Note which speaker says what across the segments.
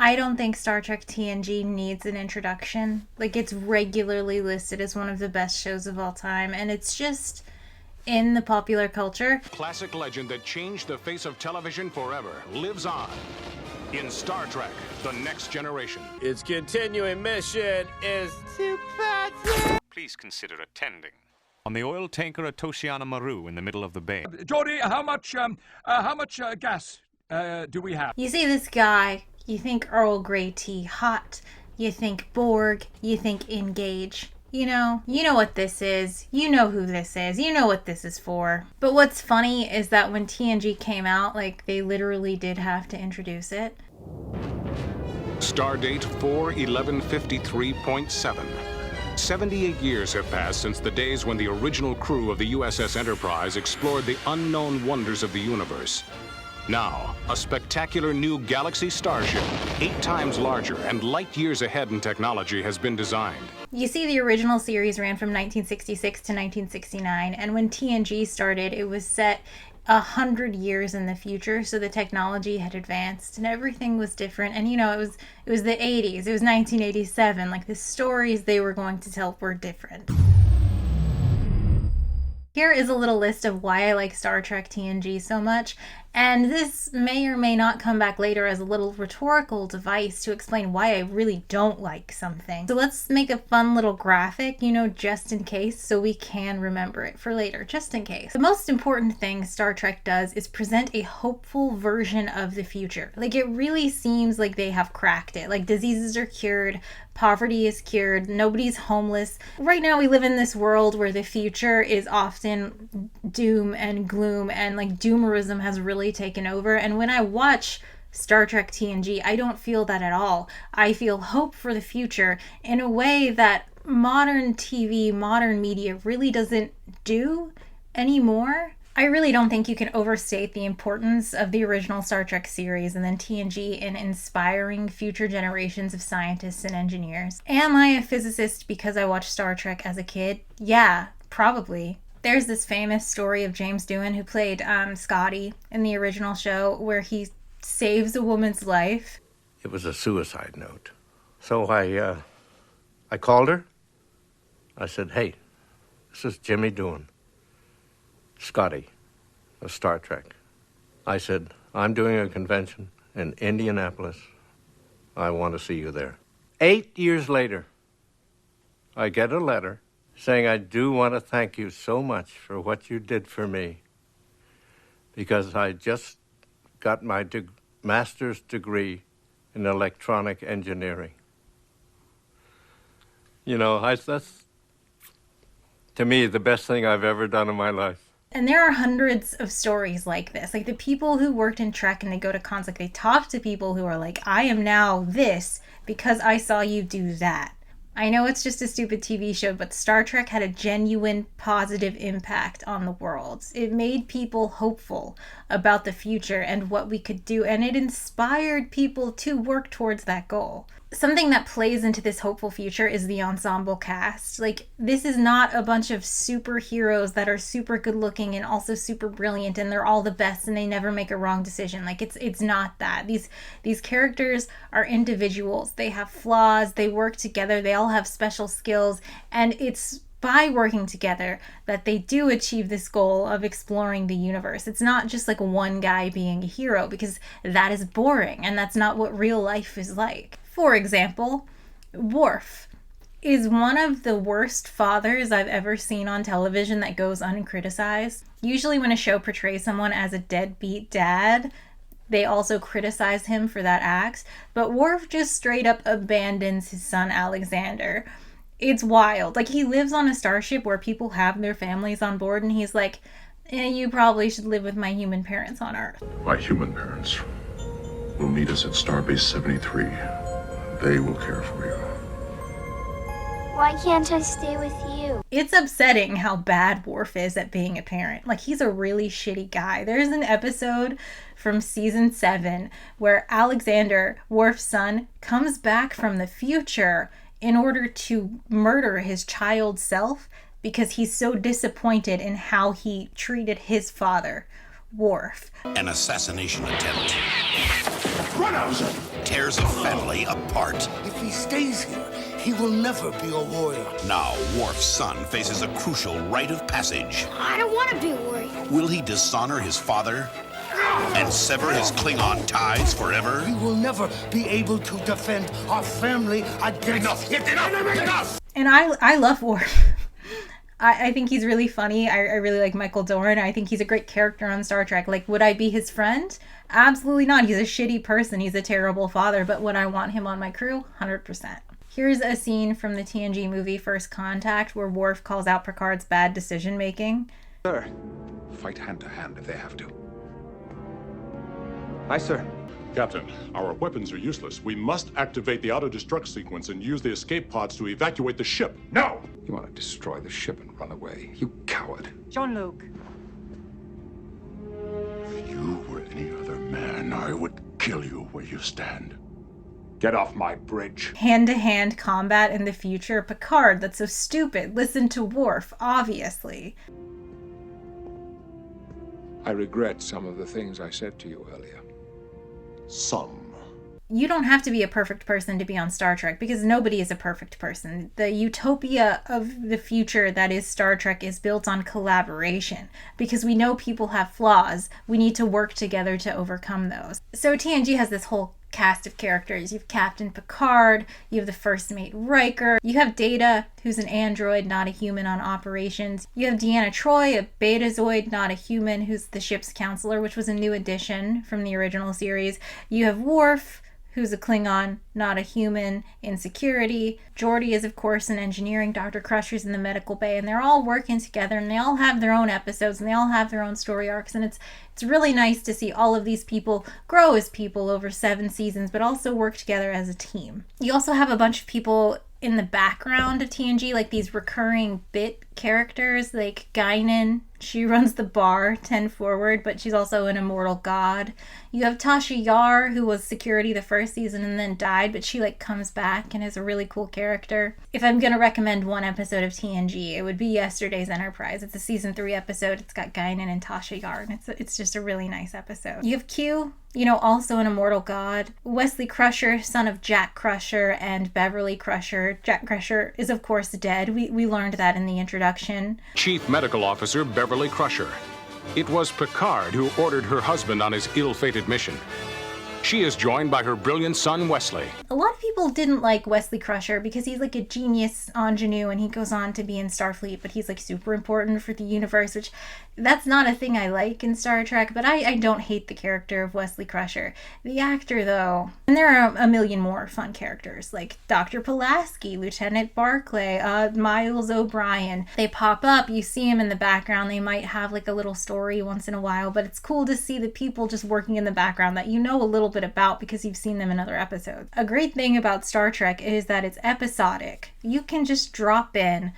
Speaker 1: I don't think Star Trek TNG needs an introduction. Like, it's regularly listed as one of the best shows of all time, and it's just in the popular culture.
Speaker 2: Classic legend that changed the face of television forever lives on in Star Trek: The Next Generation.
Speaker 3: Its continuing mission is to
Speaker 2: Please consider attending. On the oil tanker at Toshiana Maru in the middle of the bay.
Speaker 4: Geordie, how much gas do we have?
Speaker 1: You see this guy, you think Earl Grey tea hot, you think Borg, you think Engage. You know what this is, you know who this is, you know what this is for. But what's funny is that when TNG came out, like, they literally did have to introduce it.
Speaker 2: Stardate 41153.7. 78 years have passed since the days when the original crew of the USS Enterprise explored the unknown wonders of the universe. Now, a spectacular new galaxy starship, 8 times larger and light years ahead in technology, has been designed.
Speaker 1: You see, the original series ran from 1966 to 1969, and when TNG started, it was set 100 years in the future, so the technology had advanced and everything was different. And it was the 80s, it was 1987, like, the stories they were going to tell were different. Here is a little list of why I like Star Trek TNG so much, and this may or may not come back later as a little rhetorical device to explain why I really don't like something. So let's make a fun little graphic, just in case, so we can remember it for later, just in case. The most important thing Star Trek does is present a hopeful version of the future. Like, it really seems like they have cracked it. Like, diseases are cured, poverty is cured, nobody's homeless. Right now we live in this world where the future is often doom and gloom, and like doomerism has really taken over. And when I watch Star Trek TNG, I don't feel that at all. I feel hope for the future in a way that modern TV, modern media really doesn't do anymore. I really don't think you can overstate the importance of the original Star Trek series and then TNG in inspiring future generations of scientists and engineers. Am I a physicist because I watched Star Trek as a kid? Yeah, probably. There's this famous story of James Doohan, who played Scotty in the original show, where he saves a woman's life.
Speaker 5: It was a suicide note. So I called her. I said, "Hey, this is Jimmy Doohan. Scotty of Star Trek." I said, "I'm doing a convention in Indianapolis. I want to see you there." 8 years later, I get a letter saying, "I do want to thank you so much for what you did for me, because I just got my master's degree in electronic engineering." That's, to me, the best thing I've ever done in my life.
Speaker 1: And there are hundreds of stories like this. Like, the people who worked in Trek and they go to cons, like, they talk to people who are like, "I am now this because I saw you do that." I know it's just a stupid TV show, but Star Trek had a genuine positive impact on the world. It made people hopeful about the future and what we could do, and it inspired people to work towards that goal. Something that plays into this hopeful future is the ensemble cast. Like, this is not a bunch of superheroes that are super good looking and also super brilliant and they're all the best and they never make a wrong decision. Like, it's not that. These characters are individuals. They have flaws, they work together, they all have special skills, and it's by working together that they do achieve this goal of exploring the universe. It's not just like one guy being a hero, because that is boring and that's not what real life is like. For example, Worf is one of the worst fathers I've ever seen on television that goes uncriticized. Usually when a show portrays someone as a deadbeat dad, they also criticize him for that act, but Worf just straight up abandons his son Alexander. It's wild. Like, he lives on a starship where people have their families on board, and he's like, "You probably should live with my human parents on Earth."
Speaker 6: My human parents will meet us at Starbase 73. They will care for you.
Speaker 7: Why can't I stay with you?
Speaker 1: It's upsetting how bad Worf is at being a parent. Like, he's a really shitty guy. There's an episode from season 7 where Alexander, Worf's son, comes back from the future in order to murder his child self because he's so disappointed in how he treated his father, Worf.
Speaker 8: An assassination attempt. Run, Allison!
Speaker 9: Tears a family apart.
Speaker 8: If he stays here, he will never be a warrior.
Speaker 9: Now, Worf's son faces a crucial rite of passage.
Speaker 7: I don't want to be a warrior.
Speaker 9: Will he dishonor his father and sever his Klingon ties forever?
Speaker 8: We will never be able to defend our family against... Enough!
Speaker 1: And I love Worf. I think he's really funny. I really like Michael Dorn. I think he's a great character on Star Trek. Like, would I be his friend? Absolutely not. He's a shitty person. He's a terrible father. But would I want him on my crew? 100%. Here's a scene from the TNG movie First Contact where Worf calls out Picard's bad decision making.
Speaker 10: Sir, fight hand to hand if they have to.
Speaker 11: Aye, sir.
Speaker 12: Captain, our weapons are useless. We must activate the auto-destruct sequence and use the escape pods to evacuate the ship.
Speaker 10: No! You want to destroy the ship and run away. You coward.
Speaker 13: Jean-Luc.
Speaker 6: If you were any other man, I would kill you where you stand.
Speaker 10: Get off my bridge.
Speaker 1: Hand-to-hand combat in the future. Picard, that's so stupid. Listen to Worf, obviously.
Speaker 10: I regret some of the things I said to you earlier.
Speaker 6: Some.
Speaker 1: You don't have to be a perfect person to be on Star Trek because nobody is a perfect person. The utopia of the future that is Star Trek is built on collaboration because we know people have flaws. We need to work together to overcome those. So TNG has this whole cast of characters. You have Captain Picard, you have the First Mate Riker, you have Data, who's an android, not a human on operations. You have Deanna Troi, a Betazoid, not a human, who's the ship's counselor, which was a new addition from the original series. You have Worf, who's a Klingon, not a human, in security. Geordi is, of course, in engineering. Dr. Crusher's in the medical bay. And they're all working together, and they all have their own episodes, and they all have their own story arcs. And it's really nice to see all of these people grow as people over 7 seasons, but also work together as a team. You also have a bunch of people in the background of TNG, like these recurring bit characters, like Guinan. She runs the bar, 10 Forward, but she's also an immortal god. You have Tasha Yar, who was security the first season and then died, but she comes back and is a really cool character. If I'm gonna recommend one episode of TNG, it would be Yesterday's Enterprise. It's a season 3 episode. It's got Guinan and Tasha Yar, and it's just a really nice episode. You have Q, also an immortal god. Wesley Crusher, son of Jack Crusher and Beverly Crusher. Jack Crusher is, of course, dead. We learned that in the introduction.
Speaker 2: Chief Medical Officer Beverly Crusher. It was Picard who ordered her husband on his ill-fated mission. She is joined by her brilliant son, Wesley.
Speaker 1: A lot of people didn't like Wesley Crusher because he's a genius ingenue and he goes on to be in Starfleet, but he's super important for the universe, which that's not a thing I like in Star Trek, but I don't hate the character of Wesley Crusher. The actor, though, and there are a million more fun characters, like Dr. Pulaski, Lieutenant Barclay, Miles O'Brien. They pop up, you see them in the background, they might have a little story once in a while, but it's cool to see the people just working in the background that you know a little bit about because you've seen them in other episodes. A great thing about Star Trek is that it's episodic. You can just drop in,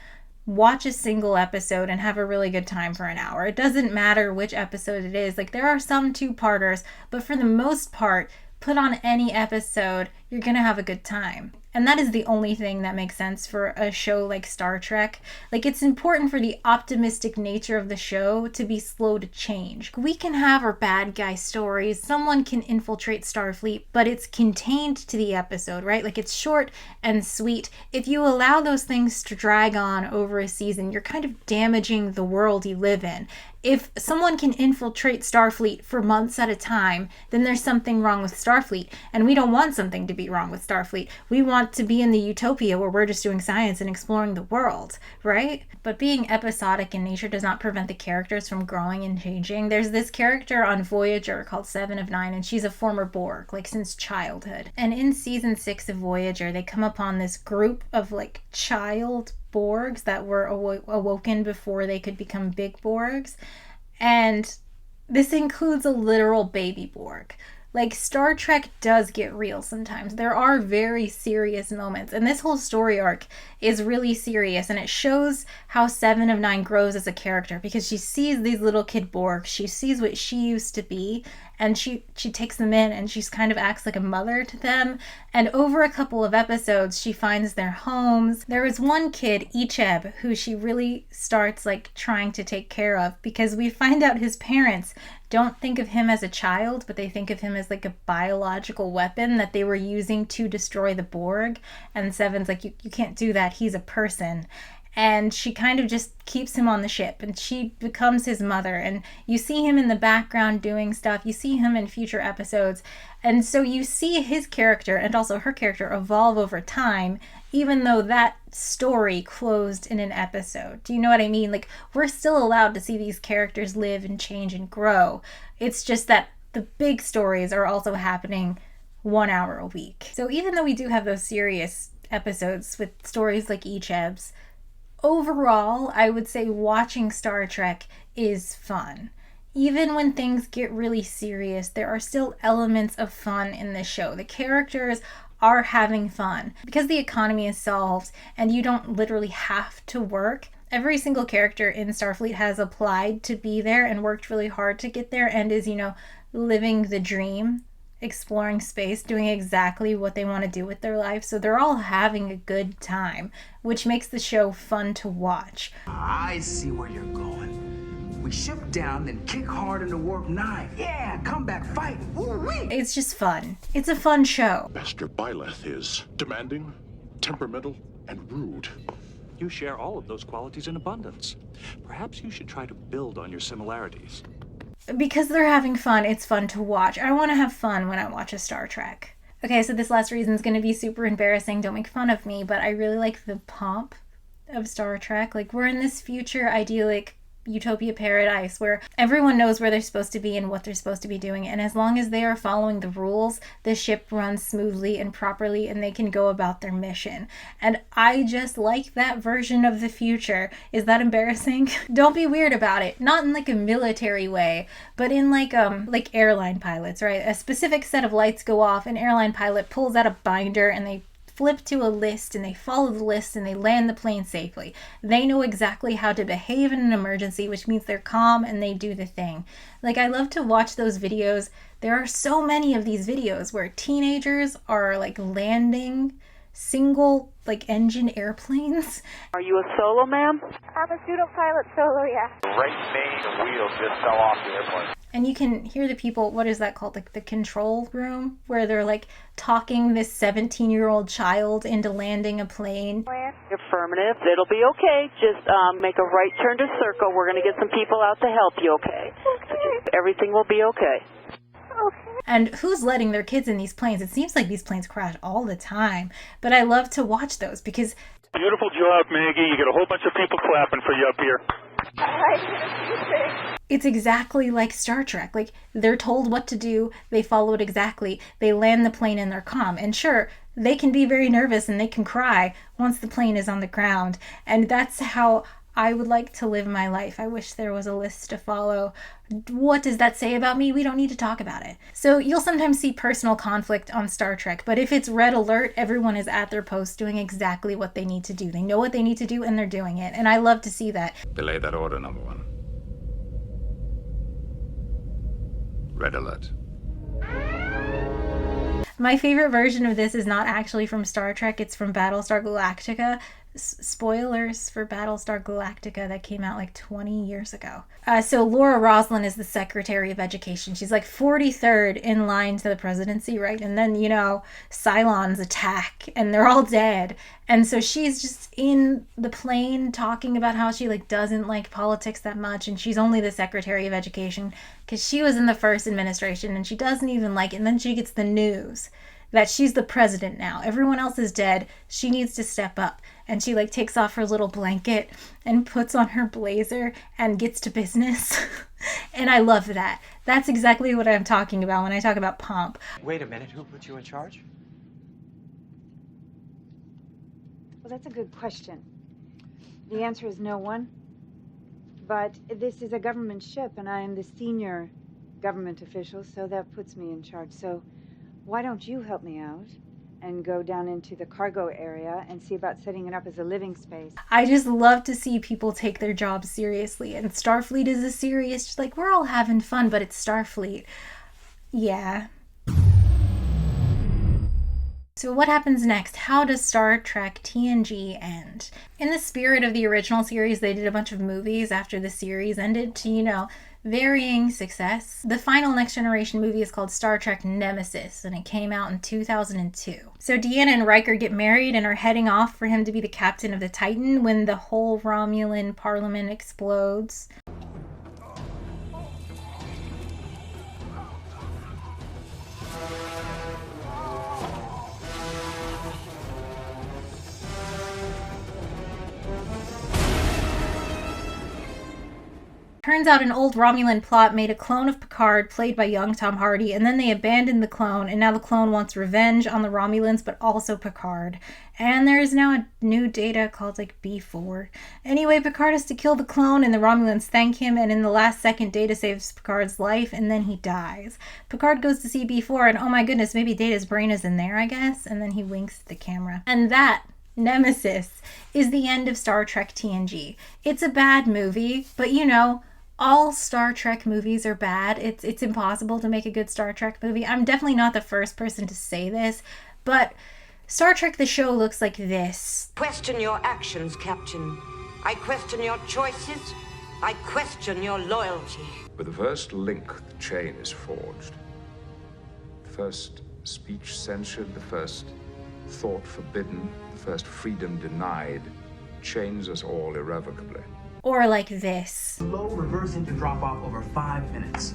Speaker 1: watch a single episode, and have a really good time for an hour. It doesn't matter which episode it is. There are some 2-parters, but for the most part, put on any episode, you're gonna have a good time. And that is the only thing that makes sense for a show like Star Trek. It's important for the optimistic nature of the show to be slow to change. We can have our bad guy stories, someone can infiltrate Starfleet, but it's contained to the episode, right? It's short and sweet. If you allow those things to drag on over a season, you're kind of damaging the world you live in. If someone can infiltrate Starfleet for months at a time, then there's something wrong with Starfleet. And we don't want something to be wrong with Starfleet. We want to be in the utopia where we're just doing science and exploring the world, right? But being episodic in nature does not prevent the characters from growing and changing. There's this character on Voyager called 7 of 9, and she's a former Borg, since childhood. And in season 6 of Voyager, they come upon this group of child Borgs that were awoken before they could become big Borgs. And this includes a literal baby Borg. Star Trek does get real sometimes. There are very serious moments. And this whole story arc is really serious. And it shows how 7 of 9 grows as a character because she sees these little kid Borgs. She sees what she used to be. and she takes them in, and she's kind of acts like a mother to them. And over a couple of episodes, she finds their homes. There is one kid, Icheb, who she really starts like trying to take care of, because we find out his parents don't think of him as a child, but they think of him as like a biological weapon that they were using to destroy the Borg. And Seven's like, you can't do that, he's a person. And she kind of just keeps him on the ship, and she becomes his mother. And you see him in the background doing stuff. You see him in future episodes. And so you see his character and also her character evolve over time, even though that story closed in an episode. Do you know what I mean? Like, we're still allowed to see these characters live and change and grow. It's just that the big stories are also happening 1 hour a week. So even though we do have those serious episodes with stories like Icheb's, overall, I would say watching Star Trek is fun. Even when things get really serious, there are still elements of fun in the show. The characters are having fun. Because the economy is solved and you don't literally have to work, every single character in Starfleet has applied to be there and worked really hard to get there and is, living the dream, exploring space, doing exactly what they want to do with their life. So they're all having a good time, which makes the show fun to watch.
Speaker 11: I see where you're going. We ship down, then kick hard into warp 9. Yeah, come back, fight. Woo-wee.
Speaker 1: It's just fun. It's a fun show.
Speaker 12: Master Byleth is demanding, temperamental, and rude.
Speaker 13: You share all of those qualities in abundance. Perhaps you should try to build on your similarities.
Speaker 1: Because they're having fun, it's fun to watch. I want to have fun when I watch a Star Trek. Okay, so this last reason is going to be super embarrassing. Don't make fun of me, but I really like the pomp of Star Trek. Like, we're in this future idyllic utopia paradise where everyone knows where they're supposed to be and what they're supposed to be doing, and as long as they are following the rules, the ship runs smoothly and properly and they can go about their mission. And I just like that version of the future. Is that embarrassing? Don't be weird about it. Not in like a military way, but in like airline pilots, right? A specific set of lights go off, an airline pilot pulls out a binder and they flip to a list and they follow the list and they land the plane safely. They know exactly how to behave in an emergency, which means they're calm and they do the thing. Like, I love to watch those videos. There are so many of these videos where teenagers are like landing single engine airplanes.
Speaker 14: Are you a solo, ma'am?
Speaker 7: I'm a pseudo pilot solo, yeah.
Speaker 15: Right main, the wheels just fell off the airplane.
Speaker 1: And you can hear the people, what is that called? Like the control room, where they're like talking this 17-year-old child into landing a plane.
Speaker 14: Affirmative. It'll be okay. Just make a right turn to circle. We're going to get some people out to help you, okay? So everything will be okay.
Speaker 1: And who's letting their kids in these planes? It seems like these planes crash all the time. But I love to watch those because...
Speaker 16: Beautiful job, Maggie. You get a whole bunch of people clapping for you up here.
Speaker 1: It's exactly like Star Trek. Like, they're told what to do, they follow it exactly, they land the plane and they're calm. And sure, they can be very nervous and they can cry once the plane is on the ground. And that's how I would like to live my life. I wish there was a list to follow. What does that say about me? We don't need to talk about it. So you'll sometimes see personal conflict on Star Trek, but if it's red alert, everyone is at their post doing exactly what they need to do. They know what they need to do and they're doing it. And I love to see that.
Speaker 10: Delay that order, number one. Red alert.
Speaker 1: My favorite version of this is not actually from Star Trek, it's from Battlestar Galactica. Spoilers for Battlestar Galactica that came out like 20 years ago. So Laura Roslin is the Secretary of Education. She's like 43rd in line to the presidency, right? And then, Cylons attack and they're all dead. And so she's just in the plane talking about how she doesn't like politics that much, and she's only the Secretary of Education because she was in the first administration and she doesn't even like it. And then she gets the news that she's the president now. Everyone else is dead. She needs to step up. And she takes off her little blanket and puts on her blazer and gets to business. And I love that. That's exactly what I'm talking about when I talk about pomp.
Speaker 17: Wait a minute, who put you in charge?
Speaker 18: Well, that's a good question. The answer is no one. But this is a government ship and I am the senior government official, so that puts me in charge. So why don't you help me out and go down into the cargo area and see about setting it up as a living space?
Speaker 1: I just love to see people take their jobs seriously. And Starfleet is a serious, we're all having fun, but it's Starfleet. Yeah. So what happens next? How does Star Trek TNG end? In the spirit of the original series, they did a bunch of movies after the series ended to, varying success. The final Next Generation movie is called Star Trek Nemesis, and it came out in 2002. So Deanna and Riker get married and are heading off for him to be the captain of the Titan when the whole Romulan parliament explodes. Turns out an old Romulan plot made a clone of Picard, played by young Tom Hardy, and then they abandoned the clone, and now the clone wants revenge on the Romulans, but also Picard. And there is now a new data called, B4. Anyway, Picard has to kill the clone, and the Romulans thank him, and in the last second, Data saves Picard's life, and then he dies. Picard goes to see B4, and oh my goodness, maybe Data's brain is in there, I guess, and then he winks at the camera. And that, Nemesis, is the end of Star Trek TNG. It's a bad movie, but all Star Trek movies are bad. It's impossible to make a good Star Trek movie. I'm definitely not the first person to say this, but Star Trek the show looks like this.
Speaker 19: Question your actions, Captain. I question your choices. I question your loyalty.
Speaker 10: With the first link, the chain is forged. The first speech censured, the first thought forbidden, the first freedom denied, chains us all irrevocably.
Speaker 1: Or like this.
Speaker 11: Low reverse into drop off over 5 minutes.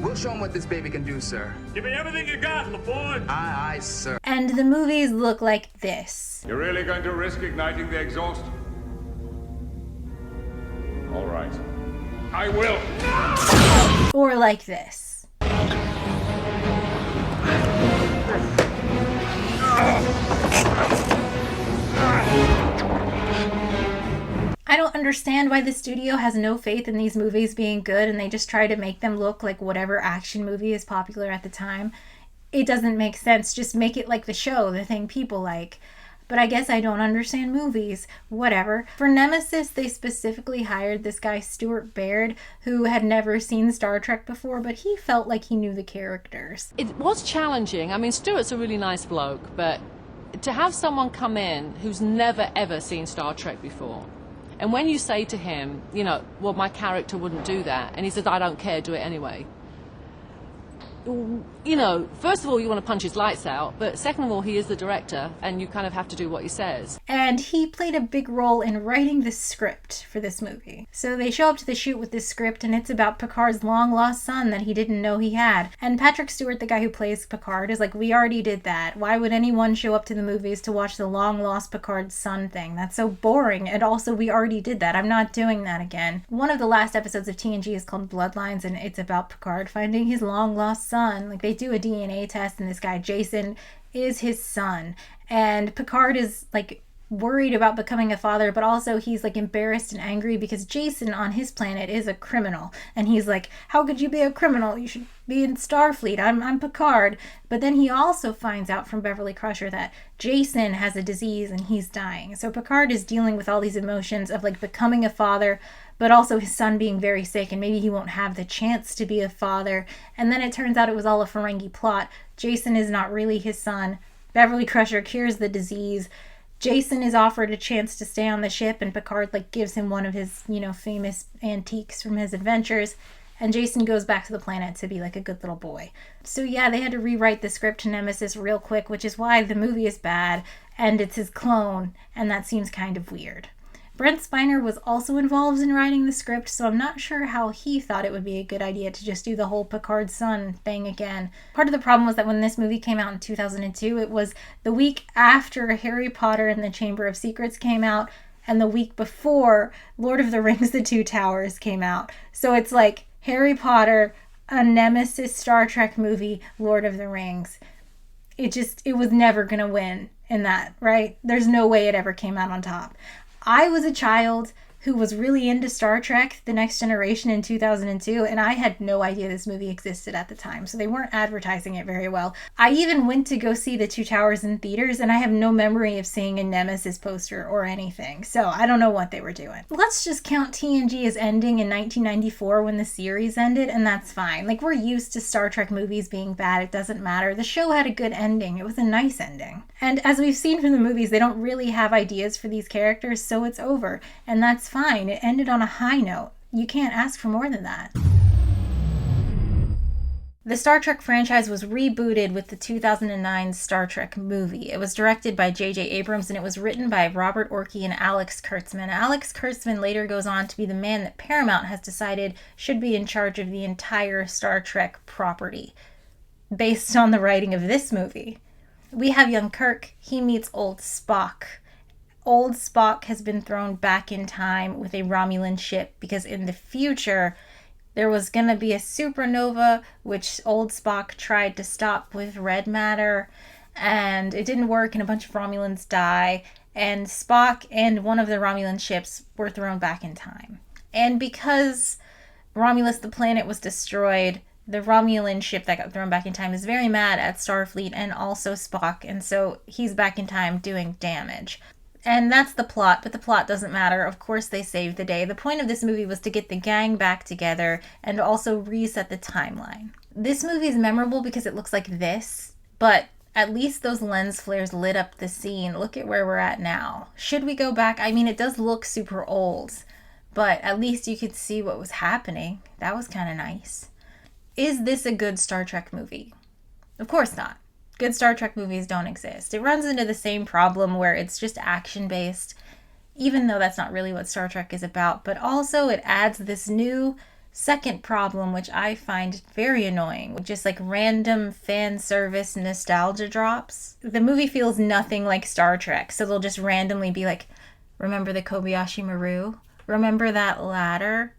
Speaker 11: We'll show him what this baby can do, sir.
Speaker 3: Give me everything you got, LaForge.
Speaker 11: Aye, aye, sir.
Speaker 1: And the movies look like this.
Speaker 10: You're really going to risk igniting the exhaust? All right. I will.
Speaker 1: Or like this. I don't understand why the studio has no faith in these movies being good and they just try to make them look like whatever action movie is popular at the time. It doesn't make sense. Just make it like the show, the thing people like. But I guess I don't understand movies. Whatever. For Nemesis, they specifically hired this guy, Stewart Baird, who had never seen Star Trek before, but he felt like he knew the characters.
Speaker 20: It was challenging. I mean, Stewart's a really nice bloke, but to have someone come in who's never, ever seen Star Trek before, and when you say to him, well, my character wouldn't do that, and he says, I don't care, do it anyway. First of all, you want to punch his lights out, but second of all, he is the director, and you kind of have to do what he says.
Speaker 1: And he played a big role in writing the script for this movie. So they show up to the shoot with this script, and it's about Picard's long-lost son that he didn't know he had. And Patrick Stewart, the guy who plays Picard, is like, we already did that. Why would anyone show up to the movies to watch the long-lost Picard's son thing? That's so boring, and also we already did that. I'm not doing that again. One of the last episodes of TNG is called Bloodlines, and it's about Picard finding his long-lost son. They do a DNA test, and this guy Jason is his son, and Picard is worried about becoming a father, but also he's embarrassed and angry because Jason on his planet is a criminal, and he's like, how could you be a criminal? You should be in Starfleet. I'm Picard. But then he also finds out from Beverly Crusher that Jason has a disease and he's dying. So Picard is dealing with all these emotions of becoming a father, but also his son being very sick, and maybe he won't have the chance to be a father. And then it turns out it was all a Ferengi plot. Jason is not really his son. Beverly Crusher cures the disease. Jason is offered a chance to stay on the ship, and Picard gives him one of his, famous antiques from his adventures. And Jason goes back to the planet to be a good little boy. So yeah, they had to rewrite the script to Nemesis real quick, which is why the movie is bad, and it's his clone, and that seems kind of weird. Brent Spiner was also involved in writing the script, so I'm not sure how he thought it would be a good idea to just do the whole Picard son thing again. Part of the problem was that when this movie came out in 2002, it was the week after Harry Potter and the Chamber of Secrets came out, and the week before Lord of the Rings: The Two Towers came out. So it's Harry Potter, a Nemesis Star Trek movie, Lord of the Rings. It was never gonna win in that, right? There's no way it ever came out on top. I was a child who was really into Star Trek The Next Generation in 2002, and I had no idea this movie existed at the time, so they weren't advertising it very well. I even went to go see The Two Towers in theaters, and I have no memory of seeing a Nemesis poster or anything, so I don't know what they were doing. Let's just count TNG as ending in 1994 when the series ended, and that's fine. Like, we're used to Star Trek movies being bad, it doesn't matter. The show had a good ending, it was a nice ending. And as we've seen from the movies, they don't really have ideas for these characters, so it's over, and that's fine. It ended on a high note. You can't ask for more than that. The Star Trek franchise was rebooted with the 2009 Star Trek movie. It was directed by J.J. Abrams and it was written by Robert Orci and Alex Kurtzman. Alex Kurtzman later goes on to be the man that Paramount has decided should be in charge of the entire Star Trek property, based on the writing of this movie. We have young Kirk. He meets old Spock. Old Spock has been thrown back in time with a Romulan ship because in the future there was going to be a supernova which old Spock tried to stop with red matter, and it didn't work and a bunch of Romulans die, and Spock and one of the Romulan ships were thrown back in time. And because Romulus the planet was destroyed, the Romulan ship that got thrown back in time is very mad at Starfleet and also Spock, and so he's back in time doing damage. And that's the plot, but the plot doesn't matter. Of course they saved the day. The point of this movie was to get the gang back together and also reset the timeline. This movie is memorable because it looks like this, but at least those lens flares lit up the scene. Look at where we're at now. Should we go back? I mean, it does look super old, but at least you could see what was happening. That was kind of nice. Is this a good Star Trek movie? Of course not. Good Star Trek movies don't exist. It runs into the same problem where it's just action-based, even though that's not really what Star Trek is about, but also it adds this new second problem, which I find very annoying, just like random fan service nostalgia drops. The movie feels nothing like Star Trek, so they'll just randomly be like, remember the Kobayashi Maru? Remember that ladder?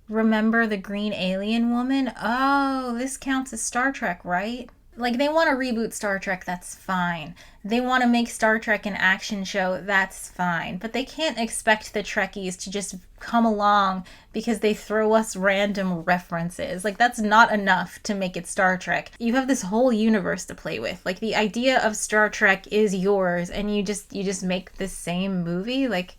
Speaker 1: Remember the green alien woman? Oh, this counts as Star Trek, right? Like, they want to reboot Star Trek, that's fine. They want to make Star Trek an action show, that's fine. But they can't expect the Trekkies to just come along because they throw us random references. Like, that's not enough to make it Star Trek. You have this whole universe to play with. Like, the idea of Star Trek is yours, and you just make the same movie? Like,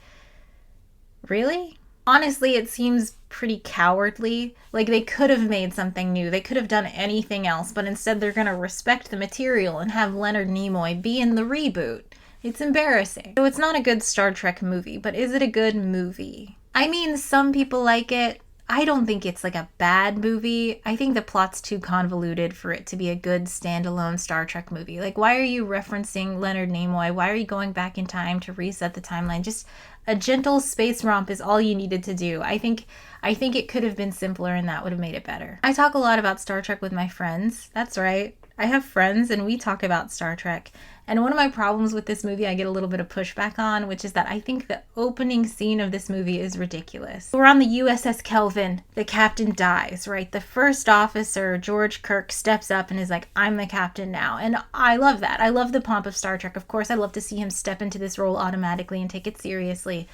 Speaker 1: really? Honestly, it seems pretty cowardly. Like, they could have made something new. They could have done anything else, but instead they're going to respect the material and have Leonard Nimoy be in the reboot. It's embarrassing. So it's not a good Star Trek movie, but is it a good movie? I mean, some people like it. I don't think it's like a bad movie. I think the plot's too convoluted for it to be a good standalone Star Trek movie. Like, why are you referencing Leonard Nimoy? Why are you going back in time to reset the timeline? Just a gentle space romp is all you needed to do. I think it could have been simpler and that would have made it better. I talk a lot about Star Trek with my friends. That's right. I have friends and we talk about Star Trek. And one of my problems with this movie I get a little bit of pushback on, which is that I think the opening scene of this movie is ridiculous. We're on the USS Kelvin. The captain dies, right? The first officer, George Kirk, steps up and is like, I'm the captain now. And I love that. I love the pomp of Star Trek. Of course, I love to see him step into this role automatically and take it seriously.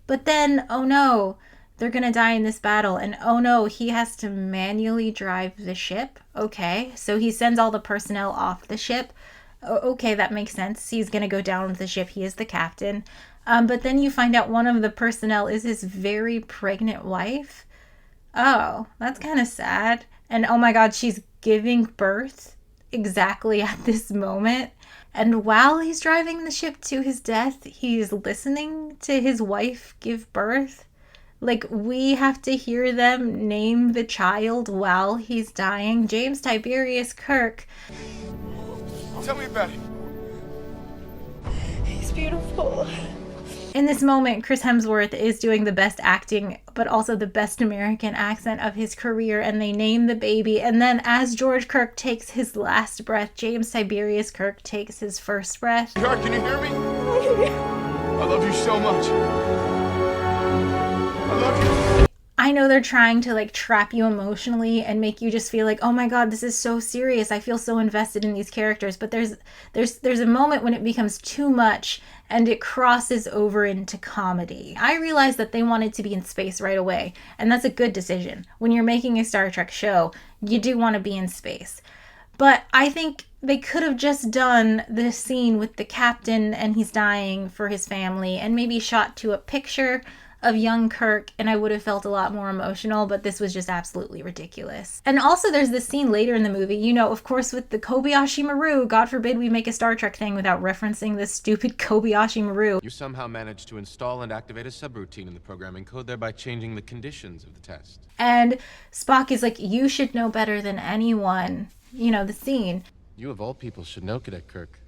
Speaker 1: But then, oh no, they're gonna die in this battle. And oh no, he has to manually drive the ship. Okay, so he sends all the personnel off the ship. Okay, that makes sense. He's going to go down with the ship. He is the captain. But then you find out one of the personnel is his very pregnant wife. Oh, that's kind of sad. And oh my God, she's giving birth exactly at this moment. And while he's driving the ship to his death, he's listening to his wife give birth. Like, we have to hear them name the child while he's dying. James Tiberius Kirk.
Speaker 4: Tell me about it.
Speaker 1: He's beautiful. In this moment, Chris Hemsworth is doing the best acting, but also the best American accent of his career, and they name the baby. And then as George Kirk takes his last breath, James Tiberius Kirk takes his first breath.
Speaker 4: Sweetheart, can you hear me? I love you so much. I love you.
Speaker 1: I know they're trying to like trap you emotionally and make you just feel like, oh my god, this is so serious. I feel so invested in these characters. But there's a moment when it becomes too much and it crosses over into comedy. I realized that they wanted to be in space right away, and that's a good decision. When you're making a Star Trek show, you do want to be in space. But I think they could have just done this scene with the captain and he's dying for his family and maybe shot to a picture of young Kirk, and I would have felt a lot more emotional, but this was just absolutely ridiculous. And also there's this scene later in the movie, you know, of course with the Kobayashi Maru, God forbid we make a Star Trek thing without referencing this stupid Kobayashi Maru.
Speaker 21: You somehow managed to install and activate a subroutine in the programming code, thereby changing the conditions of the test.
Speaker 1: And Spock is like, you should know better than anyone, you know, the scene.
Speaker 21: You of all people should know, Cadet Kirk.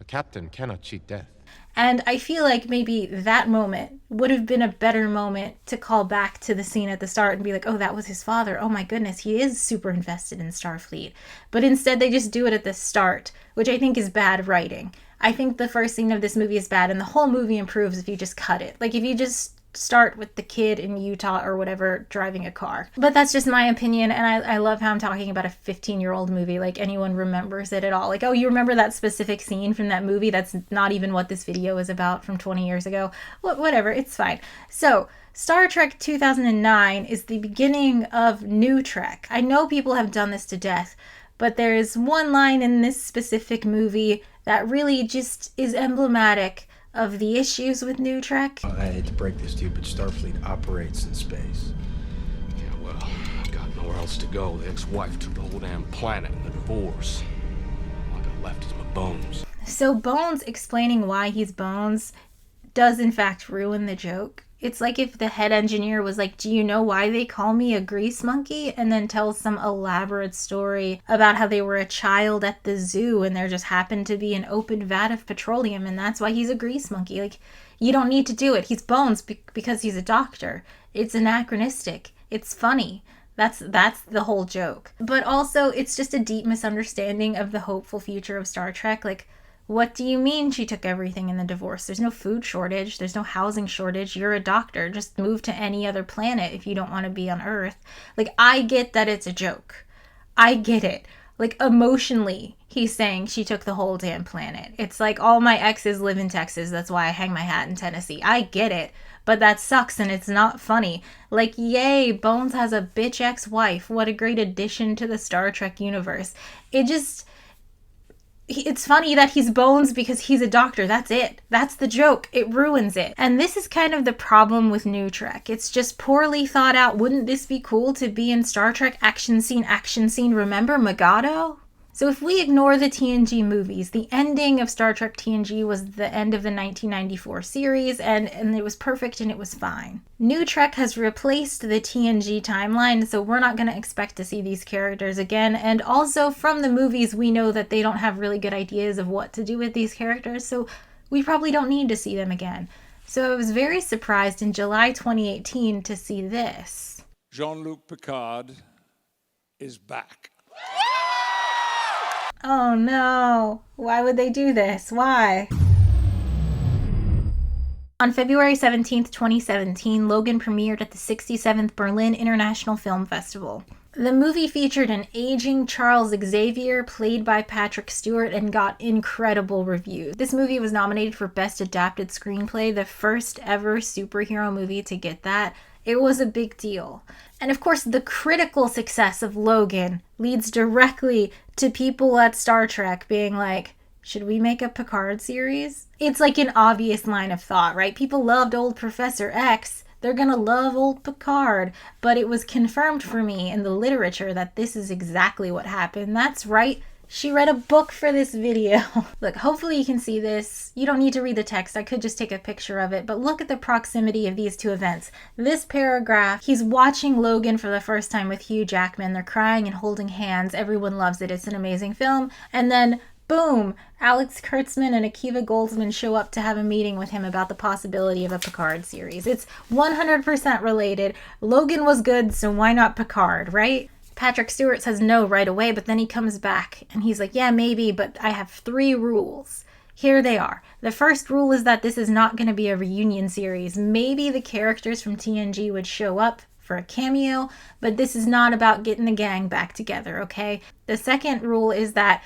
Speaker 21: A captain cannot cheat death.
Speaker 1: And I feel like maybe that moment would have been a better moment to call back to the scene at the start and be like, oh, that was his father. Oh my goodness, he is super invested in Starfleet. But instead they just do it at the start, which I think is bad writing. I think the first scene of this movie is bad, and the whole movie improves if you just cut it. Like if you just start with the kid in Utah or whatever driving a car. But that's just my opinion, and I love how I'm talking about a 15-year-old movie like anyone remembers it at all. Like, oh, you remember that specific scene from that movie? That's not even what this video is about from 20 years ago. Whatever, it's fine. So, Star Trek 2009 is the beginning of NuTrek. I know people have done this to death, but there is one line in this specific movie that really just is emblematic of the issues with NuTrek.
Speaker 22: I hate to break this to you, but Starfleet operates in space.
Speaker 2: Yeah, well, I got nowhere else to go. The ex-wife took the whole damn planet in the divorce. All I got left is my bones.
Speaker 1: So Bones explaining why he's Bones does in fact ruin the joke. It's like if the head engineer was like, do you know why they call me a grease monkey? And then tells some elaborate story about how they were a child at the zoo and there just happened to be an open vat of petroleum and that's why he's a grease monkey. Like, you don't need to do it. He's Bones because he's a doctor. It's anachronistic. It's funny. That's the whole joke. But also, it's just a deep misunderstanding of the hopeful future of Star Trek. Like, what do you mean she took everything in the divorce? There's no food shortage. There's no housing shortage. You're a doctor. Just move to any other planet if you don't want to be on Earth. Like, I get that it's a joke. I get it. Like, emotionally, he's saying she took the whole damn planet. It's like, all my exes live in Texas. That's why I hang my hat in Tennessee. I get it. But that sucks and it's not funny. Like, yay, Bones has a bitch ex-wife. What a great addition to the Star Trek universe. It's funny that he's Bones because he's a doctor. That's it. That's the joke. It ruins it. And this is kind of the problem with NuTrek. It's just poorly thought out. Wouldn't this be cool to be in Star Trek action scene, remember Megado? So if we ignore the TNG movies, the ending of Star Trek TNG was the end of the 1994 series, and it was perfect and it was fine. NuTrek has replaced the TNG timeline, so we're not going to expect to see these characters again, and also from the movies we know that they don't have really good ideas of what to do with these characters, so we probably don't need to see them again. So I was very surprised in July 2018 to see this.
Speaker 4: Jean-Luc Picard is back.
Speaker 1: Oh no, why would they do this? Why? On February 17th, 2017, Logan premiered at the 67th Berlin International Film Festival. The movie featured an aging Charles Xavier, played by Patrick Stewart, and got incredible reviews. This movie was nominated for Best Adapted Screenplay, the first ever superhero movie to get that. It was a big deal. And of course, the critical success of Logan leads directly to people at Star Trek being like, should we make a Picard series? It's like an obvious line of thought, right? People loved old Professor X. They're gonna love old Picard. But it was confirmed for me in the literature that this is exactly what happened. That's right. She read a book for this video. Look, hopefully you can see this. You don't need to read the text. I could just take a picture of it. But look at the proximity of these two events. This paragraph, he's watching Logan for the first time with Hugh Jackman. They're crying and holding hands. Everyone loves it. It's an amazing film. And then, boom, Alex Kurtzman and Akiva Goldsman show up to have a meeting with him about the possibility of a Picard series. It's 100% related. Logan was good, so why not Picard, right? Patrick Stewart says no right away, but then he comes back and he's like, yeah, maybe, but I have 3 rules. Here they are. The first rule is that this is not going to be a reunion series. Maybe the characters from TNG would show up for a cameo, but this is not about getting the gang back together, okay? The second rule is that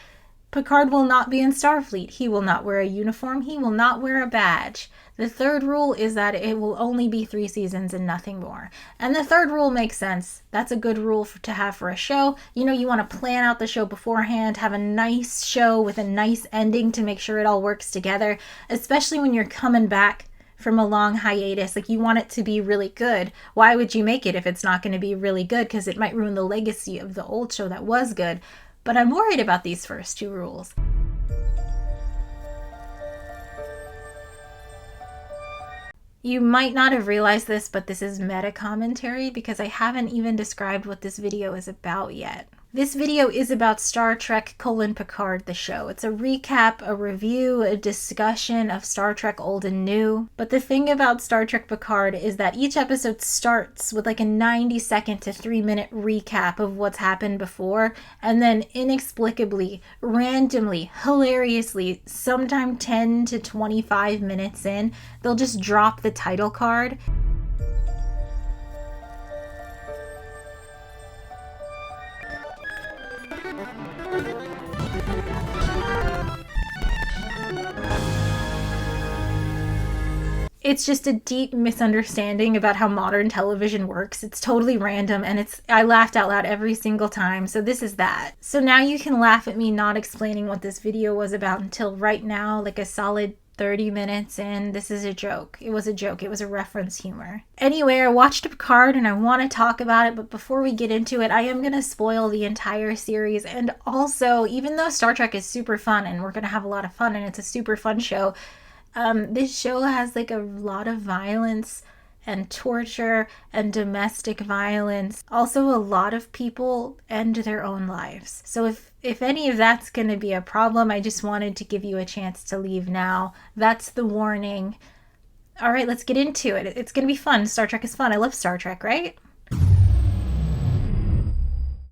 Speaker 1: Picard will not be in Starfleet. He will not wear a uniform. He will not wear a badge. The third rule is that it will only be 3 seasons and nothing more. And the third rule makes sense. That's a good rule to have for a show. You know, you want to plan out the show beforehand, have a nice show with a nice ending to make sure it all works together, especially when you're coming back from a long hiatus. Like, you want it to be really good. Why would you make it if it's not going to be really good? Because it might ruin the legacy of the old show that was good. But I'm worried about these first 2 rules. You might not have realized this, but this is meta commentary because I haven't even described what this video is about yet. This video is about Star Trek: Picard, the show. It's a recap, a review, a discussion of Star Trek old and new. But the thing about Star Trek Picard is that each episode starts with like a 90-second to 3-minute recap of what's happened before, and then inexplicably, randomly, hilariously, sometime 10 to 25 minutes in, they'll just drop the title card. It's just a deep misunderstanding about how modern television works. It's totally random, and I laughed out loud every single time, so this is that. So now you can laugh at me not explaining what this video was about until right now, like a solid 30 minutes in. This is a joke. It was a joke. It was a reference humor. Anyway, I watched Picard and I want to talk about it, but before we get into it, I am going to spoil the entire series. And also, even though Star Trek is super fun and we're going to have a lot of fun and it's a super fun show, this show has like a lot of violence and torture and domestic violence. Also, a lot of people end their own lives. So if any of that's going to be a problem, I just wanted to give you a chance to leave now. That's the warning. All right, let's get into it. It's going to be fun. Star Trek is fun. I love Star Trek, right?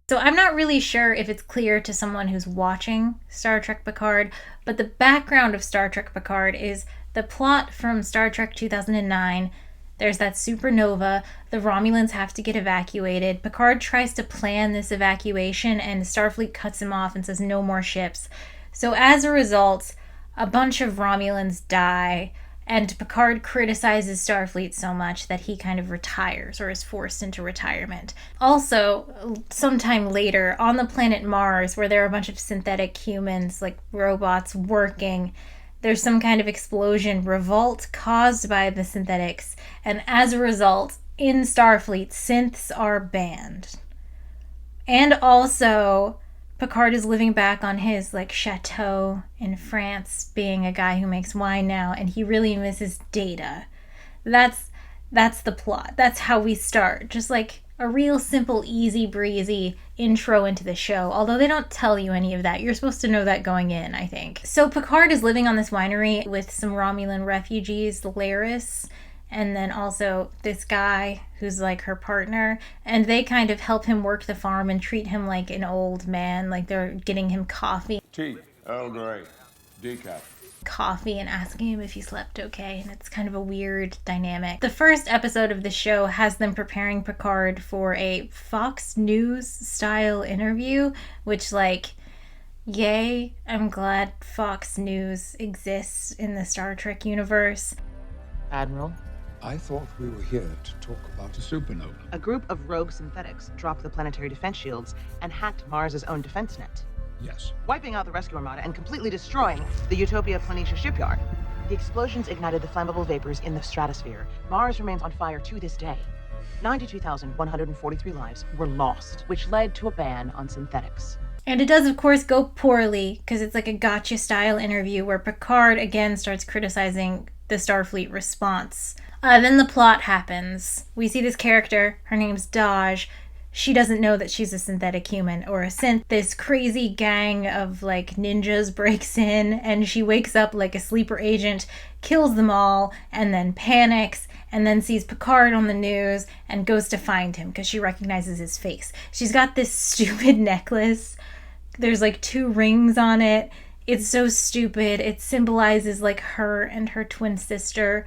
Speaker 1: So I'm not really sure if it's clear to someone who's watching Star Trek Picard, but the background of Star Trek Picard is the plot from Star Trek 2009. There's that supernova, the Romulans have to get evacuated. Picard tries to plan this evacuation and Starfleet cuts him off and says no more ships. So as a result, a bunch of Romulans die, and Picard criticizes Starfleet so much that he kind of retires or is forced into retirement. Also, sometime later, on the planet Mars, where there are a bunch of synthetic humans, like robots, working, there's some kind of explosion, revolt caused by the synthetics, and as a result, in Starfleet, synths are banned. And also, Picard is living back on his chateau in France, being a guy who makes wine now, and he really misses Data. That's the plot. That's how we start. Just like a real simple, easy breezy intro into the show, although they don't tell you any of that. You're supposed to know that going in, I think. So Picard is living on this winery with some Romulan refugees, Laris, and then also this guy who's like her partner, and they kind of help him work the farm and treat him like an old man, like they're getting him coffee.
Speaker 5: Tea, Earl Grey, decaf.
Speaker 1: Coffee and asking him if he slept okay, and it's kind of a weird dynamic. The first episode of the show has them preparing Picard for a Fox News style interview, which yay, I'm glad Fox News exists in the Star Trek universe.
Speaker 9: Admiral?
Speaker 23: I thought we were here to talk about a supernova.
Speaker 9: A group of rogue synthetics dropped the planetary defense shields and hacked Mars's own defense net.
Speaker 23: Yes.
Speaker 9: Wiping out the rescue armada and completely destroying the Utopia Planitia shipyard. The explosions ignited the flammable vapors in the stratosphere. Mars remains on fire to this day. 92,143 lives were lost, which led to a ban on synthetics.
Speaker 1: And it does, of course, go poorly, because it's like a gotcha-style interview where Picard again starts criticizing the Starfleet response. Then the plot happens. We see this character, her name's Daj. She doesn't know that she's a synthetic human or a synth. This crazy gang of ninjas breaks in, and she wakes up like a sleeper agent, kills them all, and then panics, and then sees Picard on the news and goes to find him because she recognizes his face. She's got this stupid necklace. There's 2 rings on it. It's so stupid. It symbolizes her and her twin sister.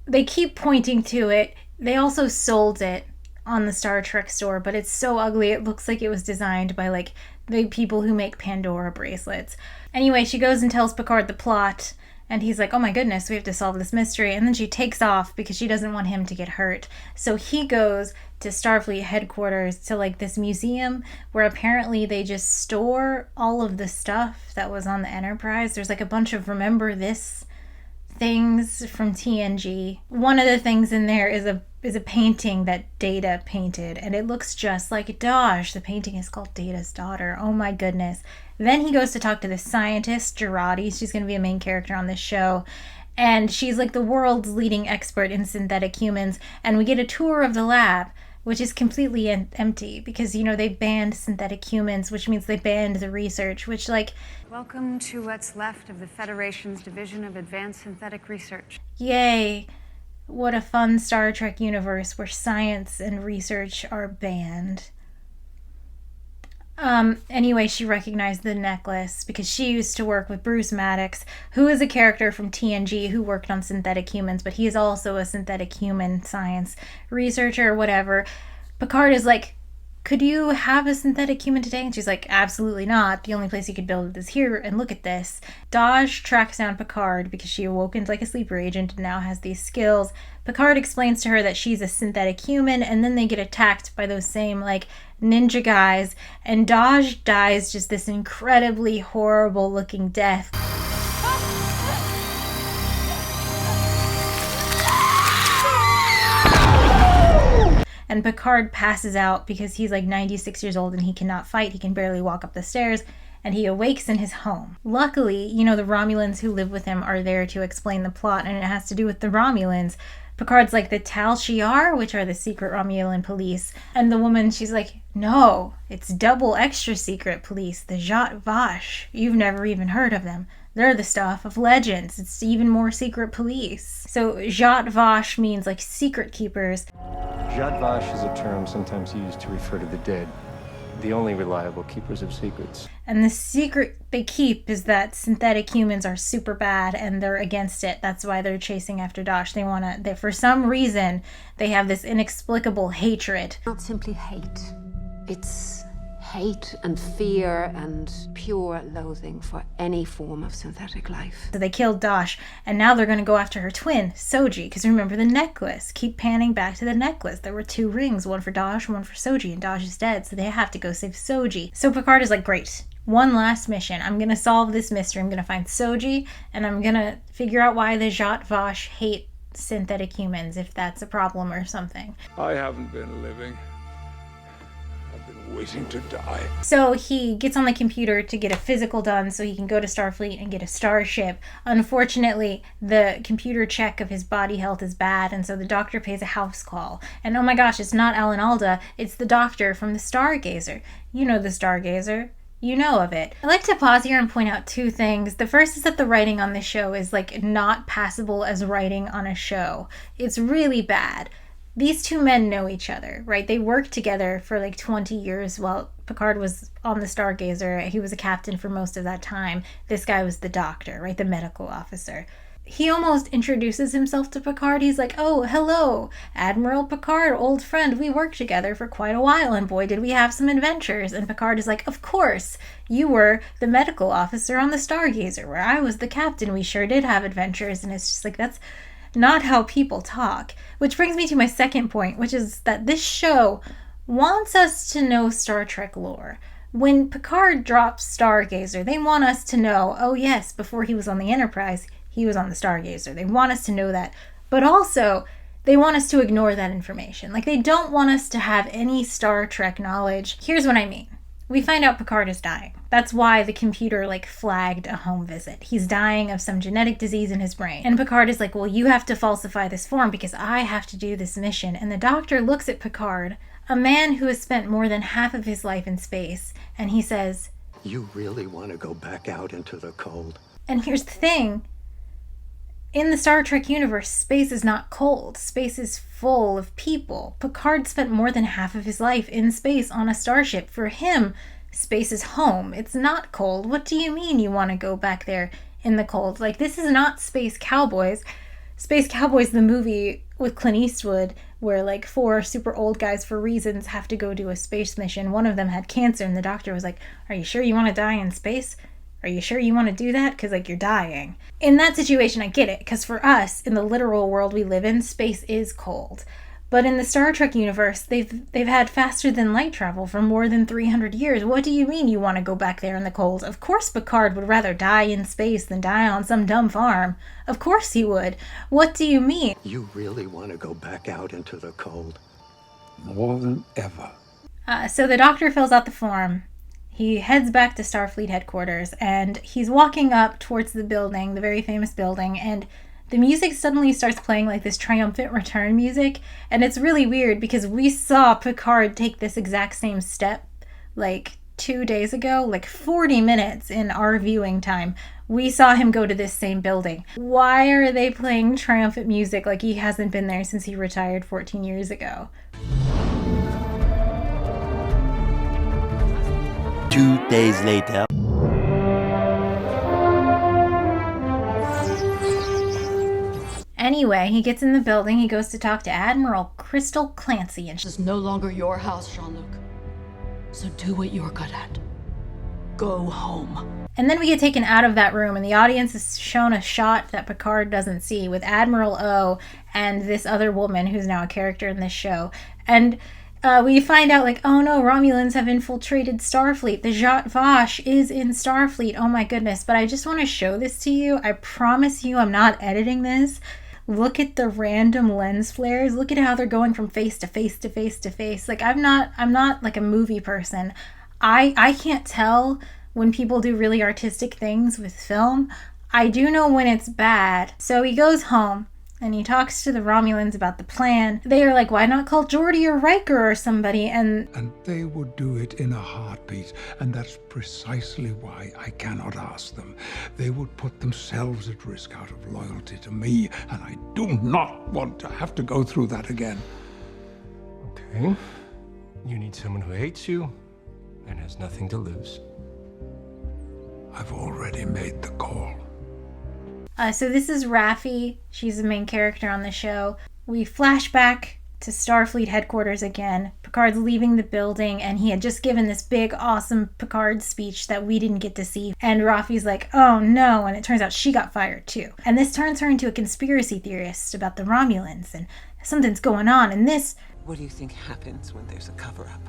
Speaker 1: They keep pointing to it. They also sold it on the Star Trek store, but it's so ugly. It looks like it was designed by like the people who make Pandora bracelets. Anyway, she goes and tells Picard the plot, and he's like, oh my goodness, we have to solve this mystery. And then she takes off because she doesn't want him to get hurt. So he goes to Starfleet headquarters to like this museum where apparently they just store all of the stuff that was on the Enterprise. There's like a bunch of remember this things from TNG. One of the things in there is a painting that Data painted, and it looks just like Daj. The painting is called Data's Daughter. Oh my goodness. Then he goes to talk to this scientist, Girardi. She's going to be a main character on this show. And she's like the world's leading expert in synthetic humans. And we get a tour of the lab, which is completely empty because, you know, they banned synthetic humans, which means they banned the research, which like...
Speaker 6: Welcome to what's left of the Federation's Division of Advanced Synthetic Research.
Speaker 1: Yay. What a fun Star Trek universe where science and research are banned. Anyway, she recognized the necklace because she used to work with Bruce Maddox, who is a character from TNG who worked on synthetic humans, but he is also a synthetic human science researcher or whatever. Picard is like, could you have a synthetic human today? And she's like, absolutely not. The only place you could build it is here, and look at this. Daj tracks down Picard because she awokened like a sleeper agent and now has these skills. Picard explains to her that she's a synthetic human, and then they get attacked by those same, like, ninja guys, and Daj dies just this incredibly horrible looking death. And Picard passes out because he's like 96 years old and he cannot fight. He can barely walk up the stairs, and he awakes in his home. Luckily, you know, the Romulans who live with him are there to explain the plot, and it has to do with the Romulans. Picard's like, the Tal Shiar, which are the secret Romulan police. And the woman, she's like, no, it's double extra secret police, the Zhat Vash. You've never even heard of them. They're the stuff of legends. It's even more secret police. So Zhat Vash means like secret keepers.
Speaker 17: Zhat Vash is a term sometimes used to refer to the dead, the only reliable keepers of secrets.
Speaker 1: And the secret they keep is that synthetic humans are super bad and they're against it. That's why they're chasing after Daj. They for some reason, they have this inexplicable hatred.
Speaker 8: Not simply hate. It's hate and fear and pure loathing for any form of synthetic life.
Speaker 1: So they killed Daj, and now they're going to go after her twin, Soji, because remember the necklace. Keep panning back to the necklace. There were 2 rings, one for Daj, one for Soji, and Daj is dead, so they have to go save Soji. So Picard is like, great, one last mission. I'm going to solve this mystery. I'm going to find Soji, and I'm going to figure out why the Zhat Vash hate synthetic humans, if that's a problem or something.
Speaker 5: I haven't been living. Waiting to die.
Speaker 1: So he gets on the computer to get a physical done so he can go to Starfleet and get a starship. Unfortunately, the computer check of his body health is bad, and so the doctor pays a house call. And oh my gosh, it's not Alan Alda, it's the doctor from the Stargazer. You know the Stargazer. You know of it. I'd like to pause here and point out 2 things. The first is that the writing on this show is like not passable as writing on a show. It's really bad. These 2 men know each other, right? They worked together for like 20 years while Picard was on the Stargazer. He was a captain for most of that time. This guy was the doctor, right? The medical officer. He almost introduces himself to Picard. He's like, oh, hello, Admiral Picard, old friend. We worked together for quite a while, and boy, did we have some adventures. And Picard is like, of course, you were the medical officer on the Stargazer, where I was the captain. We sure did have adventures. And it's just like, that's not how people talk. Which brings me to my second point, which is that this show wants us to know Star Trek lore. When Picard drops Stargazer, they want us to know, oh yes, before he was on the Enterprise, he was on the Stargazer. They want us to know that. But also, they want us to ignore that information. Like, they don't want us to have any Star Trek knowledge. Here's what I mean. We find out Picard is dying. That's why the computer, like, flagged a home visit. He's dying of some genetic disease in his brain. And Picard is like, well, you have to falsify this form because I have to do this mission. And the doctor looks at Picard, a man who has spent more than half of his life in space, and he says,
Speaker 12: you really want to go back out into the cold?
Speaker 1: And here's the thing. In the Star Trek universe, space is not cold. Space is full of people. Picard spent more than half of his life in space on a starship. For him, space is home. It's not cold. What do you mean you want to go back there in the cold? Like, this is not Space Cowboys. Space Cowboys, the movie with Clint Eastwood, where like 4 super old guys for reasons have to go do a space mission. One of them had cancer and the doctor was like, are you sure you want to die in space? Are you sure you want to do that? Because like you're dying. In that situation, I get it, because for us, in the literal world we live in, space is cold. But in the Star Trek universe, they've had faster than light travel for more than 300 years. What do you mean you want to go back there in the cold? Of course Picard would rather die in space than die on some dumb farm. Of course he would. What do you mean?
Speaker 12: You really want to go back out into the cold?
Speaker 23: More than ever.
Speaker 1: So the doctor fills out the form. He heads back to Starfleet headquarters, and he's walking up towards the building, the very famous building, and the music suddenly starts playing like this triumphant return music, and it's really weird because we saw Picard take this exact same step like 2 days ago, like 40 minutes in our viewing time. We saw him go to this same building. Why are they playing triumphant music like he hasn't been there since he retired 14 years ago?
Speaker 7: 2 days later.
Speaker 1: Anyway, he gets in the building, he goes to talk to Admiral Crystal Clancy, and
Speaker 13: This is no longer your house, Jean-Luc. So do what you're good at. Go home.
Speaker 1: And then we get taken out of that room, and the audience is shown a shot that Picard doesn't see with Admiral O and this other woman who's now a character in this show. And we find out, like, oh no, Romulans have infiltrated Starfleet. The Zhat Vash is in Starfleet. Oh my goodness. But I just want to show this to you. I promise you I'm not editing this. Look at the random lens flares. Look at how they're going from face to face to face to face. Like, I'm not like a movie person. I can't tell when people do really artistic things with film. I do know when it's bad. So he goes home and he talks to the Romulans about the plan. They are like, why not call Geordi or Riker or somebody? And
Speaker 23: they would do it in a heartbeat, and that's precisely why I cannot ask them. They would put themselves at risk out of loyalty to me, and I do not want to have to go through that again.
Speaker 17: Okay. You need someone who hates you and has nothing to lose.
Speaker 23: I've already made the call.
Speaker 1: So this is Raffi. She's the main character on the show. We flash back to Starfleet headquarters again. Picard's leaving the building, and he had just given this big, awesome Picard speech that we didn't get to see. And Raffi's like, oh no, and it turns out she got fired too. And this turns her into a conspiracy theorist about the Romulans, and something's going on, and this...
Speaker 9: What do you think happens when there's a cover-up?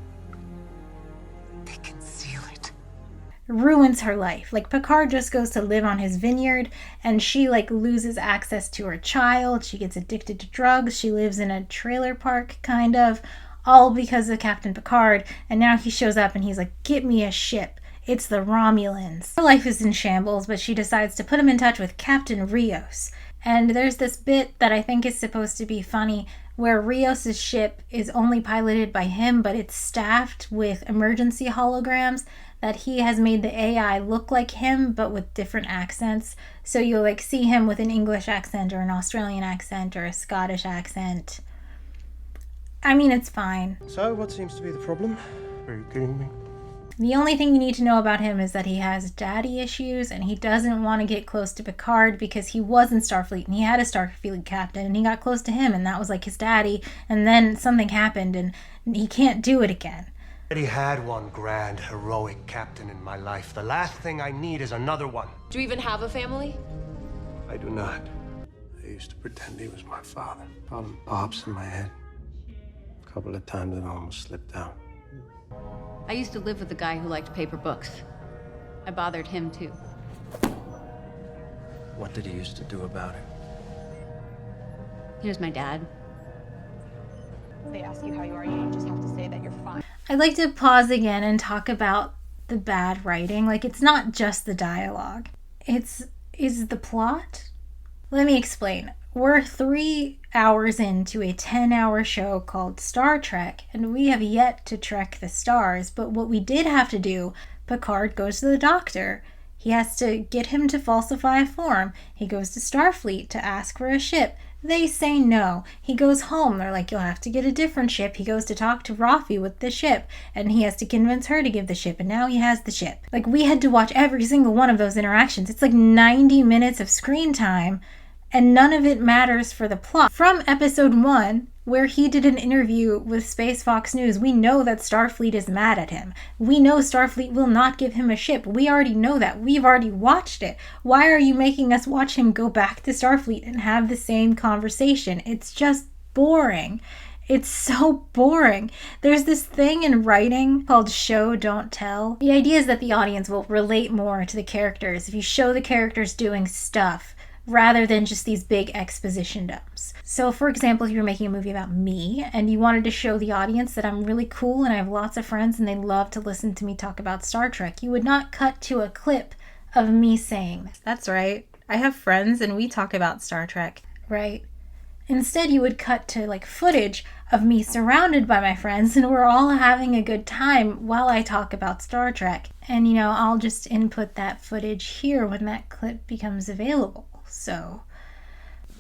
Speaker 9: They conceal it.
Speaker 1: Ruins her life. Like, Picard just goes to live on his vineyard, and she like loses access to her child. She gets addicted to drugs. She lives in a trailer park, kind of, all because of Captain Picard. And now he shows up and he's like, get me a ship. It's the Romulans. Her life is in shambles, but she decides to put him in touch with Captain Rios. And there's this bit that I think is supposed to be funny where Rios' ship is only piloted by him, but it's staffed with emergency holograms that he has made the AI look like him, but with different accents. So you'll like see him with an English accent or an Australian accent or a Scottish accent. I mean, it's fine.
Speaker 17: So, what seems to be the problem? Are you kidding me?
Speaker 1: The only thing you need to know about him is that he has daddy issues, and he doesn't want to get close to Picard because he was in Starfleet and he had a Starfleet captain, and he got close to him, and that was like his daddy, and then something happened and he can't do it again.
Speaker 15: I already had one grand, heroic captain in my life. The last thing I need is another one.
Speaker 20: Do you even have a family?
Speaker 15: I do not. I used to pretend he was my father. Call him Pops in my head. A couple of times it almost slipped out.
Speaker 24: I used to live with a guy who liked paper books. I bothered him too.
Speaker 15: What did he used to do about it?
Speaker 24: Here's my dad.
Speaker 25: They ask you how you are, you just have to say that you're fine.
Speaker 1: I'd like to pause again and talk about the bad writing. Like, it's not just the dialogue. Is the plot? Let me explain. We're 3 hours into a 10-hour show called Star Trek, and we have yet to trek the stars. But what we did have to do, Picard goes to the doctor. He has to get him to falsify a form. He goes to Starfleet to ask for a ship. They say no. He goes home. They're like, you'll have to get a different ship. He goes to talk to Raffi with the ship, and he has to convince her to give the ship, and now he has the ship. Like, we had to watch every single one of those interactions. It's like 90 minutes of screen time, and none of it matters for the plot. From episode 1, where he did an interview with Space Fox News, we know that Starfleet is mad at him. We know Starfleet will not give him a ship. We already know that. We've already watched it. Why are you making us watch him go back to Starfleet and have the same conversation? It's just boring. It's so boring. There's this thing in writing called show, don't tell. The idea is that the audience will relate more to the characters if you show the characters doing stuff rather than just these big exposition dumps. So for example, if you're making a movie about me and you wanted to show the audience that I'm really cool and I have lots of friends and they love to listen to me talk about Star Trek, you would not cut to a clip of me saying, "That's right, I have friends and we talk about Star Trek," right? Instead, you would cut to like footage of me surrounded by my friends and we're all having a good time while I talk about Star Trek. And you know, I'll just input that footage here when that clip becomes available. So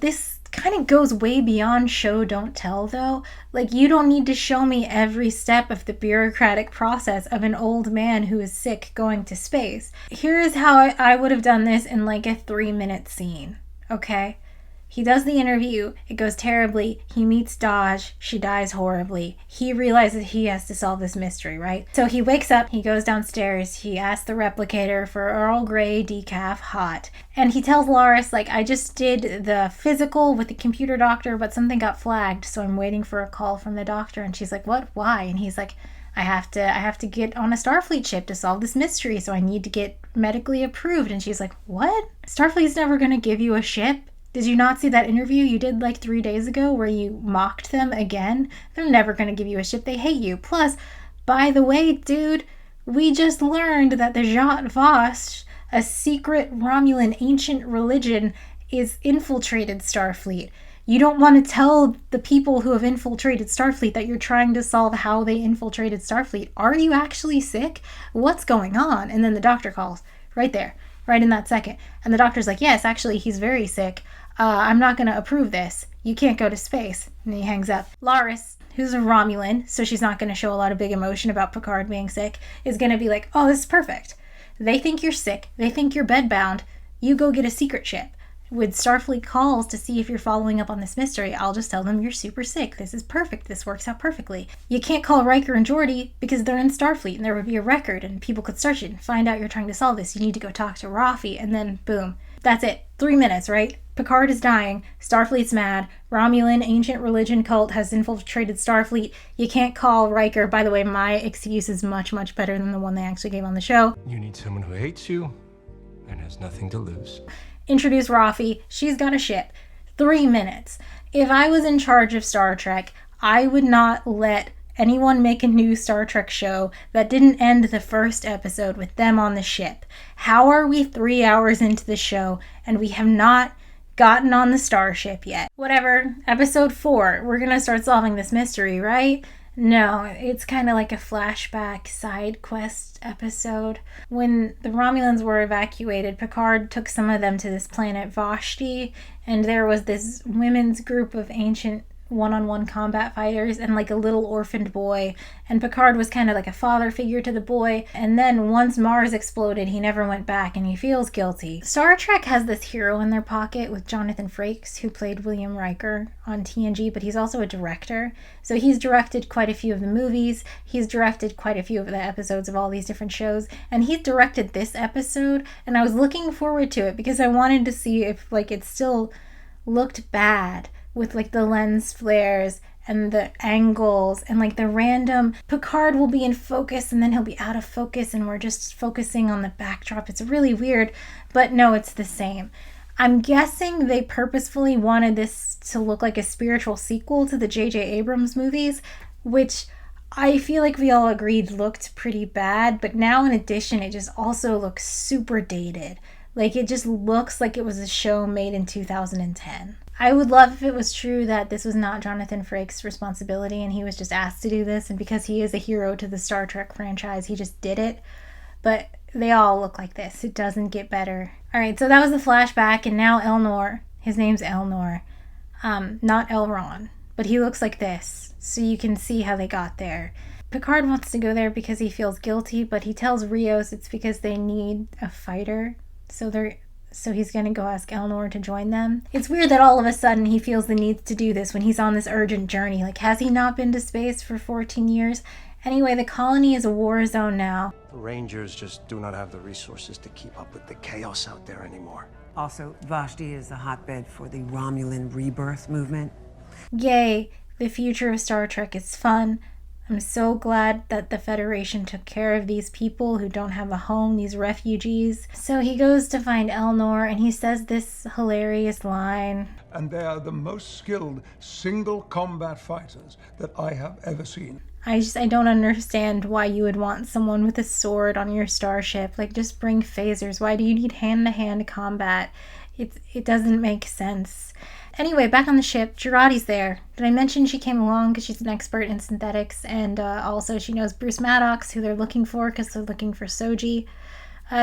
Speaker 1: this kind of goes way beyond show, don't tell though. Like, you don't need to show me every step of the bureaucratic process of an old man who is sick going to space. Here is how I would have done this in like a 3-minute scene, okay? He does the interview, it goes terribly, he meets Dodge, she dies horribly. He realizes he has to solve this mystery, right? So he wakes up, he goes downstairs, he asks the replicator for Earl Grey decaf hot. And he tells Laris, like, I just did the physical with the computer doctor, but something got flagged, so I'm waiting for a call from the doctor. And she's like, what? Why? And he's like, I have to get on a Starfleet ship to solve this mystery, so I need to get medically approved. And she's like, what? Starfleet's never gonna give you a ship? Did you not see that interview you did like 3 days ago where you mocked them again? They're never going to give you a ship. They hate you. Plus, by the way, dude, we just learned that the Zhat Vash, a secret Romulan ancient religion, is infiltrated Starfleet. You don't want to tell the people who have infiltrated Starfleet that you're trying to solve how they infiltrated Starfleet. Are you actually sick? What's going on? And then the doctor calls right there, right in that second. And the doctor's like, yes, actually, he's very sick. I'm not going to approve this. You can't go to space. And he hangs up. Laris, who's a Romulan, so she's not going to show a lot of big emotion about Picard being sick, is going to be like, oh, this is perfect. They think you're sick. They think you're bedbound. You go get a secret ship. When Starfleet calls to see if you're following up on this mystery, I'll just tell them you're super sick. This is perfect. This works out perfectly. You can't call Riker and Geordi because they're in Starfleet and there would be a record and people could search it and find out you're trying to solve this. You need to go talk to Rafi and then boom. That's it. 3 minutes, right? Picard is dying. Starfleet's mad. Romulan ancient religion cult has infiltrated Starfleet. You can't call Riker. By the way, my excuse is much, much better than the one they actually gave on the show.
Speaker 22: You need someone who hates you and has nothing to lose.
Speaker 1: Introduce Rafi. She's got a ship. 3 minutes. If I was in charge of Star Trek, I would not let anyone make a new Star Trek show that didn't end the first episode with them on the ship. How are we 3 hours into the show and we have not gotten on the starship yet? Whatever. Episode 4. We're gonna start solving this mystery, right? No, it's kind of like a flashback side quest episode. When the Romulans were evacuated, Picard took some of them to this planet Vashti, and there was this women's group of ancient one-on-one combat fighters and like a little orphaned boy, and Picard was kind of like a father figure to the boy. And then once Mars exploded, he never went back and he feels guilty. Star Trek has this hero in their pocket with Jonathan Frakes, who played William Riker on TNG, but he's also a director, so he's directed quite a few of the movies, he's directed quite a few of the episodes of all these different shows, and he directed this episode, and I was looking forward to it because I wanted to see if like it still looked bad with like the lens flares and the angles and like the random Picard will be in focus and then he'll be out of focus and we're just focusing on the backdrop. It's really weird, but no, it's the same. I'm guessing they purposefully wanted this to look like a spiritual sequel to the J.J. Abrams movies, which I feel like we all agreed looked pretty bad, but now in addition, it just also looks super dated. Like it just looks like it was a show made in 2010. I would love if it was true that this was not Jonathan Frakes' responsibility and he was just asked to do this, and because he is a hero to the Star Trek franchise, he just did it. But they all look like this. It doesn't get better. Alright, so that was the flashback, and now Elnor, his name's Elnor, not Elron, but he looks like this, so you can see how they got there. Picard wants to go there because he feels guilty, but he tells Rios it's because they need a fighter. So so he's gonna go ask Elnor to join them. It's weird that all of a sudden he feels the need to do this when he's on this urgent journey. Like, has he not been to space for 14 years? Anyway, the colony is a war zone now.
Speaker 15: The Rangers just do not have the resources to keep up with the chaos out there anymore.
Speaker 3: Also, Vashti is a hotbed for the Romulan rebirth movement.
Speaker 1: Yay, the future of Star Trek is fun. I'm so glad that the Federation took care of these people who don't have a home, these refugees. So he goes to find Elnor and he says this hilarious line.
Speaker 23: And they are the most skilled single combat fighters that I have ever seen.
Speaker 1: I don't understand why you would want someone with a sword on your starship. Like, just bring phasers. Why do you need hand-to-hand combat? It doesn't make sense. Anyway, back on the ship, Jurati's there. Did I mention she came along because she's an expert in synthetics, and also she knows Bruce Maddox, who they're looking for because they're looking for Soji.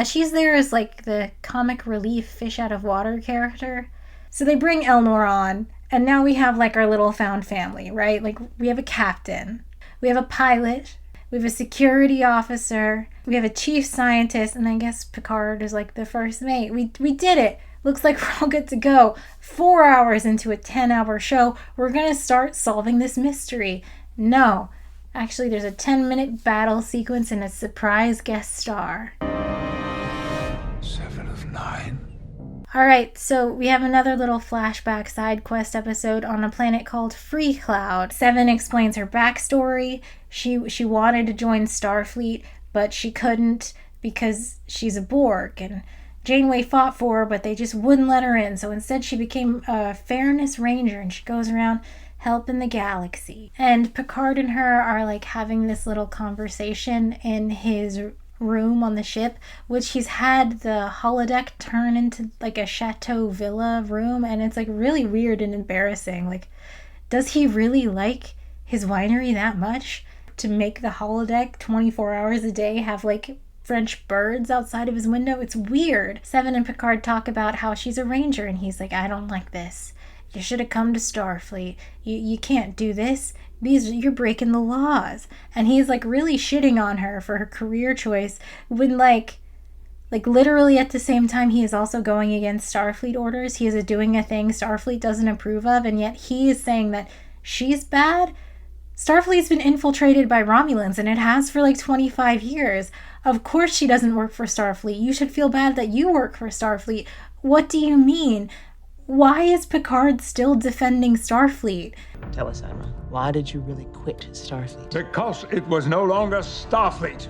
Speaker 1: She's there as like the comic relief fish out of water character. So they bring Elnor on, and now we have like our little found family, right? Like, we have a captain. We have a pilot, we have a security officer, we have a chief scientist, and I guess Picard is like the first mate. We did it. Looks like we're all good to go. 4 hours into a 10-hour show, we're gonna start solving this mystery. No. Actually, there's a 10-minute battle sequence and a surprise guest star.
Speaker 23: 7 of 9.
Speaker 1: Alright, so we have another little flashback side quest episode on a planet called Free Cloud. Seven explains her backstory. She wanted to join Starfleet, but she couldn't because she's a Borg, and Janeway fought for her, but they just wouldn't let her in. So instead she became a Fairness Ranger, and she goes around helping the galaxy. And Picard and her are like having this little conversation in his room on the ship, which he's had the holodeck turn into like a chateau villa room, and it's like really weird and embarrassing. Like, does he really like his winery that much to make the holodeck 24 hours a day have like French birds outside of his window? It's weird. Seven and Picard talk about how she's a ranger, and he's like, I don't like this. You should have come to Starfleet. You can't do this. You're breaking the laws. And he's like really shitting on her for her career choice when like literally at the same time he is also going against Starfleet orders. He is doing a thing Starfleet doesn't approve of, and yet he is saying that she's bad. Starfleet's been infiltrated by Romulans, and it has for like 25 years. Of course she doesn't work for Starfleet. You should feel bad that you work for Starfleet. What do you mean? Why is Picard still defending Starfleet?
Speaker 9: Tell us, Admiral, why did you really quit Starfleet?
Speaker 23: Because it was no longer Starfleet.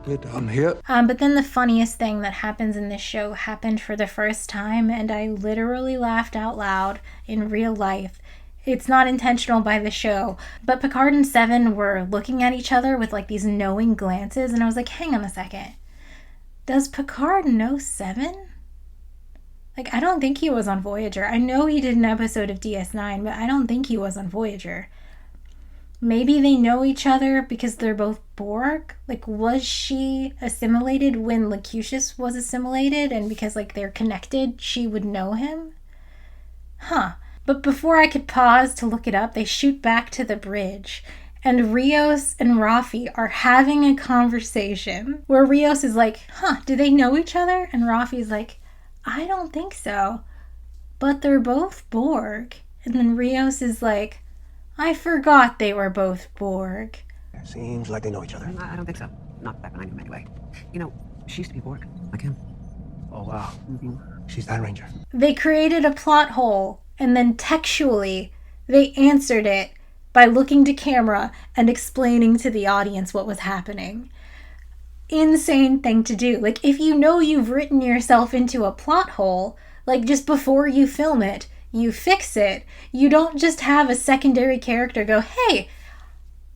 Speaker 23: We're done here.
Speaker 1: But then the funniest thing that happens in this show happened for the first time, and I literally laughed out loud in real life. It's not intentional by the show, but Picard and Seven were looking at each other with like these knowing glances, and I was like, hang on a second. Does Picard know Seven? Like, I don't think he was on Voyager. I know he did an episode of DS9, but I don't think he was on Voyager. Maybe they know each other because they're both Borg? Like, was she assimilated when Locutus was assimilated, and because, like, they're connected, she would know him? Huh. But before I could pause to look it up, they shoot back to the bridge, and Rios and Rafi are having a conversation where Rios is like, do they know each other? And Rafi's like, I don't think so, but they're both Borg. And then Rios is like, I forgot they were both Borg.
Speaker 15: Seems like they know each other.
Speaker 3: I don't think so. Not back when I knew him anyway. You know, she used to be Borg, like him.
Speaker 15: Oh, wow. She's that ranger.
Speaker 1: They created a plot hole, and then textually, they answered it by looking to camera and explaining to the audience what was happening. Insane thing to do. Like, if you know you've written yourself into a plot hole, like, just before you film it, you fix it. You don't just have a secondary character go, hey,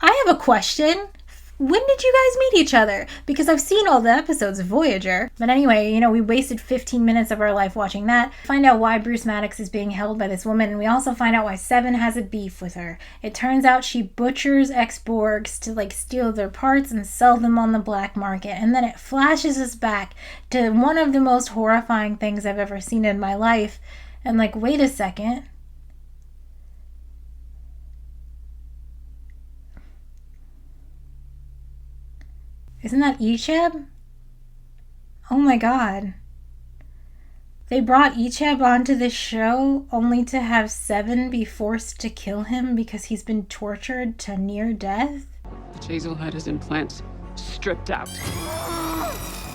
Speaker 1: I have a question. When did you guys meet each other? Because I've seen all the episodes of Voyager. But anyway, you know, we wasted 15 minutes of our life watching that. Find out why Bruce Maddox is being held by this woman, and we also find out why Seven has a beef with her. It turns out she butchers ex-Borgs to, like, steal their parts and sell them on the black market. And then it flashes us back to one of the most horrifying things I've ever seen in my life. And, like, wait a second. Isn't that Icheb? Oh my god. They brought Icheb onto the show only to have Seven be forced to kill him because he's been tortured to near death.
Speaker 11: Jazel had his implants stripped out.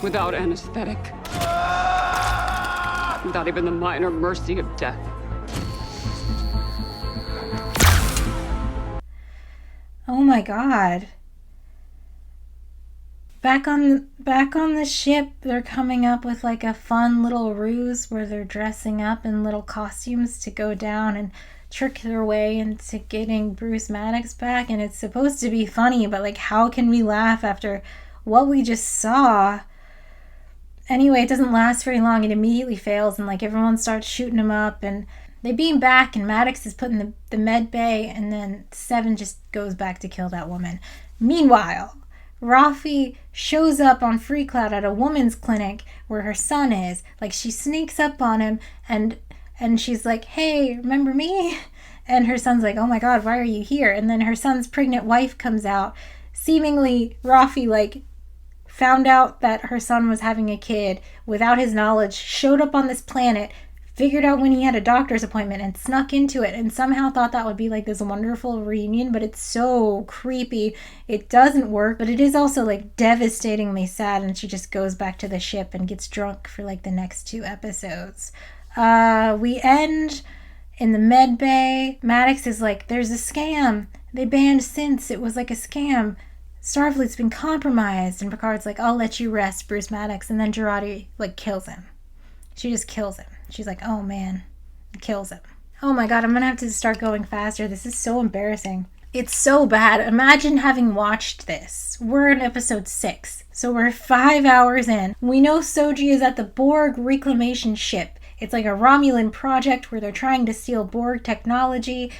Speaker 11: Without anesthetic. Without even the minor mercy of death.
Speaker 1: Oh my god. Back on the ship, they're coming up with like a fun little ruse where they're dressing up in little costumes to go down and trick their way into getting Bruce Maddox back, and it's supposed to be funny, but like, how can we laugh after what we just saw? Anyway, it doesn't last very long. It immediately fails, and like everyone starts shooting him up, and they beam back, and Maddox is put in the med bay, and then Seven just goes back to kill that woman. Meanwhile, Rafi shows up on Freecloud at a woman's clinic where her son is. Like, she sneaks up on him and she's like, hey, remember me? And her son's like, oh my god, why are you here? And then her son's pregnant wife comes out. Seemingly, Rafi, like, found out that her son was having a kid without his knowledge, showed up on this planet, figured out when he had a doctor's appointment and snuck into it, and somehow thought that would be like this wonderful reunion, but it's so creepy. It doesn't work, but it is also like devastatingly sad, and she just goes back to the ship and gets drunk for like the next 2 episodes. We end in the med bay. Maddox is like, there's a scam. They banned synths. It was like a scam. Starfleet's been compromised. And Picard's like, I'll let you rest, Bruce Maddox. And then Jurati like kills him. She just kills him. She's like, oh man, kills him. Oh my god, I'm gonna have to start going faster. This is so embarrassing. It's so bad. Imagine having watched this. We're in episode 6, so we're 5 hours in. We know Soji is at the Borg reclamation ship. It's like a Romulan project where they're trying to steal Borg technology,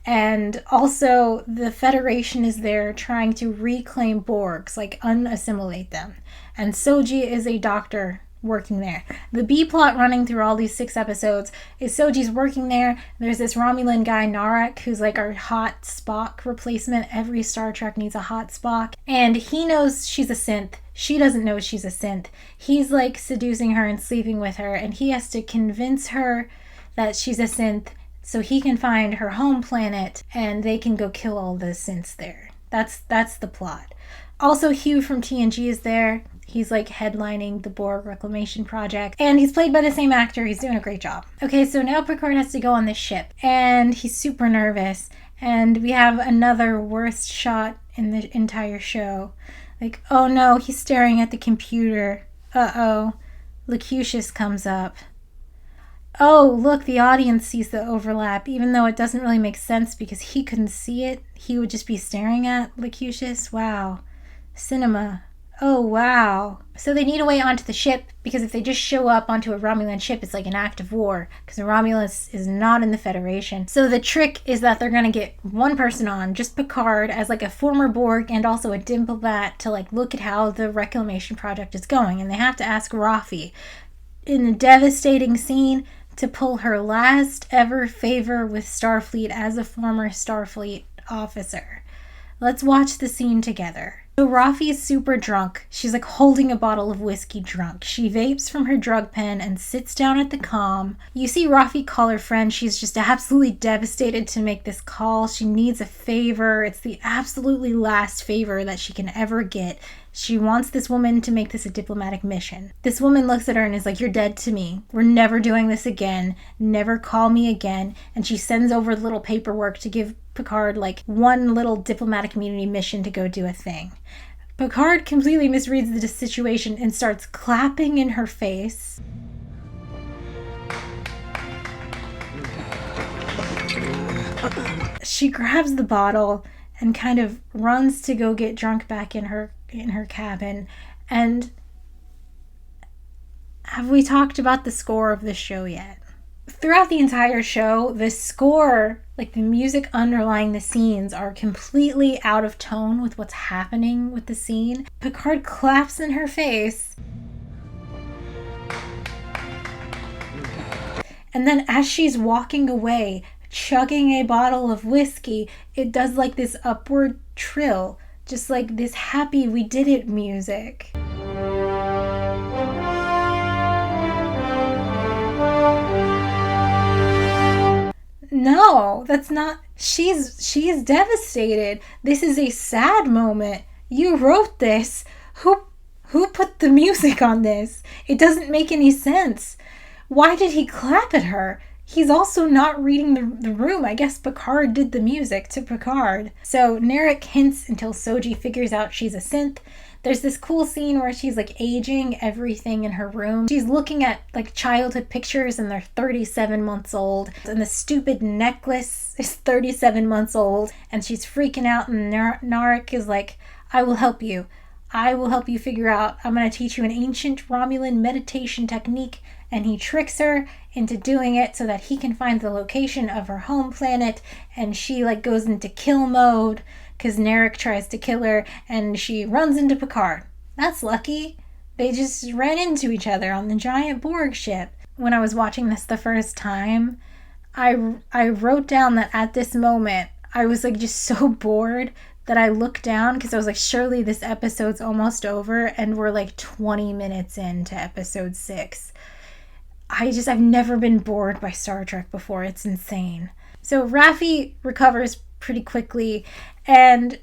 Speaker 1: and also the Federation is there trying to reclaim Borgs, like unassimilate them. And Soji is a doctor working there. The B-plot running through all these 6 episodes is Soji's working there. There's this Romulan guy, Narek, who's like our hot Spock replacement. Every Star Trek needs a hot Spock. And he knows she's a synth. She doesn't know she's a synth. He's like seducing her and sleeping with her, and he has to convince her that she's a synth so he can find her home planet and they can go kill all the synths there. That's the plot. Also, Hugh from TNG is there. He's like headlining the Borg Reclamation Project, and he's played by the same actor. He's doing a great job. Okay, so now Picard has to go on this ship, and he's super nervous, and we have another worst shot in the entire show. Like, oh no, he's staring at the computer. Uh-oh. Locutus comes up. Oh, look, the audience sees the overlap, even though it doesn't really make sense because he couldn't see it. He would just be staring at Locutus. Wow. Cinema. Oh, wow. So they need a way onto the ship, because if they just show up onto a Romulan ship, it's like an act of war, because the Romulus is not in the Federation. So the trick is that they're going to get one person on, just Picard, as like a former Borg and also a diplomat to like look at how the Reclamation Project is going. And they have to ask Rafi, in a devastating scene, to pull her last ever favor with Starfleet as a former Starfleet officer. Let's watch the scene together. So Rafi is super drunk. She's like holding a bottle of whiskey drunk. She vapes from her drug pen and sits down at the comm. You see Rafi call her friend. She's just absolutely devastated to make this call. She needs a favor. It's the absolutely last favor that she can ever get. She wants this woman to make this a diplomatic mission. This woman looks at her and is like, you're dead to me. We're never doing this again. Never call me again. And she sends over little paperwork to give Picard like one little diplomatic community mission to go do a thing. Picard completely misreads the situation and starts clapping in her face. She grabs the bottle and kind of runs to go get drunk back in her cabin. And have we talked about the score of the show yet? Throughout the entire show, the score, like the music underlying the scenes, are completely out of tone with what's happening with the scene. Picard claps in her face. And then as she's walking away, chugging a bottle of whiskey, it does like this upward trill, just like this happy we did it music. No, that's not. She's devastated. This is a sad moment. You wrote this. Who put the music on this? It doesn't make any sense. Why did he clap at her? He's also not reading the room. I guess Picard did the music to Picard. So Narek hints until Soji figures out she's a synth. There's this cool scene where she's like aging everything in her room. She's looking at like childhood pictures and they're 37 months old. And the stupid necklace is 37 months old. And she's freaking out and Narek is like, I will help you. I will help you figure out. I'm going to teach you an ancient Romulan meditation technique. And he tricks her into doing it so that he can find the location of her home planet. And she like goes into kill mode because Narek tries to kill her and she runs into Picard. That's lucky. They just ran into each other on the giant Borg ship. When I was watching this the first time, I wrote down that at this moment, I was like just so bored that I looked down because I was like, surely this episode's almost over and we're like 20 minutes into episode 6. I've never been bored by Star Trek before. It's insane. So Raffi recovers pretty quickly and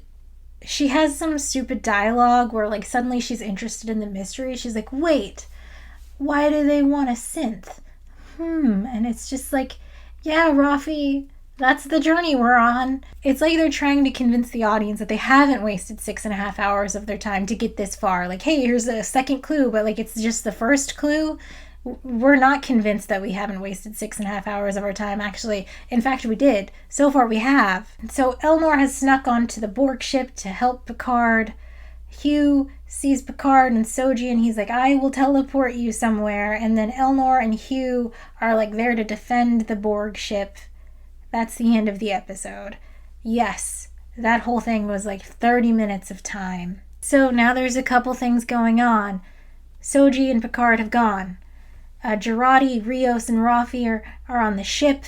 Speaker 1: she has some stupid dialogue where like suddenly she's interested in the mystery. She's like, wait, why do they want a synth? And it's just like, yeah, Raffi, that's the journey we're on. It's like they're trying to convince the audience that they haven't wasted 6.5 hours of their time to get this far. Like, hey, here's a second clue, but like it's just the first clue. We're not convinced that we haven't wasted 6.5 hours of our time. Actually, in fact, we did. So far, we have. So Elnor has snuck onto the Borg ship to help Picard. Hugh sees Picard and Soji, and he's like, I will teleport you somewhere. And then Elnor and Hugh are like there to defend the Borg ship. That's the end of the episode. Yes, that whole thing was like 30 minutes of time. So now there's a couple things going on. Soji and Picard have gone. Jurati, Rios, and Raffi are on the ship,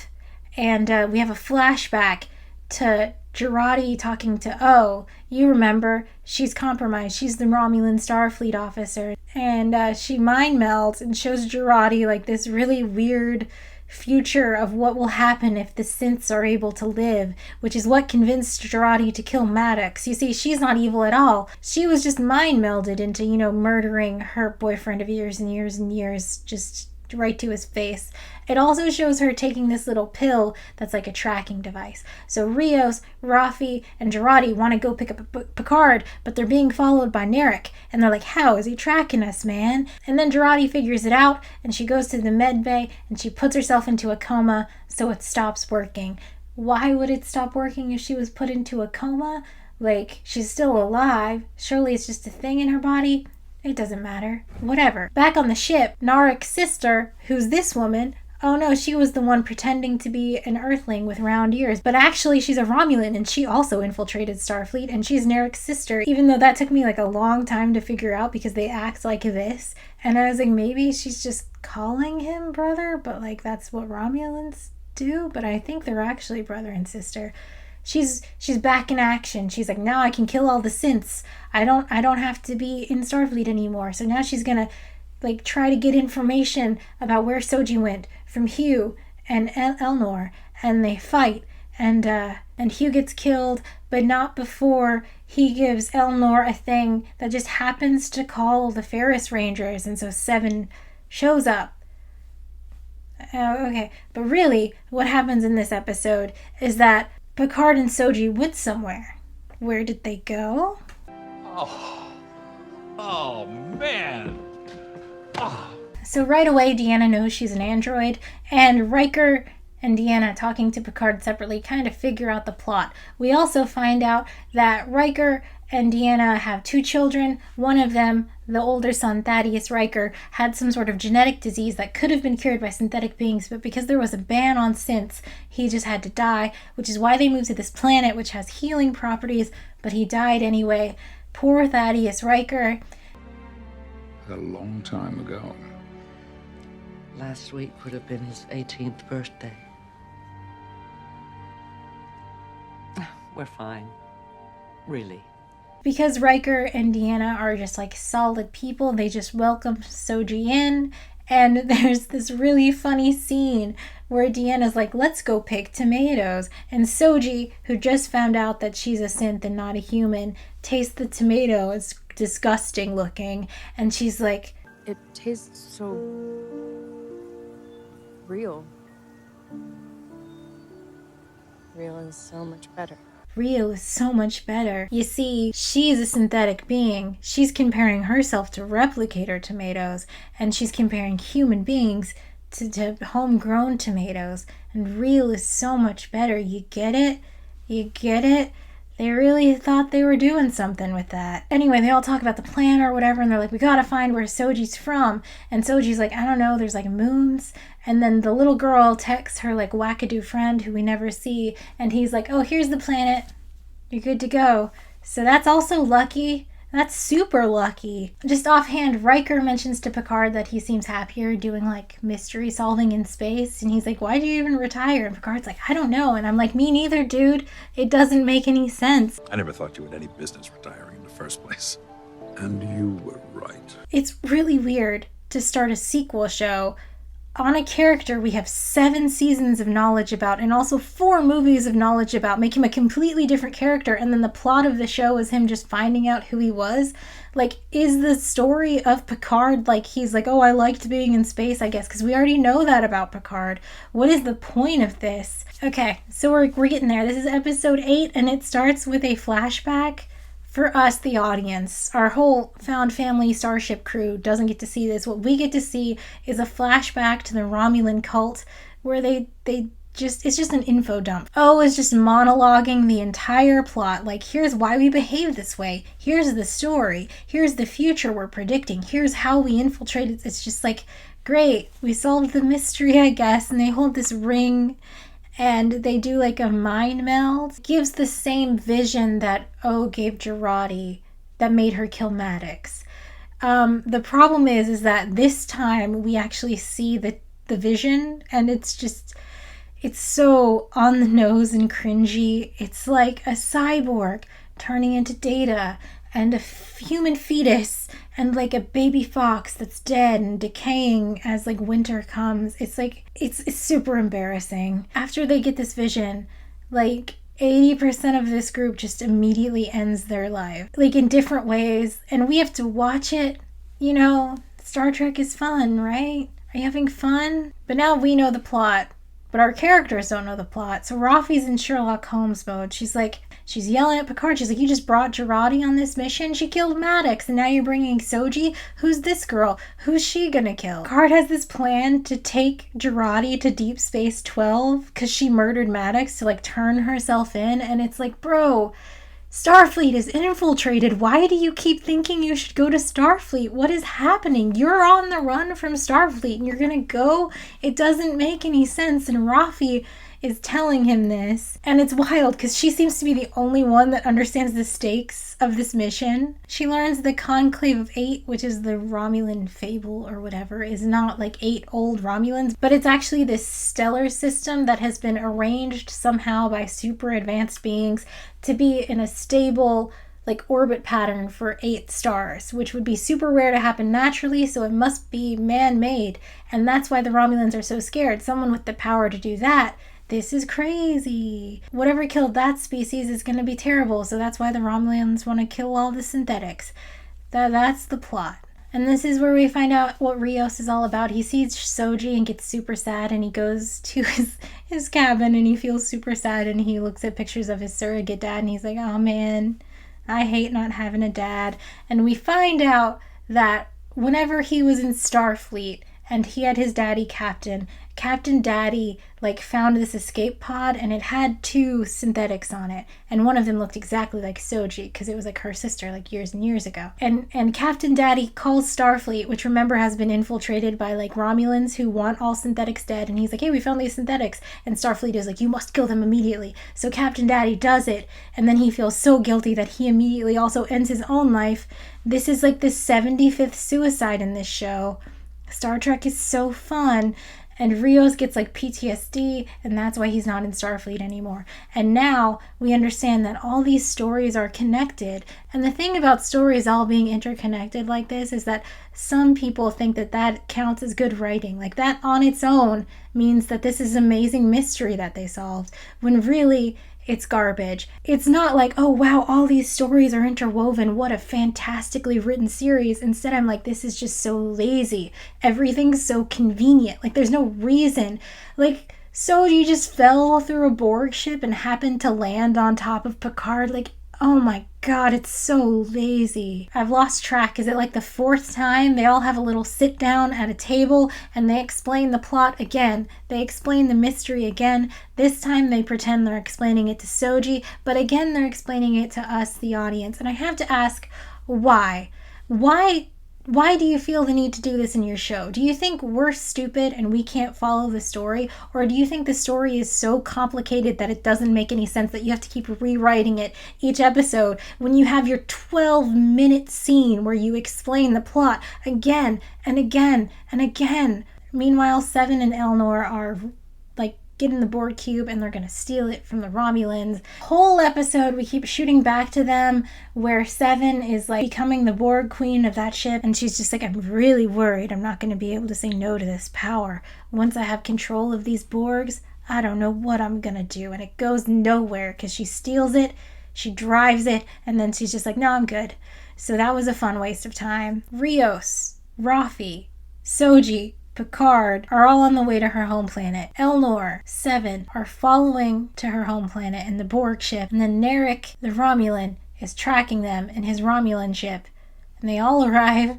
Speaker 1: and we have a flashback to Jurati talking to O. You remember, she's compromised. She's the Romulan Starfleet officer, and she mind melds and shows Jurati like this really weird future of what will happen if the synths are able to live, which is what convinced Jurati to kill Maddox. You see, she's not evil at all. She was just mind melded into, murdering her boyfriend of years and years and years, just right to his face. It also shows her taking this little pill that's like a tracking device. So Rios, Raffi, and Jurati want to go pick up Picard, but they're being followed by Narek. And they're like, how is he tracking us, man? And then Jurati figures it out, and she goes to the med bay, and she puts herself into a coma, so it stops working. Why would it stop working if she was put into a coma? Like, she's still alive. Surely it's just a thing in her body. It doesn't matter. Whatever. Back on the ship, Narek's sister, who's this woman, oh no, she was the one pretending to be an Earthling with round ears, but actually she's a Romulan and she also infiltrated Starfleet and she's Narek's sister, even though that took me like a long time to figure out because they act like this. And I was like, maybe she's just calling him brother, but like that's what Romulans do, but I think they're actually brother and sister. She's back in action. She's like, now I can kill all the synths. I don't have to be in Starfleet anymore. So now she's gonna like try to get information about where Soji went from Hugh and Elnor, and they fight, and Hugh gets killed, but not before he gives Elnor a thing that just happens to call the Ferris Rangers, and so Seven shows up. Okay, but really, what happens in this episode is that Picard and Soji went somewhere. Where did they go?
Speaker 4: Oh man.
Speaker 1: So right away, Deanna knows she's an android, and Riker and Deanna talking to Picard separately kind of figure out the plot. We also find out that Riker and Deanna have 2 children. One of them, the older son, Thaddeus Riker, had some sort of genetic disease that could have been cured by synthetic beings, but because there was a ban on synths, he just had to die, which is why they moved to this planet, which has healing properties, but he died anyway. Poor Thaddeus Riker.
Speaker 5: A long time ago.
Speaker 10: Last week would have been his 18th birthday. We're fine. Really.
Speaker 1: Because Riker and Deanna are just like solid people, they just welcome Soji in, And there's this really funny scene where Deanna's like, let's go pick tomatoes. And Soji, who just found out that she's a synth and not a human, tastes the tomato. It's disgusting looking. And she's like,
Speaker 14: it tastes so real. Real is so much better.
Speaker 1: Real is so much better. You see, she's a synthetic being. She's comparing herself to replicator tomatoes, and she's comparing human beings to homegrown tomatoes. And real is so much better. You get it? You get it? They really thought they were doing something with that. Anyway, they all talk about the plan or whatever, and they're like, we gotta find where Soji's from. And Soji's like, I don't know, there's like moons. And then the little girl texts her like wackadoo friend who we never see, and he's like, oh, here's the planet. You're good to go. So that's also lucky. That's super lucky. Just offhand, Riker mentions to Picard that he seems happier doing like mystery solving in space. And he's like, why'd you even retire? And Picard's like, I don't know. And I'm like, me neither, dude. It doesn't make any sense.
Speaker 5: I never thought you had any business retiring in the first place. And you were right.
Speaker 1: It's really weird to start a sequel show on a character we have 7 seasons of knowledge about and also 4 movies of knowledge about, make him a completely different character, and then the plot of the show is him just finding out who he was. Like, is the story of Picard like he's like, oh, I liked being in space, I guess, because we already know that about Picard. What is the point of this? Okay, so we're getting there. This is episode 8, and it starts with a flashback. For us, the audience, our whole found family starship crew doesn't get to see this. What we get to see is a flashback to the Romulan cult where it's just an info dump. Oh, it's just monologuing the entire plot. Like, here's why we behave this way. Here's the story. Here's the future we're predicting. Here's how we infiltrated. It's just like, great, we solved the mystery, I guess. And they hold this ring and they do like a mind meld. Gives the same vision that O gave Jurati that made her kill Maddox. The problem is that this time we actually see the vision, and it's so on the nose and cringy. It's like a cyborg turning into Data, and a human fetus, and like a baby fox that's dead and decaying as like winter comes. It's like, it's super embarrassing. After they get this vision, like 80% of this group just immediately ends their life, like in different ways, and we have to watch it. You know, Star Trek is fun, right? Are you having fun? But now we know the plot, but our characters don't know the plot. So Rafi's in Sherlock Holmes mode. She's yelling at Picard. She's like, you just brought Jurati on this mission? She killed Maddox, and now you're bringing Soji? Who's this girl? Who's she gonna kill? Picard has this plan to take Jurati to Deep Space 12 because she murdered Maddox to like turn herself in, and it's like, bro, Starfleet is infiltrated. Why do you keep thinking you should go to Starfleet? What is happening? You're on the run from Starfleet and you're gonna go? It doesn't make any sense. And Rafi is telling him this, and it's wild because she seems to be the only one that understands the stakes of this mission. She learns the Conclave of 8, which is the Romulan fable or whatever, is not like 8 old Romulans, but it's actually this stellar system that has been arranged somehow by super advanced beings to be in a stable like orbit pattern for 8 stars, which would be super rare to happen naturally, so it must be man-made, and that's why the Romulans are so scared. Someone with the power to do that. This is crazy. Whatever killed that species is going to be terrible, so that's why the Romulans want to kill all the synthetics. That's the plot. And this is where we find out what Rios is all about. He sees Soji and gets super sad, and he goes to his cabin and he feels super sad, and he looks at pictures of his surrogate dad and he's like, oh man, I hate not having a dad. And we find out that whenever he was in Starfleet and he had his daddy Captain Daddy like found this escape pod, and it had 2 synthetics on it, and one of them looked exactly like Soji because it was like her sister like years and years ago. And Captain Daddy calls Starfleet, which remember has been infiltrated by like Romulans who want all synthetics dead, and he's like, hey, we found these synthetics, and Starfleet is like, you must kill them immediately. So Captain Daddy does it, and then he feels so guilty that he immediately also ends his own life. This is like the 75th suicide in this show. Star Trek is so fun. and Rios gets like PTSD, and that's why he's not in Starfleet anymore. And now we understand that all these stories are connected. And the thing about stories all being interconnected like this is that some people think that that counts as good writing. Like that on its own means that this is amazing mystery that they solved, when really it's garbage. It's not like, oh wow, all these stories are interwoven, what a fantastically written series. Instead, I'm like, this is just so lazy. Everything's so convenient. Like there's no reason. Like Soji just fell through a Borg ship and happened to land on top of Picard. Like, oh my god, it's so lazy. I've lost track. Is it like the 4th time they all have a little sit down at a table and they explain the plot again? They explain the mystery again. This time they pretend they're explaining it to Soji, but again they're explaining it to us, the audience. And I have to ask, why? Why do you feel the need to do this in your show? Do you think we're stupid and we can't follow the story? Or do you think the story is so complicated that it doesn't make any sense, that you have to keep rewriting it each episode when you have your 12-minute scene where you explain the plot again and again and again? Meanwhile, Seven and Elnor are like getting the Borg cube and they're gonna steal it from the Romulans. Whole episode we keep shooting back to them where Seven is like becoming the Borg queen of that ship, and she's just like, I'm really worried I'm not gonna be able to say no to this power. Once I have control of these Borgs, I don't know what I'm gonna do. And it goes nowhere because she steals it, she drives it, and then she's just like, no, I'm good. So that was a fun waste of time. Rios, Rafi, Soji, Picard are all on the way to her home planet. Elnor, Seven are following to her home planet in the Borg ship, and then Narek, the Romulan, is tracking them in his Romulan ship. And they all arrive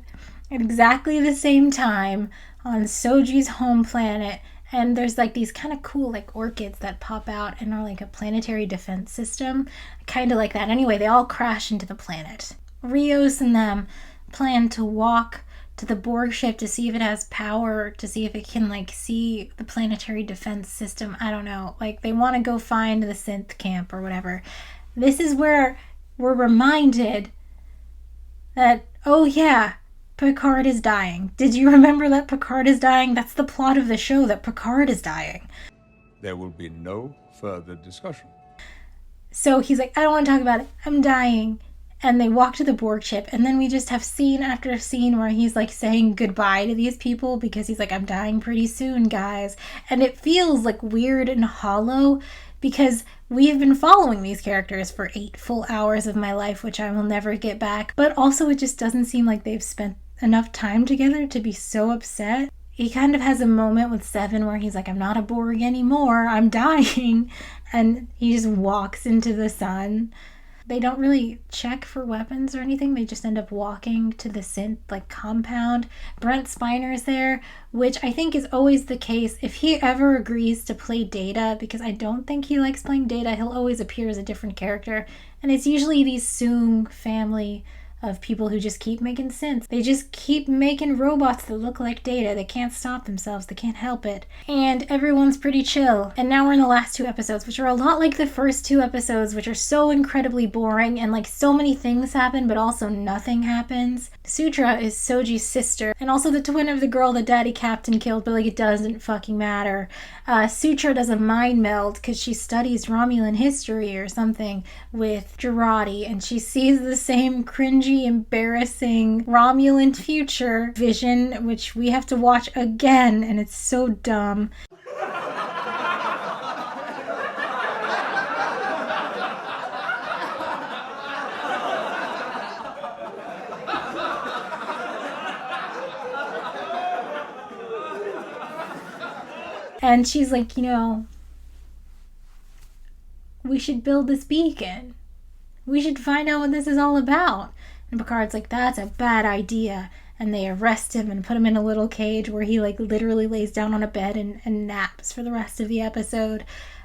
Speaker 1: at exactly the same time on Soji's home planet, and there's like these kind of cool like orchids that pop out and are like a planetary defense system. Kind of like that. Anyway, they all crash into the planet. Rios and them plan to walk to the Borg ship to see if it has power, to see if it can like see the planetary defense system. I don't know. Like they want to go find the synth camp or whatever. This is where we're reminded that, oh yeah, Picard is dying. Did you remember that Picard is dying? That's the plot of the show, that Picard is dying.
Speaker 5: There will be no further discussion.
Speaker 1: So he's like, I don't want to talk about it. I'm dying. And they walk to the Borg ship, and then we just have scene after scene where he's like saying goodbye to these people because he's like, I'm dying pretty soon, guys. And it feels like weird and hollow because we've been following these characters for 8 full hours of my life, which I will never get back. But also it just doesn't seem like they've spent enough time together to be so upset. He kind of has a moment with Seven where he's like, I'm not a Borg anymore, I'm dying. And he just walks into the sun. They don't really check for weapons or anything. They just end up walking to the synth like compound. Brent Spiner's there, which I think is always the case. If he ever agrees to play Data, because I don't think he likes playing Data, he'll always appear as a different character. And it's usually these Soong family of people who just keep making synths. They just keep making robots that look like Data. They can't stop themselves. They can't help it. And everyone's pretty chill. And now we're in the last 2 episodes, which are a lot like the first 2 episodes, which are so incredibly boring, and like so many things happen, but also nothing happens. Sutra is Soji's sister, and also the twin of the girl that Daddy Captain killed, but like it doesn't fucking matter. Sutra does a mind meld because she studies Romulan history or something with Jurati, and she sees the same cringy, embarrassing Romulan future vision, which we have to watch again, and it's so dumb. And she's like, you know, we should build this beacon. We should find out what this is all about. And Picard's like, that's a bad idea. And they arrest him and put him in a little cage where he like literally lays down on a bed and naps for the rest of the episode.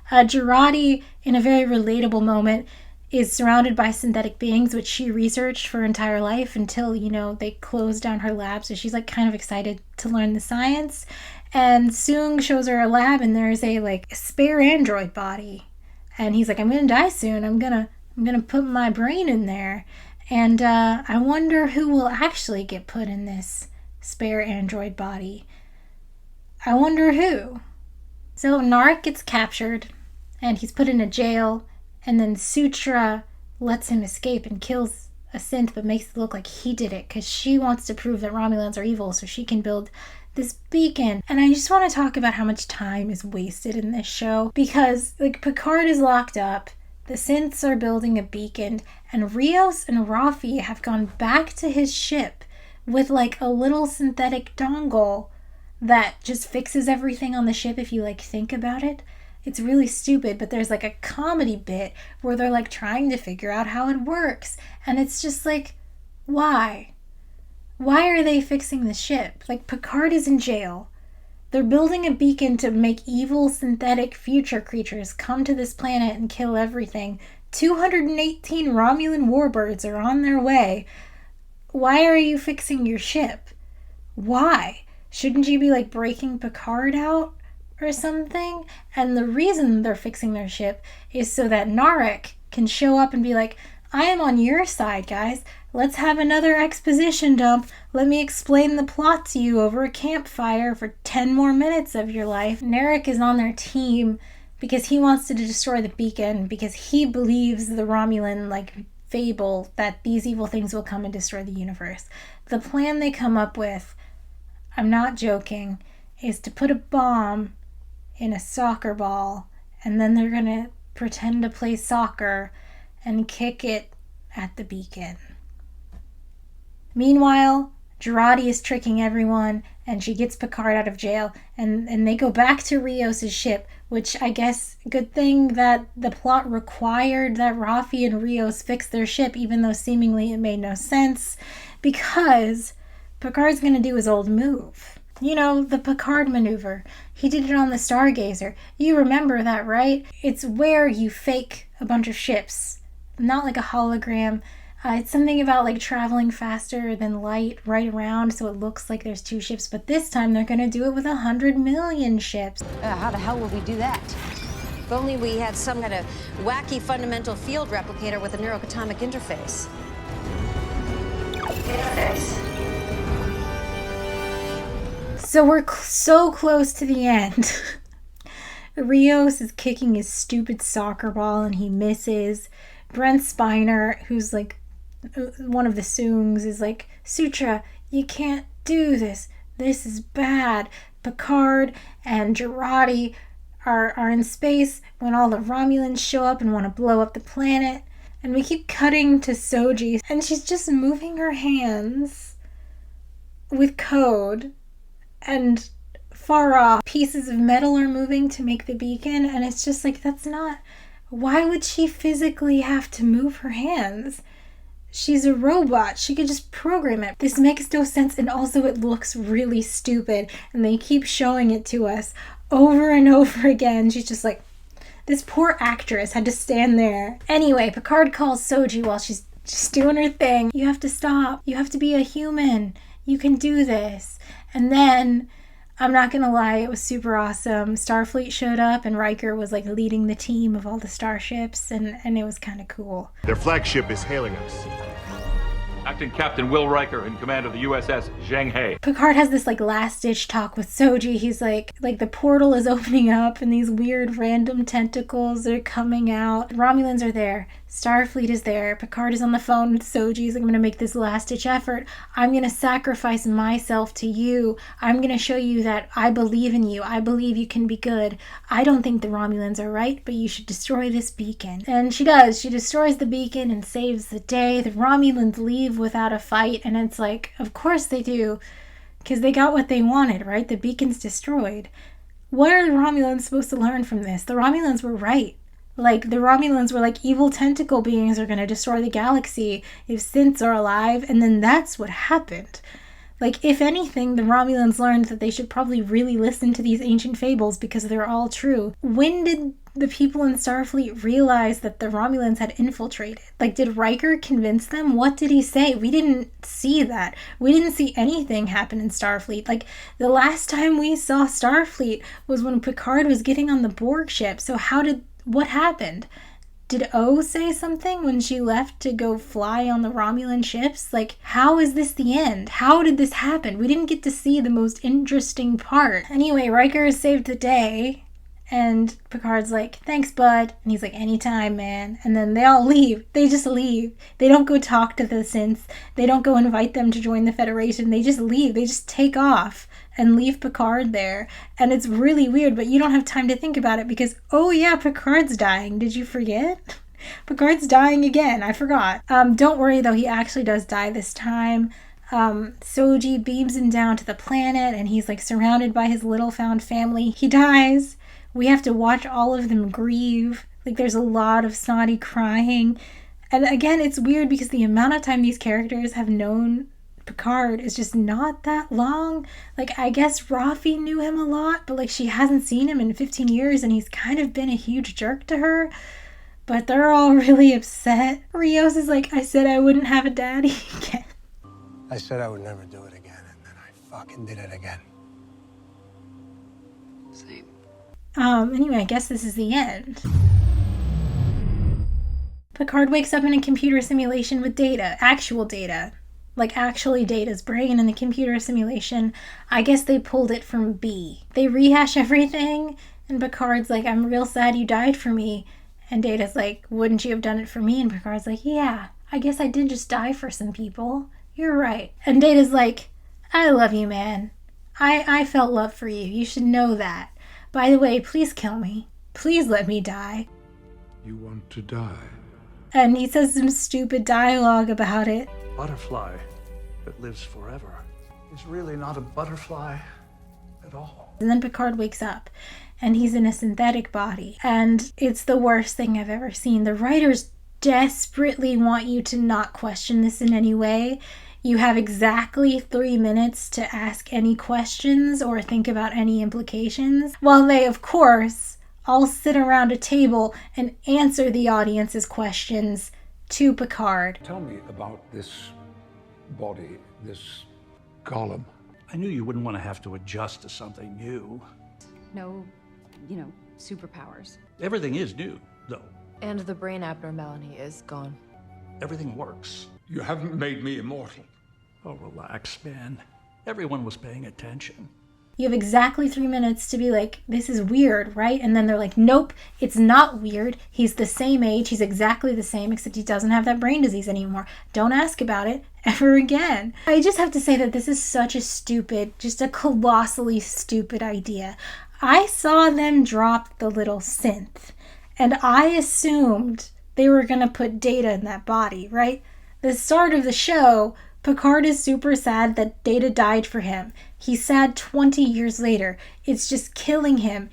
Speaker 1: Jurati, in a very relatable moment, is surrounded by synthetic beings, which she researched for her entire life until, you know, they closed down her lab. So she's like kind of excited to learn the science. And Soong shows her a lab, and there's a like spare android body. And he's like, I'm gonna die soon. I'm gonna put my brain in there. And I wonder who will actually get put in this spare android body. I wonder who. So Narek gets captured, and he's put in a jail, and then Sutra lets him escape and kills a synth, but makes it look like he did it, because she wants to prove that Romulans are evil so she can build this beacon. And I just want to talk about how much time is wasted in this show, because like Picard is locked up, the synths are building a beacon, and Rios and Rafi have gone back to his ship with like a little synthetic dongle that just fixes everything on the ship if you like think about it. It's really stupid, but there's like a comedy bit where they're like trying to figure out how it works, and it's just like, why? Why are they fixing the ship? Like, Picard is in jail. They're building a beacon to make evil synthetic future creatures come to this planet and kill everything. 218 Romulan warbirds are on their way. Why are you fixing your ship? Why? Shouldn't you be like breaking Picard out or something? And the reason they're fixing their ship is so that Narek can show up and be like, I am on your side, guys. Let's have another exposition dump. Let me explain the plot to you over a campfire for 10 more minutes of your life. Narek is on their team because he wants to destroy the beacon, because he believes the Romulan like fable that these evil things will come and destroy the universe. The plan they come up with, I'm not joking, is to put a bomb in a soccer ball, and then they're gonna pretend to play soccer and kick it at the beacon. Meanwhile, Jurati is tricking everyone, and she gets Picard out of jail, and they go back to Rios' ship, which I guess, good thing that the plot required that Rafi and Rios fix their ship, even though seemingly it made no sense, because Picard's gonna do his old move. You know, the Picard maneuver. He did it on the Stargazer. You remember that, right? It's where you fake a bunch of ships. Not like a hologram. It's something about like traveling faster than light right around so it looks like there's two ships, but this time they're gonna do it with 100 million ships.
Speaker 2: How the hell will we do that? If only we had some kind of wacky fundamental field replicator with a neurocatomic interface.
Speaker 1: So we're so close to the end. Rios is kicking his stupid soccer ball and he misses. Brent Spiner, who's like one of the Soongs, is like, Sutra, you can't do this. This is bad. Picard and Jurati are in space when all the Romulans show up and want to blow up the planet. And we keep cutting to Soji, and she's just moving her hands with code, and far off pieces of metal are moving to make the beacon, and it's just like, that's not... Why would she physically have to move her hands? She's a robot. She could just program it. This makes no sense, and also it looks really stupid, and they keep showing it to us over and over again. She's just like, this poor actress had to stand there. Anyway, Picard calls Soji while she's just doing her thing. You have to stop. You have to be a human. You can do this. And then, I'm not gonna lie, it was super awesome. Starfleet showed up and Riker was like leading the team of all the starships, and it was kind of cool.
Speaker 16: Their flagship is hailing us.
Speaker 18: Acting Captain Will Riker in command of the USS Zheng He.
Speaker 1: Picard has this like last-ditch talk with Soji. He's like the portal is opening up and these weird random tentacles are coming out. Romulans are there. Starfleet is there. Picard is on the phone with Soji. He's like, I'm going to make this last-ditch effort. I'm going to sacrifice myself to you. I'm going to show you that I believe in you. I believe you can be good. I don't think the Romulans are right, but you should destroy this beacon. And she does. She destroys the beacon and saves the day. The Romulans leave without a fight, and it's like, of course they do, because they got what they wanted, right? The beacon's destroyed. What are the Romulans supposed to learn from this? The Romulans were right. Like, the Romulans were like, evil tentacle beings are going to destroy the galaxy if synths are alive, and then that's what happened. Like, if anything, the Romulans learned that they should probably really listen to these ancient fables because they're all true. When did the people in Starfleet realize that the Romulans had infiltrated? Like, did Riker convince them? What did he say? We didn't see that. We didn't see anything happen in Starfleet. Like, the last time we saw Starfleet was when Picard was getting on the Borg ship. So what happened? Did O say something when she left to go fly on the Romulan ships? Like, how is this the end? How did this happen? We didn't get to see the most interesting part. Anyway, Riker has saved the day. And Picard's like, thanks, bud. And he's like, anytime, man. And then they all leave. They just leave. They don't go talk to the synths. They don't go invite them to join the Federation. They just leave. They just take off and leave Picard there. And it's really weird, but you don't have time to think about it because, oh yeah, Picard's dying. Did you forget? Picard's dying again. I forgot. Don't worry, though. He actually does die this time. Soji beams him down to the planet, and he's like surrounded by his little found family. He dies. We have to watch all of them grieve. Like, there's a lot of snotty crying. And again, it's weird because the amount of time these characters have known Picard is just not that long. Like, I guess Rafi knew him a lot, but like she hasn't seen him in 15 years and he's kind of been a huge jerk to her. But they're all really upset. Rios is like, I said I wouldn't have a daddy again.
Speaker 15: I said I would never do it again, and then I fucking did it again.
Speaker 10: Same.
Speaker 1: Anyway, I guess this is the end. Picard wakes up in a computer simulation with Data, actual Data. Like, actually Data's brain in the computer simulation. I guess they pulled it from B. They rehash everything, and Picard's like, I'm real sad you died for me. And Data's like, wouldn't you have done it for me? And Picard's like, yeah, I guess I did just die for some people. You're right. And Data's like, I love you, man. I felt love for you. You should know that. By the way, please kill me. Please let me die.
Speaker 23: You want to die?
Speaker 1: And he says some stupid dialogue about it.
Speaker 6: Butterfly that lives forever is really not a butterfly at all.
Speaker 1: And then Picard wakes up, and he's in a synthetic body. And it's the worst thing I've ever seen. The writers desperately want you to not question this in any way. You have exactly 3 minutes to ask any questions or think about any implications, while they, of course, all sit around a table and answer the audience's questions to Picard.
Speaker 23: Tell me about this body, this golem.
Speaker 6: I knew you wouldn't want to have to adjust to something new.
Speaker 14: No, superpowers.
Speaker 6: Everything is new, though.
Speaker 14: And the brain abnormality is gone.
Speaker 6: Everything works.
Speaker 23: You haven't made me immortal.
Speaker 6: Oh, relax, man. Everyone was paying attention.
Speaker 1: You have exactly 3 minutes to be like, this is weird, right? And then they're like, nope, it's not weird. He's the same age. He's exactly the same, except he doesn't have that brain disease anymore. Don't ask about it ever again. I just have to say that this is such a stupid, just a colossally stupid idea. I saw them drop the little synth, and I assumed they were going to put Data in that body, right? The start of the show, Picard is super sad that Data died for him. He's sad 20 years later. It's just killing him.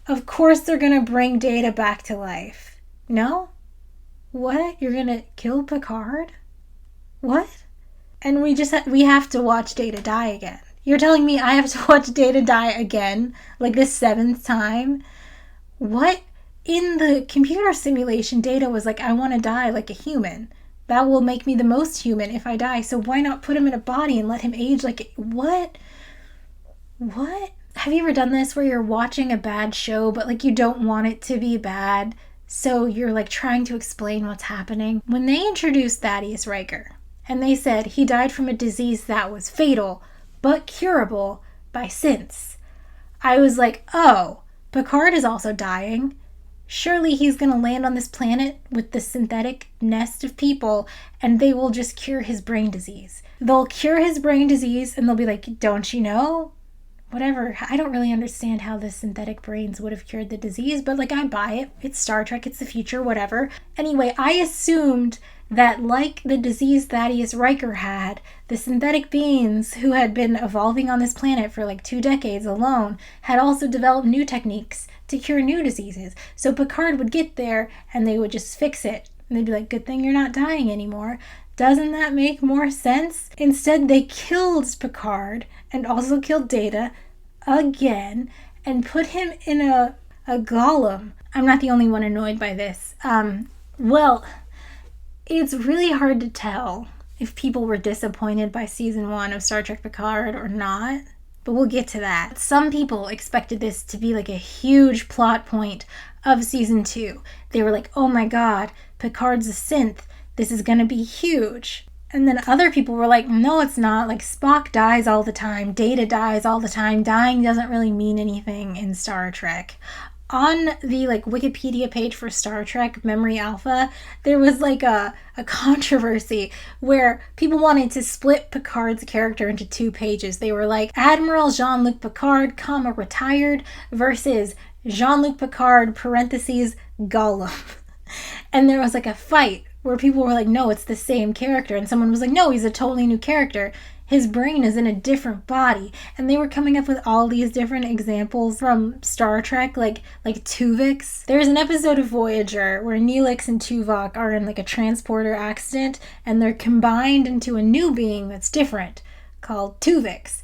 Speaker 1: Of course they're going to bring Data back to life. No? What? You're going to kill Picard? What? And we have to watch Data die again. You're telling me I have to watch Data die again? Like the 7th time? What? In the computer simulation, Data was like, I want to die like a human. That will make me the most human if I die. So why not put him in a body and let him age like... What? What? Have you ever done this where you're watching a bad show, but like you don't want it to be bad? So you're like trying to explain what's happening? When they introduced Thaddeus Riker, and they said he died from a disease that was fatal, but curable by synths, I was like, oh, Picard is also dying. Surely he's going to land on this planet with the synthetic nest of people and they will just cure his brain disease. They'll cure his brain disease and they'll be like, don't you know? Whatever. I don't really understand how the synthetic brains would have cured the disease, but like I buy it. It's Star Trek, it's the future, whatever. Anyway, I assumed that like the disease Thaddeus Riker had, the synthetic beings who had been evolving on this planet for like 2 decades alone had also developed new techniques to cure new diseases. So Picard would get there and they would just fix it. And they'd be like, good thing you're not dying anymore. Doesn't that make more sense? Instead, they killed Picard and also killed Data again and put him in a golem. I'm not the only one annoyed by this. Well, it's really hard to tell if people were disappointed by season 1 of Star Trek Picard or not. But we'll get to that. Some people expected this to be like a huge plot point of season 2. They were like, oh my god, Picard's a synth. This is gonna be huge. And then other people were like, no, it's not. Like, Spock dies all the time. Data dies all the time. Dying doesn't really mean anything in Star Trek. On the Wikipedia page for Star Trek Memory Alpha, there was a controversy where people wanted to split Picard's character into 2 pages. They were like, Admiral Jean-Luc Picard, retired, versus Jean-Luc Picard, parentheses, Gollum. And there was a fight where people were like, no, it's the same character. And someone was like, no, he's a totally new character. His brain is in a different body. And they were coming up with all these different examples from Star Trek, like Tuvix. There's an episode of Voyager where Neelix and Tuvok are in a transporter accident, and they're combined into a new being that's different, called Tuvix.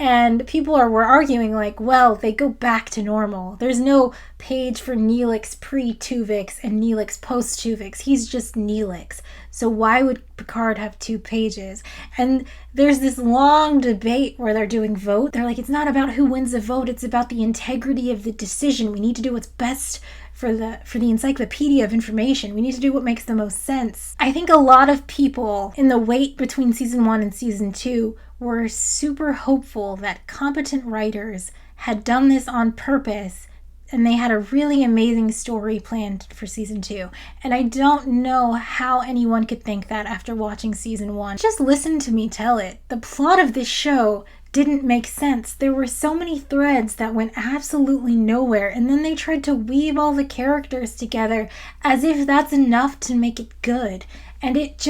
Speaker 1: And people were arguing well, they go back to normal. There's no page for Neelix pre-Tuvix and Neelix post-Tuvix. He's just Neelix. So why would Picard have 2 pages? And there's this long debate where they're doing vote. They're like, it's not about who wins the vote. It's about the integrity of the decision. We need to do what's best for the encyclopedia of information. We need to do what makes the most sense. I think a lot of people in the wait between season 1 and season 2 were super hopeful that competent writers had done this on purpose and they had a really amazing story planned for season 2. And I don't know how anyone could think that after watching season 1. Just listen to me tell it. The plot of this show didn't make sense. There were so many threads that went absolutely nowhere, and then they tried to weave all the characters together as if that's enough to make it good. And it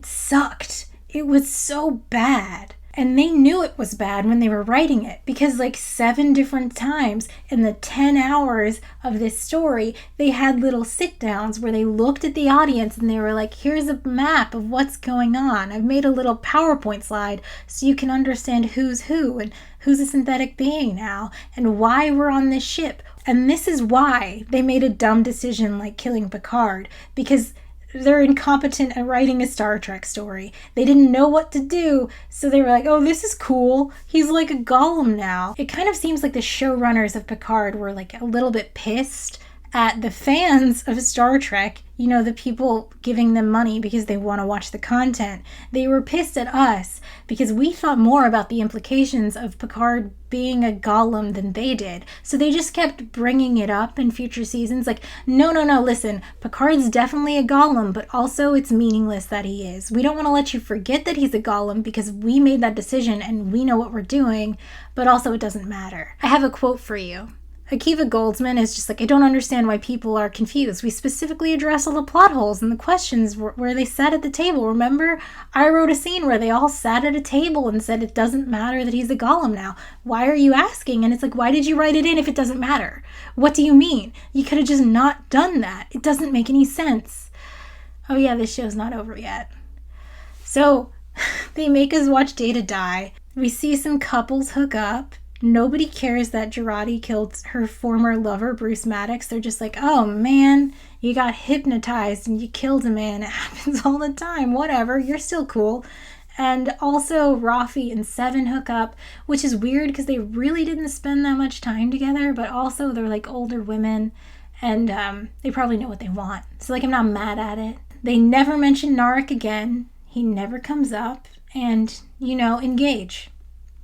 Speaker 1: sucked. It was so bad. And they knew it was bad when they were writing it, because 7 different times in the 10 hours of this story, they had little sit-downs where they looked at the audience and they were like, here's a map of what's going on. I've made a little PowerPoint slide so you can understand who's who and who's a synthetic being now and why we're on this ship. And this is why they made a dumb decision like killing Picard, because they're incompetent at writing a Star Trek story. They didn't know what to do, so they were like, oh, this is cool. He's like a Gollum now. It kind of seems like the showrunners of Picard were a little bit pissed at the fans of Star Trek, the people giving them money because they want to watch the content. They were pissed at us because we thought more about the implications of Picard being a Gollum than they did. So they just kept bringing it up in future seasons. No, listen, Picard's definitely a Gollum, but also it's meaningless that he is. We don't want to let you forget that he's a Gollum because we made that decision and we know what we're doing, but also it doesn't matter. I have a quote for you. Akiva Goldsman is just I don't understand why people are confused. We specifically address all the plot holes and the questions where they sat at the table. Remember, I wrote a scene where they all sat at a table and said it doesn't matter that he's a Gollum now. Why are you asking? And it's why did you write it in if it doesn't matter? What do you mean? You could have just not done that. It doesn't make any sense. Oh yeah, this show's not over yet. So, they make us watch Data die. We see some couples hook up. Nobody cares that Jurati killed her former lover, Bruce Maddox. They're just oh man, you got hypnotized and you killed a man. It happens all the time. Whatever, you're still cool. And also Rafi and Seven hook up, which is weird because they really didn't spend that much time together, but also they're older women and they probably know what they want. So I'm not mad at it. They never mention Narek again. He never comes up. And, engage.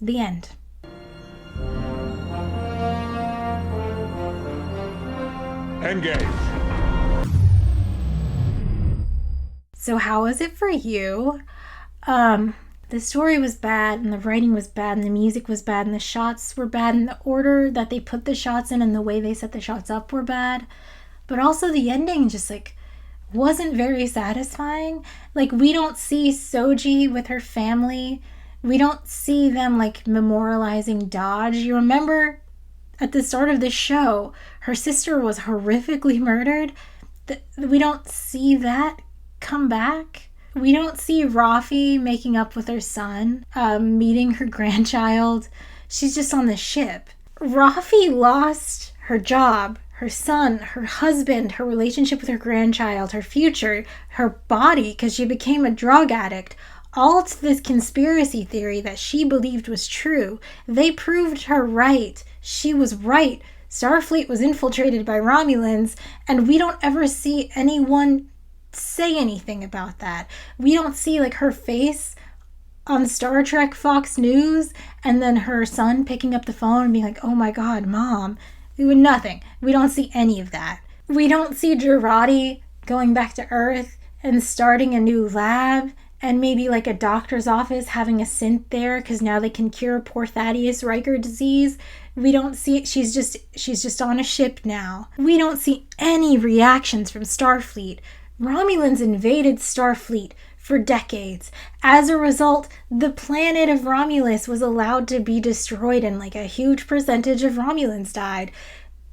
Speaker 1: The end.
Speaker 16: Engage.
Speaker 1: So how was it for you? The story was bad, and the writing was bad, and the music was bad, and the shots were bad, and the order that they put the shots in and the way they set the shots up were bad. But also the ending just wasn't very satisfying. We don't see Soji with her family. We don't see them memorializing Dodge. You remember at the start of the show, her sister was horrifically murdered. We don't see that come back. We don't see Rafi making up with her son, meeting her grandchild. She's just on the ship. Rafi lost her job, her son, her husband, her relationship with her grandchild, her future, her body, because she became a drug addict. All to this conspiracy theory that she believed was true. They proved her right. She was right. Starfleet was infiltrated by Romulans, and we don't ever see anyone say anything about that. We don't see like her face on Star Trek Fox News and then her son picking up the phone and being like, oh my god, Mom. Nothing. We don't see any of that. We don't see Jurati going back to Earth and starting a new lab and maybe like a doctor's office having a synth there because now they can cure poor Thaddeus Riker disease. We don't see it. She's just on a ship now. We don't see any reactions from Starfleet. Romulans invaded Starfleet for decades. As a result, the planet of Romulus was allowed to be destroyed and like a huge percentage of Romulans died.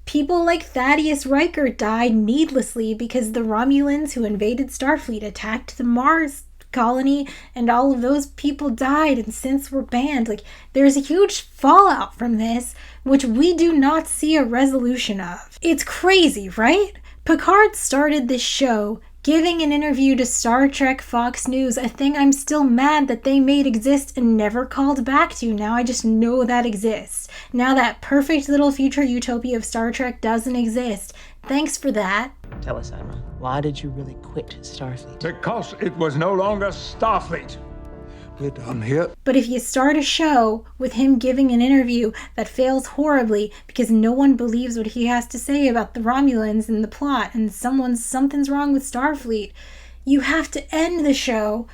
Speaker 1: People like Thaddeus Riker died needlessly because the Romulans who invaded Starfleet attacked the Mars colony and all of those people died and synths were banned. Like, there's a huge fallout from this, which we do not see a resolution of. It's crazy, right? Picard started this show giving an interview to Star Trek Fox News, a thing I'm still mad that they made exist and never called back to. Now I just know that exists. Now that perfect little future utopia of Star Trek doesn't exist. Thanks for that.
Speaker 9: Tell us, Admiral, why did you really quit Starfleet?
Speaker 16: Because it was no longer Starfleet.
Speaker 6: We're done here.
Speaker 1: But if you start a show with him giving an interview that fails horribly because no one believes what he has to say about the Romulans and the plot and something's wrong with Starfleet, you have to end the show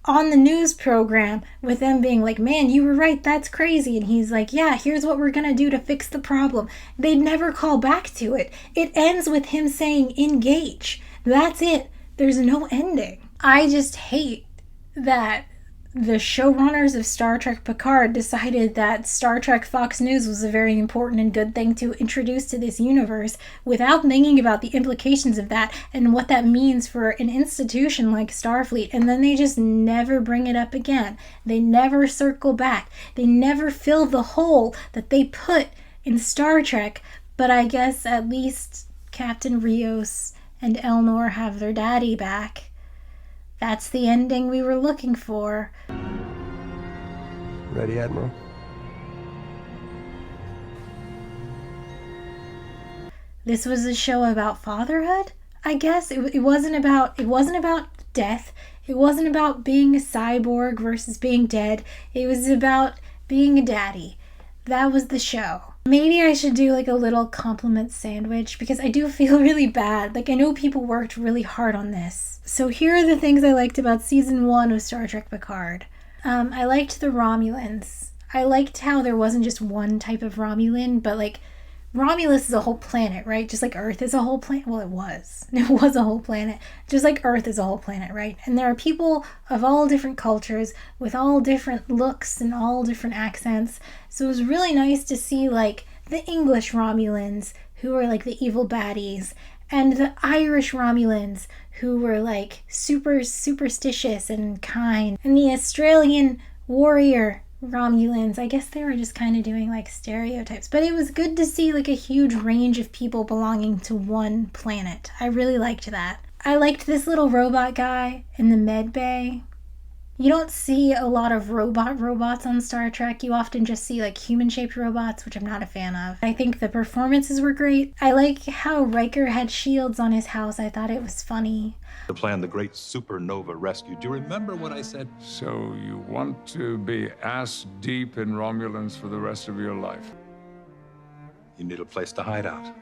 Speaker 1: on the news program with them being like, man, you were right, that's crazy. And he's like, yeah, here's what we're gonna do to fix the problem. They'd never call back to it. It ends with him saying, engage. That's it. There's no ending. I just hate that the showrunners of Star Trek Picard decided that Star Trek Fox News was a very important and good thing to introduce to this universe without thinking about the implications of that and what that means for an institution like Starfleet, and then they just never bring it up again. They never circle back. They never fill the hole that they put in Star Trek, but I guess at least Captain Rios and Elnor have their daddy back. That's the ending we were looking for.
Speaker 15: Ready, Admiral?
Speaker 1: This was a show about fatherhood, I guess. It wasn't about death. It wasn't about being a cyborg versus being dead. It was about being a daddy. That was the show. Maybe I should do like a little compliment sandwich because I do feel really bad. Like, I know people worked really hard on this. So here are the things I liked about season 1 of Star Trek Picard. I liked the Romulans. I liked how there wasn't just one type of Romulan, but like Romulus is a whole planet, right? Just like Earth is a whole planet. Well, it was. It was a whole planet. Just like Earth is a whole planet, right? And there are people of all different cultures with all different looks and all different accents. So it was really nice to see like the English Romulans who were like the evil baddies and the Irish Romulans who were like super superstitious and kind, and the Australian warrior Romulans. I guess they were just kind of doing like stereotypes, but it was good to see like a huge range of people belonging to one planet. I really liked that. I liked this little robot guy in the med bay. You don't see a lot of robots on Star Trek. You often just see like human-shaped robots, which I'm not a fan of. I think the performances were great. I like how Riker had shields on his house. I thought it was funny.
Speaker 18: To plan the great supernova rescue. Do you remember what I said?
Speaker 23: So you want to be ass deep in Romulans for the rest of your life?
Speaker 18: You need a place to hide out.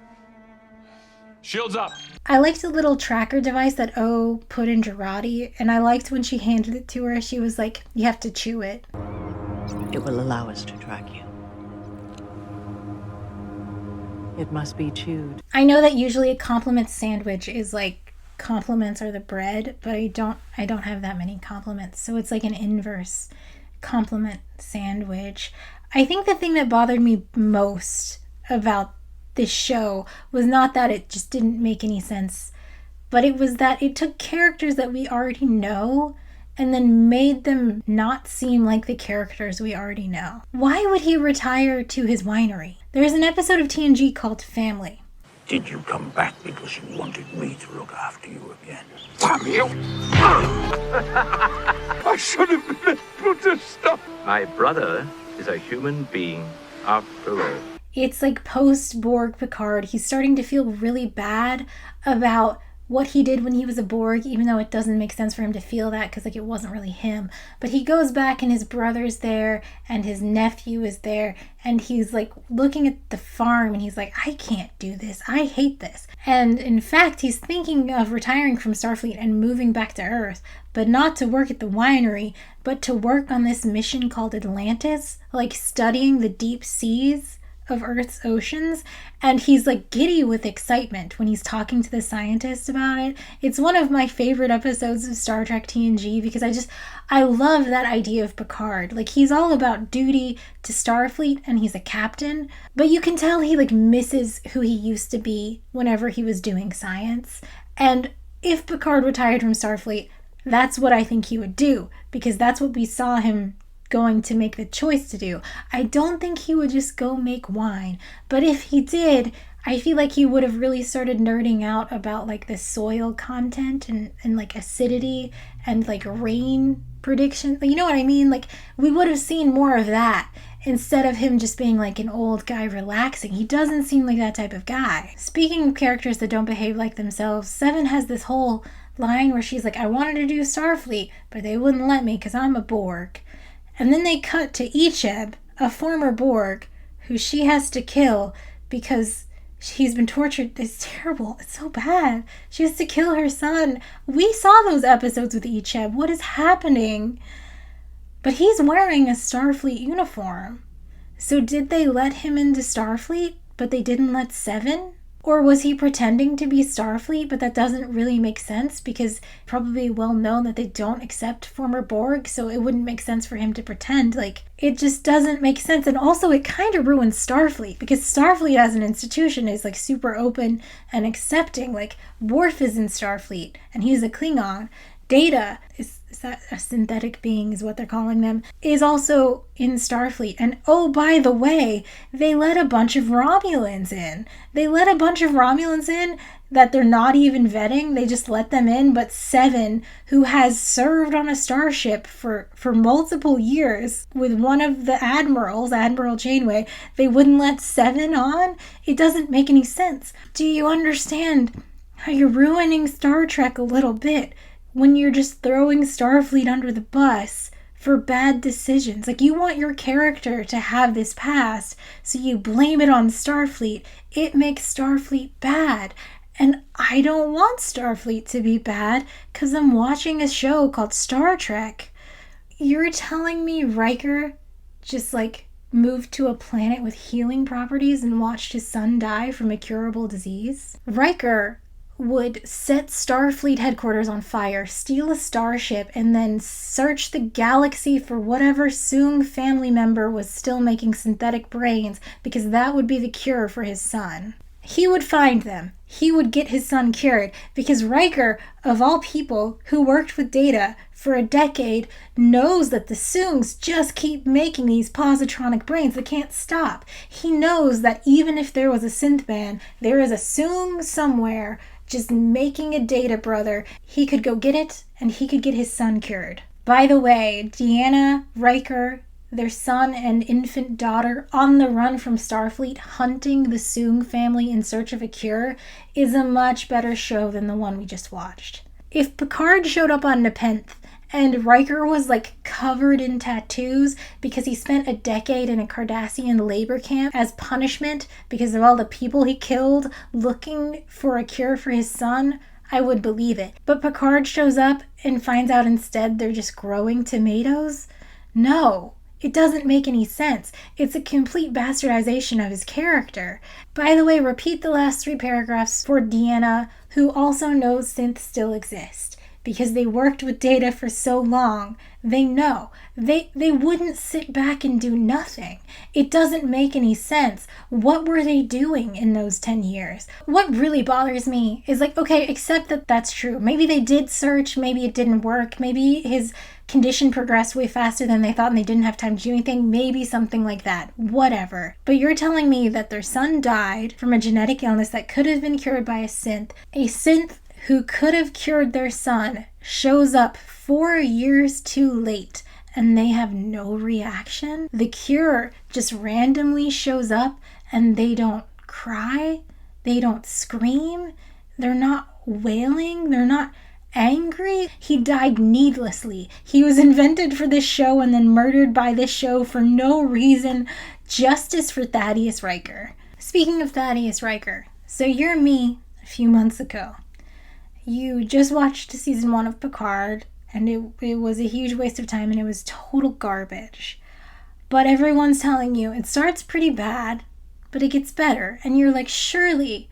Speaker 18: Shields up!
Speaker 1: I liked the little tracker device that O put in Jurati, and I liked when she handed it to her, she was like, you have to chew it.
Speaker 9: It will allow us to track you. It must be chewed.
Speaker 1: I know that usually a compliment sandwich is like compliments are the bread, but I don't have that many compliments, so it's like an inverse compliment sandwich. I think the thing that bothered me most about this show was not that it just didn't make any sense, but it was that it took characters that we already know and then made them not seem like the characters we already know. Why would he retire to his winery? There's an episode of TNG called Family.
Speaker 7: Did you come back because you wanted me to look after you again?
Speaker 16: Damn you! I should have been able to stop.
Speaker 8: My brother is a human being after all.
Speaker 1: It's like post-Borg Picard. He's starting to feel really bad about what he did when he was a Borg, even though it doesn't make sense for him to feel that because like it wasn't really him. But he goes back and his brother's there and his nephew is there and he's like looking at the farm and he's like, I can't do this. I hate this. And in fact, he's thinking of retiring from Starfleet and moving back to Earth, but not to work at the winery, but to work on this mission called Atlantis, like studying the deep seas of Earth's oceans. And he's like giddy with excitement when he's talking to the scientist about it. It's one of my favorite episodes of Star Trek TNG because I love that idea of Picard. Like he's all about duty to Starfleet and he's a captain, but you can tell he like misses who he used to be whenever he was doing science. And if Picard retired from Starfleet, that's what I think he would do because that's what we saw him going to make the choice to do. I don't think he would just go make wine, but if he did, I feel like he would have really started nerding out about like the soil content and like acidity and like rain prediction. You know what I mean? Like we would have seen more of that instead of him just being like an old guy relaxing. He doesn't seem like that type of guy. Speaking of characters that don't behave like themselves, Seven has this whole line where she's like, I wanted to do Starfleet, but they wouldn't let me because I'm a Borg. And then they cut to Icheb, a former Borg, who she has to kill because he's been tortured. It's terrible. It's so bad. She has to kill her son. We saw those episodes with Icheb. What is happening? But he's wearing a Starfleet uniform. So did they let him into Starfleet, but they didn't let Seven? Or was he pretending to be Starfleet, but that doesn't really make sense because probably well known that they don't accept former Borg, so it wouldn't make sense for him to pretend. Like, it just doesn't make sense. And also it kind of ruins Starfleet because Starfleet as an institution is like super open and accepting. Like, Worf is in Starfleet and he's a Klingon. Data, is that a synthetic being is what they're calling them, is also in Starfleet. And oh, by the way, they let a bunch of Romulans in. They let a bunch of Romulans in that they're not even vetting. They just let them in. But Seven, who has served on a starship for multiple years with one of the admirals, Admiral Janeway, they wouldn't let Seven on? It doesn't make any sense. Do you understand how you're ruining Star Trek a little bit when you're just throwing Starfleet under the bus for bad decisions? Like, you want your character to have this past, so you blame it on Starfleet. It makes Starfleet bad. And I don't want Starfleet to be bad because I'm watching a show called Star Trek. You're telling me Riker just like moved to a planet with healing properties and watched his son die from a curable disease? Riker would set Starfleet headquarters on fire, steal a starship, and then search the galaxy for whatever Soong family member was still making synthetic brains because that would be the cure for his son. He would find them. He would get his son cured because Riker, of all people who worked with Data for a decade, knows that the Soongs just keep making these positronic brains that can't stop. He knows that even if there was a synth ban, there is a Soong somewhere just making a Data brother. He could go get it and he could get his son cured. By the way, Deanna, Riker, their son and infant daughter on the run from Starfleet hunting the Soong family in search of a cure is a much better show than the one we just watched. If Picard showed up on Nepenthe and Riker was like covered in tattoos because he spent a decade in a Cardassian labor camp as punishment because of all the people he killed looking for a cure for his son, I would believe it. But Picard shows up and finds out instead they're just growing tomatoes? No. It doesn't make any sense. It's a complete bastardization of his character. By the way, repeat the last 3 paragraphs for Deanna, who also knows synths still exist. Because they worked with Data for so long, they know. They wouldn't sit back and do nothing. It doesn't make any sense. What were they doing in those 10 years? What really bothers me is like, okay, accept that that's true. Maybe they did search, maybe it didn't work, maybe his condition progressed way faster than they thought and they didn't have time to do anything, maybe something like that, whatever. But you're telling me that their son died from a genetic illness that could have been cured by a synth who could have cured their son shows up 4 years too late and they have no reaction? The cure just randomly shows up and they don't cry, they don't scream, they're not wailing, they're not angry. He died needlessly. He was invented for this show and then murdered by this show for no reason. Justice for Thaddeus Riker. Speaking of Thaddeus Riker, so you're me a few months ago. You just watched season 1 of Picard, and it was a huge waste of time and it was total garbage. But everyone's telling you it starts pretty bad, but it gets better. And you're like, surely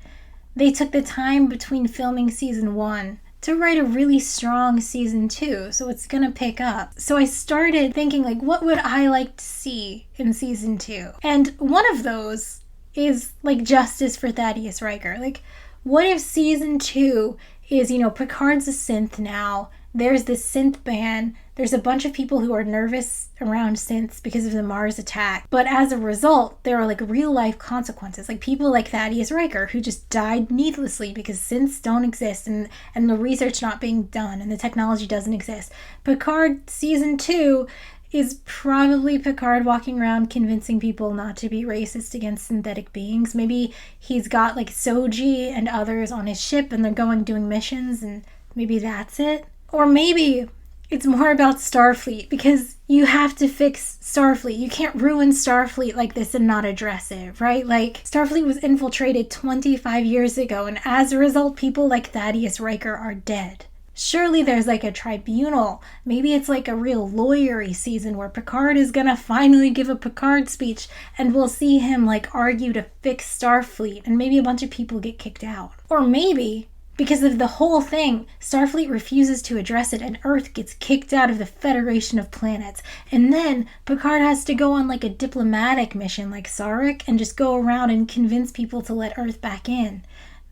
Speaker 1: they took the time between filming season 1 to write a really strong season 2, so it's gonna pick up. So I started thinking, like, what would I like to see in season 2? And one of those is, like, justice for Thaddeus Riker. Like, what if season 2 is, Picard's a synth now, there's this synth ban, there's a bunch of people who are nervous around synths because of the Mars attack, but as a result, there are, like, real-life consequences, like people like Thaddeus Riker who just died needlessly because synths don't exist and the research not being done and the technology doesn't exist. Picard season 2 is probably Picard walking around convincing people not to be racist against synthetic beings. Maybe he's got, like, Soji and others on his ship and they're doing missions, and maybe that's it. Or maybe it's more about Starfleet, because you have to fix Starfleet. You can't ruin Starfleet like this and not address it, right? Like, Starfleet was infiltrated 25 years ago, and as a result, people like Thaddeus Riker are dead. Surely there's, like, a tribunal. Maybe it's like a real lawyery season where Picard is gonna finally give a Picard speech and we'll see him, like, argue to fix Starfleet, and maybe a bunch of people get kicked out. Or maybe, because of the whole thing, Starfleet refuses to address it and Earth gets kicked out of the Federation of Planets. And then Picard has to go on, like, a diplomatic mission like Sarek and just go around and convince people to let Earth back in.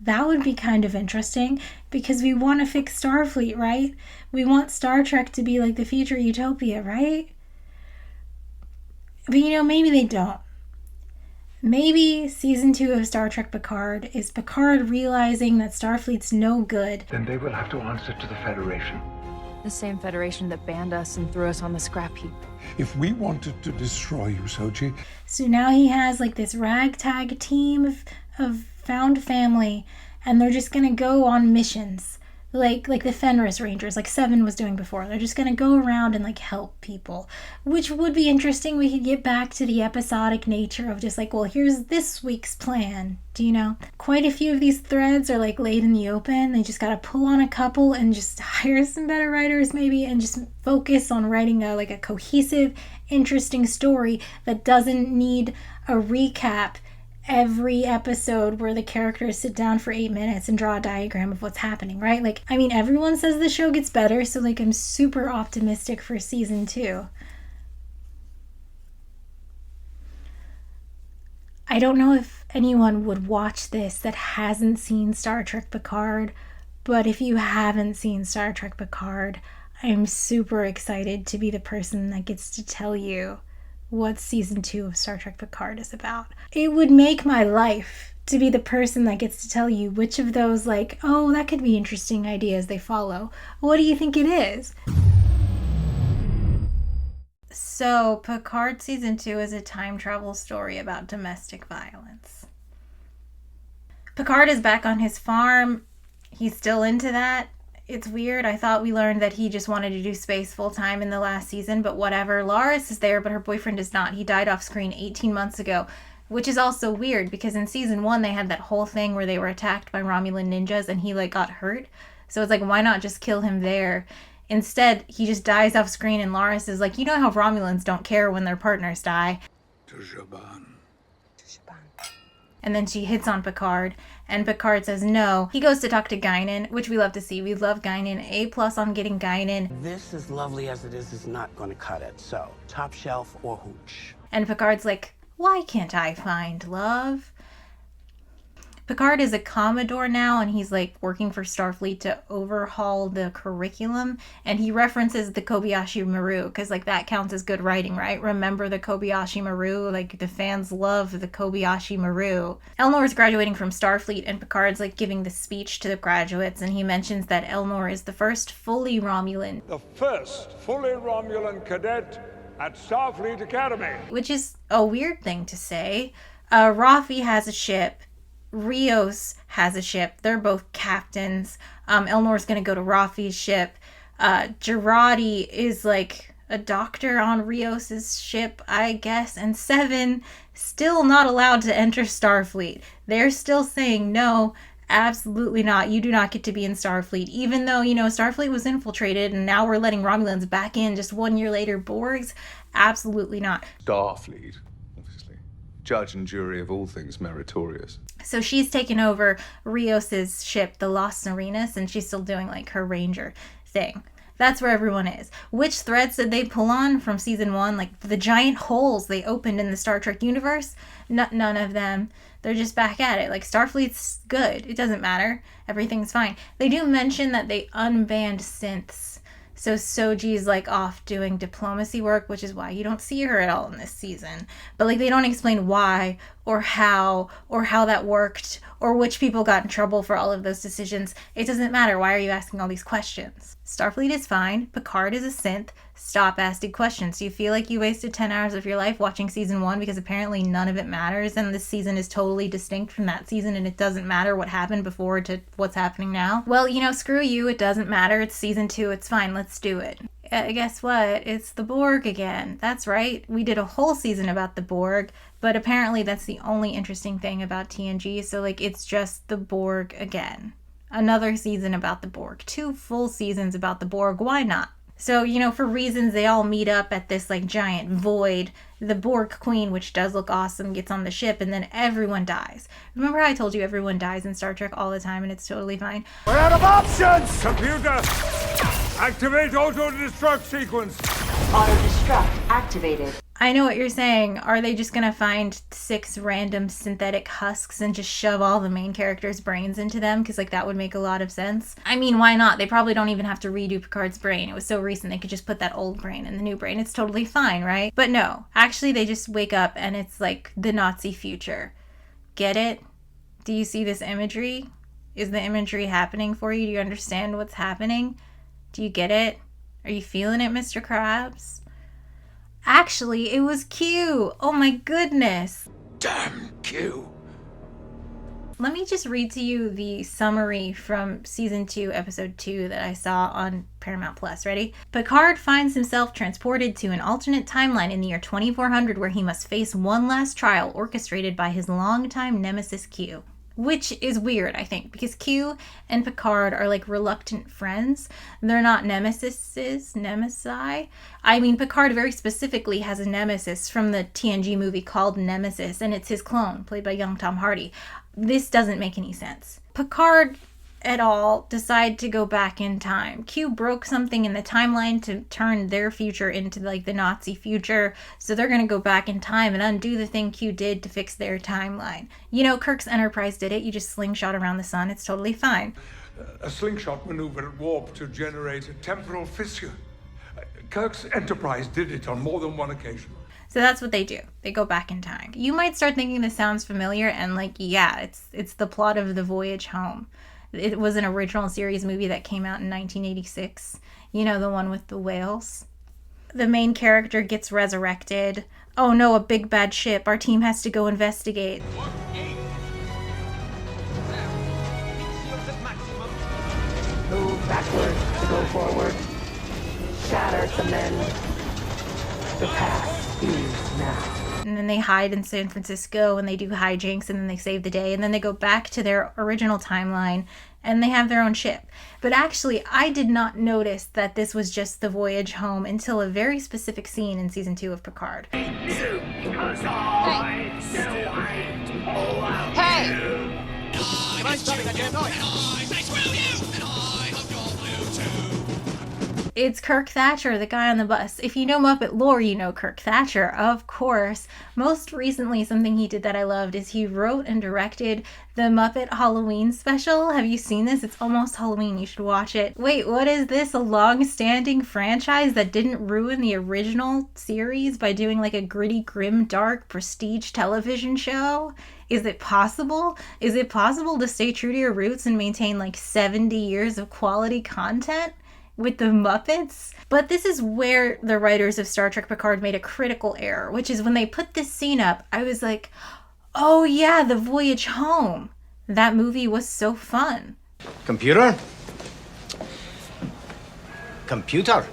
Speaker 1: That would be kind of interesting, because we want to fix Starfleet, right? We want Star Trek to be like the future utopia, right? But maybe they don't. Maybe season 2 of Star Trek Picard is Picard realizing that Starfleet's no good.
Speaker 6: Then they will have to answer to the Federation.
Speaker 14: The same Federation that banned us and threw us on the scrap heap.
Speaker 23: If we wanted to destroy you, Soji.
Speaker 1: So now he has, like, this ragtag team of found family, and they're just gonna go on missions. Like the Fenris Rangers, like Seven was doing before. They're just gonna go around and, like, help people, which would be interesting. We could get back to the episodic nature of just, like, well, here's this week's plan. Do you know? Quite a few of these threads are, like, laid in the open. They just gotta pull on a couple and just hire some better writers maybe, and just focus on writing a cohesive, interesting story that doesn't need a recap every episode where the characters sit down for 8 minutes and draw a diagram of what's happening, right? Like, I mean, everyone says the show gets better, so, like, I'm super optimistic for season 2. I don't know if anyone would watch this that hasn't seen Star Trek Picard, but if you haven't seen Star Trek Picard, I'm super excited to be the person that gets to tell you what season 2 of Star Trek Picard is about. It would make my life to be the person that gets to tell you which of those, like, oh, that could be interesting ideas they follow. What do you think it is? So, Picard season 2 is a time travel story about domestic violence. Picard is back on his farm. He's still into that. It's weird. I thought we learned that he just wanted to do space full time in the last season, but whatever. Laris is there, but her boyfriend is not. He died off screen 18 months ago, which is also weird because in season 1 they had that whole thing where they were attacked by Romulan ninjas and he, like, got hurt. So it's like, why not just kill him there? Instead, he just dies off screen and Laris is like, you know how Romulans don't care when their partners die. And then she hits on Picard, and Picard says no. He goes to talk to Guinan, which we love to see. We love Guinan. A+ on getting Guinan.
Speaker 8: This, as lovely as it is not going to cut it. So, top shelf or hooch.
Speaker 1: And Picard's like, why can't I find love? Picard is a Commodore now, and he's, like, working for Starfleet to overhaul the curriculum, and he references the Kobayashi Maru, because, like, that counts as good writing, right? Remember the Kobayashi Maru? Like, the fans love the Kobayashi Maru. Elnor's graduating from Starfleet, and Picard's, like, giving the speech to the graduates, and he mentions that Elnor is the first fully Romulan.
Speaker 16: The first fully Romulan cadet at Starfleet Academy.
Speaker 1: Which is a weird thing to say. Rafi has a ship. Rios has a ship. They're both captains. Elnor's gonna go to Rafi's ship. Girardi is like a doctor on Rios's ship, I guess. And Seven still not allowed to enter Starfleet. They're still saying no. Absolutely not. You do not get to be in Starfleet. Even though, you know, Starfleet was infiltrated and now we're letting Romulans back in just 1 year later. Borgs? Absolutely not.
Speaker 12: Starfleet, obviously. Judge and jury of all things meritorious.
Speaker 1: So she's taken over Rios's ship, the Las Serenas, and she's still doing like her ranger thing. That's where everyone is. Which threads did they pull on from season 1? Like the giant holes they opened in the Star Trek universe? None of them. They're just back at it. Like, Starfleet's good. It doesn't matter. Everything's fine. They do mention that they unbanned synths. So Soji's like off doing diplomacy work, which is why you don't see her at all in this season. But like, they don't explain why or how that worked or which people got in trouble for all of those decisions. It doesn't matter. Why are you asking all these questions? Starfleet is fine. Picard is a synth. Stop asking questions. You feel like you wasted 10 hours of your life watching season 1 because apparently none of it matters and this season is totally distinct from that season and it doesn't matter what happened before to what's happening now. Well, you know, screw you. It doesn't matter. It's season 2. It's fine. Let's do it. Guess what? It's the Borg again. That's right. We did a whole season about the Borg, but apparently that's the only interesting thing about TNG. So like, it's just the Borg again. Another season about the Borg. 2 full seasons about the Borg. Why not? So, you know, for reasons, they all meet up at this, like, giant void. The Borg Queen, which does look awesome, gets on the ship, and then everyone dies. Remember how I told you everyone dies in Star Trek all the time, and it's totally fine?
Speaker 16: We're out of options! Computer, activate auto-destruct sequence.
Speaker 13: Auto-destruct activated.
Speaker 1: I know what you're saying. Are they just gonna find 6 random synthetic husks and just shove all the main characters' brains into them? Because, like, that would make a lot of sense. I mean, why not? They probably don't even have to redo Picard's brain. It was so recent, they could just put that old brain in the new brain. It's totally fine, right? But no. Actually, they just wake up and it's, like, the Nazi future. Get it? Do you see this imagery? Is the imagery happening for you? Do you understand what's happening? Do you get it? Are you feeling it, Mr. Krabs? Actually, it was Q. Oh my goodness.
Speaker 16: Damn Q.
Speaker 1: Let me just read to you the summary from season 2, episode 2 that I saw on Paramount Plus. Ready? Picard finds himself transported to an alternate timeline in the year 2400 where he must face one last trial orchestrated by his longtime nemesis Q. Which is weird, I think, because Q and Picard are like reluctant friends. They're not nemesi. I mean, Picard very specifically has a nemesis from the TNG movie called Nemesis, and it's his clone, played by young Tom Hardy. This doesn't make any sense. Picard at all decide to go back in time. Q broke something in the timeline to turn their future into like the Nazi future, so they're gonna go back in time and undo the thing Q did to fix their timeline. You know, Kirk's Enterprise did it. You just slingshot around the sun. It's totally fine.
Speaker 16: A slingshot maneuver at warp to generate a temporal fissure. Kirk's Enterprise did it on more than one occasion.
Speaker 1: So that's what they do. They go back in time. You might start thinking this sounds familiar, and like, yeah, it's the plot of The Voyage Home. It was an original series movie that came out in 1986. You know, the one with the whales. The main character gets resurrected. Oh no, a big bad ship. Our team has to go investigate.
Speaker 13: Move backward to go forward. Shatter, cement. The past is now.
Speaker 1: And then they hide in San Francisco and they do hijinks and then they save the day and then they go back to their original timeline and they have their own ship. But actually, I did not notice that this was just the voyage home until a very specific scene in season 2 of Picard.
Speaker 20: Hey!
Speaker 16: Can I stop it again?
Speaker 1: It's Kirk Thatcher, the guy on the bus. If you know Muppet lore, you know Kirk Thatcher, of course. Most recently, something he did that I loved is he wrote and directed the Muppet Halloween special. Have you seen this? It's almost Halloween. You should watch it. Wait, what is this? A long-standing franchise that didn't ruin the original series by doing like a gritty, grim, dark, prestige television show? Is it possible? Is it possible to stay true to your roots and maintain like 70 years of quality content with the Muppets? But this is where the writers of Star Trek Picard made a critical error, which is when they put this scene up, I was like, Oh yeah, The Voyage Home. That movie was so fun.
Speaker 17: Computer? Computer?